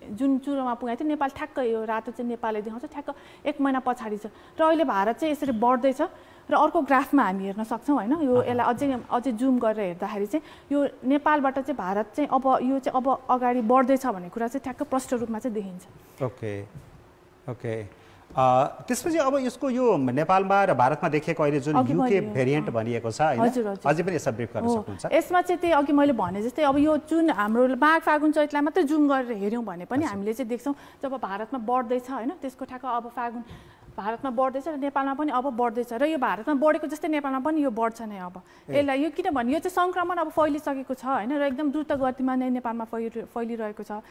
जुन चुरोमा पुगेको थियो नेपाल, ठ्याक्क यो रातो चाहिँ नेपालले देखाउँछ, ठ्याक्क 1 महिना पछाडि छ। र अहिले भारत चाहिँ यसरी बढ्दैछ। र अर्को ग्राफमा हामी हेर्न सक्छौँ होइन, यो यसलाई अझै जुम गरेर हेर्दाखेरि चाहिँ यो नेपालबाट चाहिँ भारत चाहिँ अब अगाडि बढ्दैछ भन्ने कुरा चाहिँ ठ्याक्क प्रष्ट रूपमा चाहिँ देखिन्छ। ओके। त्यसपछि अब यसको यो नेपालमा र भारतमा देखिएको अहिले जुन युके भेरिएन्ट भनिएको छ होइन, अझै पनि यसमा ब्रिफ गर्न सक्नुहुन्छ? यसमा चाहिँ त्यही अघि मैले भने जस्तै अब यो जुन हाम्रो माघ फागुन चैतलाई मात्रै जुम गरेर हेऱ्यौँ भने पनि हामीले चाहिँ देख्छौँ जब भारतमा बढ्दैछ होइन, त्यसको ठ्याक्क अब फागुन भारतमा बढ्दैछ र नेपालमा पनि अब बढ्दैछ। र यो भारतमा बढेको जस्तै नेपालमा पनि यो बढ्छ नै अब यसलाई। यो किनभने यो चाहिँ सङ्क्रमण अब फैलिसकेको छ होइन, र एकदम द्रुत गतिमा नै नेपालमा फैलिरहेको छ।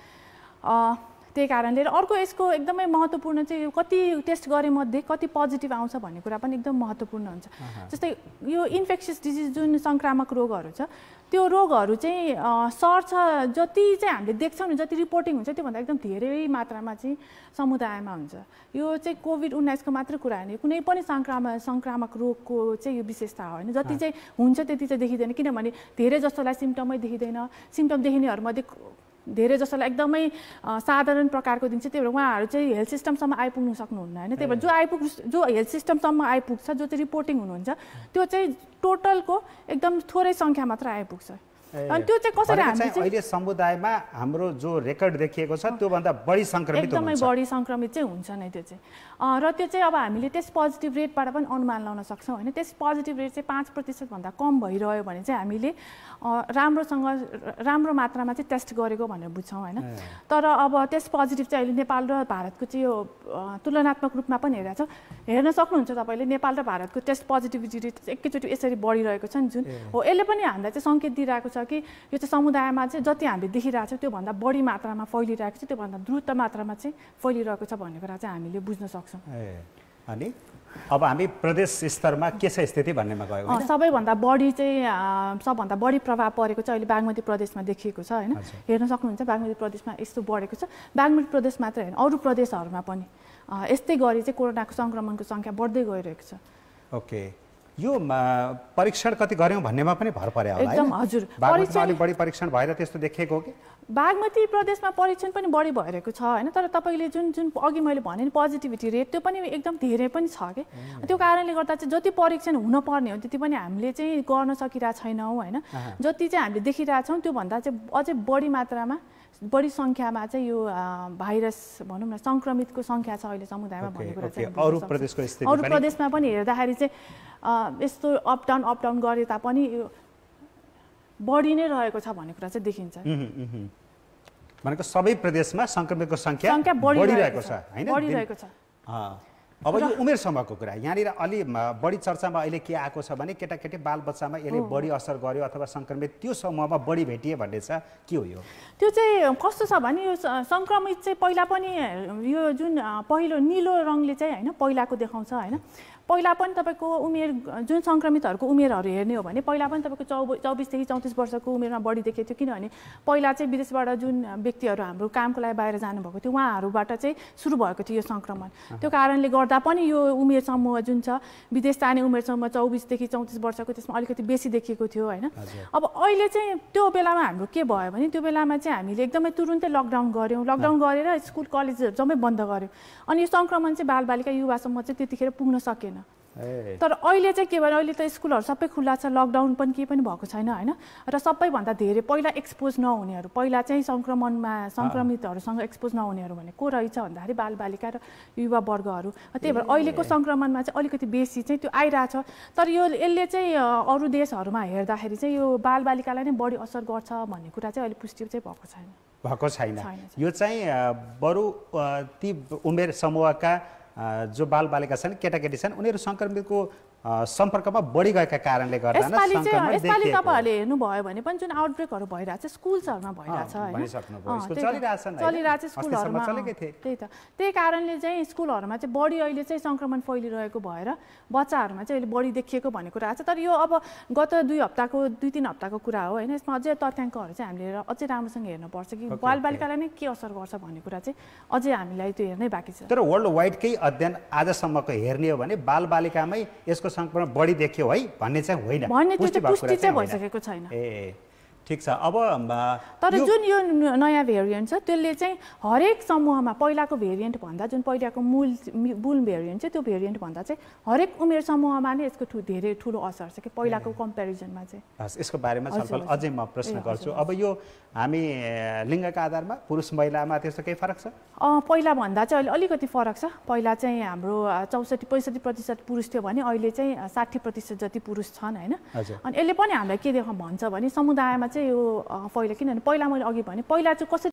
त्यही कारणले र अर्को यसको एकदमै महत्त्वपूर्ण चाहिँ यो कति टेस्ट गरे मध्ये कति पोजिटिभ आउँछ भन्ने कुरा पनि एकदम महत्त्वपूर्ण हुन्छ। जस्तै यो इन्फेक्सियस डिजिज जुन सङ्क्रामक रोगहरू छ त्यो रोगहरू चाहिँ सर्छ जति चाहिँ हामीले देख्छौँ नि, जति रिपोर्टिङ हुन्छ त्योभन्दा एकदम धेरै मात्रामा चाहिँ समुदायमा हुन्छ। यो चाहिँ कोभिड-19 को मात्र कुरा होइन, कुनै पनि सङ्क्रामक रोगको चाहिँ यो विशेषता हो होइन। जति चाहिँ हुन्छ त्यति चाहिँ देखिँदैन, किनभने धेरै जसोलाई सिम्टमै देखिँदैन। सिम्टम देखिनेहरूमध्ये धेरै जसोलाई एकदमै साधारण प्रकारको दिन्छ, त्यही भएर उहाँहरू चाहिँ हेल्थ सिस्टमसम्म आइपुग्नु सक्नुहुन्न होइन। त्यही भएर जो हेल्थ सिस्टमसम्म आइपुग्छ, जो चाहिँ रिपोर्टिङ हुनुहुन्छ, त्यो चाहिँ टोटलको एकदम थोरै सङ्ख्या मात्र आइपुग्छ। अनि त्यो चाहिँ कसरी हामीले चाहिँ अहिले समुदायमा हाम्रो जो रेकर्ड देखिएको छ त्योभन्दा बढी संक्रमित एकदमै बढी संक्रमित चाहिँ हुन्छ नै त्यो चाहिँ र त्यो चाहिँ अब हामीले टेस्ट पोजिटिभ रेटबाट पनि अनुमान लगाउन सक्छौँ होइन। टेस्ट पोजिटिभ रेट चाहिँ 5% भन्दा कम भइरह्यो भने चाहिँ हामीले राम्रो मात्रामा चाहिँ टेस्ट गरेको भनेर बुझ्छौँ होइन। तर अब टेस्ट पोजिटिभ चाहिँ अहिले नेपाल र भारतको चाहिँ यो तुलनात्मक रूपमा पनि हेरेको छ। हेर्न सक्नुहुन्छ तपाईँले नेपाल र भारतको टेस्ट पोजिटिभिटी रेट एकैचोटि यसरी बढिरहेको छ नि जुन हो, यसले पनि हामीलाई चाहिँ सङ्केत दिइरहेको छ कि यो चाहिँ समुदायमा चाहिँ जति हामीले देखिरहेको छौँ त्योभन्दा बढी मात्रामा फैलिरहेको छ, त्योभन्दा द्रुत मात्रामा चाहिँ फैलिरहेको छ भन्ने कुरा चाहिँ हामीले बुझ्न सक्छौँ। अनि अब हामी प्रदेश स्तरमा के छ स्थिति भन्नेमा गयो होइन। सबैभन्दा बढी प्रभाव परेको चाहिँ अहिले बागमती प्रदेशमा देखिएको छ होइन। हेर्न सक्नुहुन्छ बागमती प्रदेशमा यस्तो बढेको छ। बागमती प्रदेश मात्रै होइन अरू प्रदेशहरूमा पनि यस्तै गरी चाहिँ कोरोनाको सङ्क्रमणको सङ्ख्या बढ्दै गइरहेको छ। ओके, यो परीक्षण कति गर्यौँ भन्नेमा पनि भर पर्यो होला एकदम हजुर। बागमतीमा अलिक बढी परीक्षण भएर त्यस्तो देखिएको हो कि बागमती प्रदेशमा परीक्षण पनि बढी भइरहेको छ होइन। तर तपाईँले जुन अघि मैले भने नि पोजिटिभिटी रेट त्यो पनि एकदम धेरै पनि छ कि त्यो कारणले गर्दा चाहिँ जति परीक्षण हुनुपर्ने हो त्यति पनि हामीले चाहिँ गर्न सकिरहेको छैनौँ होइन। जति चाहिँ हामीले देखिरहेछौँ त्योभन्दा चाहिँ अझै बढी मात्रामा बढी सङ्ख्यामा चाहिँ यो भाइरस भनौँ न सङ्क्रमितको सङ्ख्या छ अहिले समुदायमा भन्ने कुरा चाहिँ अरू प्रदेशमा पनि हेर्दाखेरि चाहिँ यस्तो अप डाउन गरे तापनि बढी नै रहेको छ भन्ने कुरा चाहिँ देखिन्छ। भनेको सबै प्रदेशमा संक्रमितको सङ्ख्या बढिरहेको छ हैन, बढिरहेको छ। अब यो उमेर समूहको कुरा यहाँनिर अलि बढी चर्चामा अहिले के आएको छ भने केटाकेटी बालबच्चामा यसले बढी असर गर्यो अथवा संक्रमित त्यो समूहमा बढी भेटिए भन्ने छ। के हो यो? त्यो चाहिँ कस्तो छ भने यो संक्रमित चाहिँ पहिला पनि यो जुन पहिलो निलो रङले चाहिँ होइन पहिलाको देखाउँछ होइन। पहिला पनि तपाईँको उमेर जुन सङ्क्रमितहरूको उमेरहरू हेर्ने हो भने पहिला पनि तपाईँको 24 देखि 34 वर्षको उमेरमा बढी देखिएको थियो। किनभने पहिला चाहिँ विदेशबाट जुन व्यक्तिहरू हाम्रो कामको लागि बाहिर जानुभएको थियो उहाँहरूबाट चाहिँ सुरु भएको थियो यो सङ्क्रमण। त्यो कारणले गर्दा पनि यो उमेर समूह जुन छ विदेश जाने उमेर समूह 24 देखि 34 वर्षको त्यसमा अलिकति बेसी देखिएको थियो होइन। अब अहिले चाहिँ त्यो बेलामा हाम्रो के भयो भने त्यो बेलामा चाहिँ हामीले एकदमै तुरुन्तै लकडाउन गऱ्यौँ। लकडाउन गरेर स्कुल कलेजहरू जम्मै बन्द गऱ्यौँ अनि यो सङ्क्रमण चाहिँ बालबालिका युवासम्म चाहिँ त्यतिखेर पुग्न सकेन। तर अहिले चाहिँ के भने अहिले त स्कुलहरू सबै खुल्ला छ, लकडाउन पनि केही पनि भएको छैन होइन। र सबैभन्दा धेरै पहिला एक्सपोज नहुनेहरू पहिला चाहिँ सङ्क्रमितहरूसँग एक्सपोज नहुनेहरू भने को रहेछ भन्दाखेरि बालबालिका र युवा वर्गहरू। त्यही भएर अहिलेको सङ्क्रमणमा चाहिँ अलिकति बेसी चाहिँ त्यो आइरहेछ। तर यसले चाहिँ अरू देशहरूमा हेर्दाखेरि चाहिँ यो बालबालिकालाई नै बढी असर गर्छ भन्ने कुरा चाहिँ अहिले पुष्टि चाहिँ भएको छैन। यो चाहिँ बरु ती उमेर समूहका जो बालबालिका छन् केटाकेटी छन् उनीहरू सङ्क्रमितको सम्पर्कमा बढी गएका कारणले गर्दा यसपालि तपाईँहरूले हेर्नुभयो भने पनि जुन आउटब्रेकहरू भइरहेछ स्कुल्सहरूमा भइरहेछ चलिरहेछ स्कुलहरूमा। त्यही कारणले चाहिँ स्कुलहरूमा चाहिँ बढी अहिले चाहिँ सङ्क्रमण फैलिरहेको भएर बच्चाहरूमा चाहिँ अहिले बढी देखिएको भन्ने कुरा छ। तर यो अब गत 2-3 हप्ताको कुरा हो होइन। यसमा अझै तथ्याङ्कहरू चाहिँ हामीले अझै राम्रोसँग हेर्नुपर्छ कि बालबालिकालाई नै के असर गर्छ भन्ने कुरा चाहिँ अझै हामीलाई त्यो हेर्नै बाँकी छ। तर वर्ल्ड वाइडकै अध्ययन आजसम्मको हेर्ने हो भने बालबालिकामै यसको संक्रमण बढी देखियो है भन्ने चाहिँ होइन, पुष्टि चाहिँ भइसकेको छैन। ठिक छ। अब तर जुन यो नयाँ भेरिएन्ट छ त्यसले चाहिँ हरेक समूहमा पहिलाको भेरिएन्ट भन्दा जुन पहिलाको मूल भेरिएन्ट छ त्यो भेरिएन्ट भन्दा चाहिँ हरेक उमेर समूहमा नै यसको धेरै ठुलो असर छ कि पहिलाको कम्पेरिजनमा चाहिँ। यसको बारेमा छलफल अझै म प्रश्न गर्छु। अब यो हामी लिङ्गका आधारमा पुरुष महिलामा त्यस्तो केही फरक छ? पहिला भन्दा चाहिँ अहिले अलिकति फरक छ। पहिला चाहिँ हाम्रो 64-65% पुरुष थियो भने अहिले चाहिँ 60% जति पुरुष छन् होइन। अनि यसले पनि हामीलाई के भन्छ भने समुदायमा चाहिँ यो पहिला किनभने पहिला मैले अघि भने पहिला चाहिँ कसरी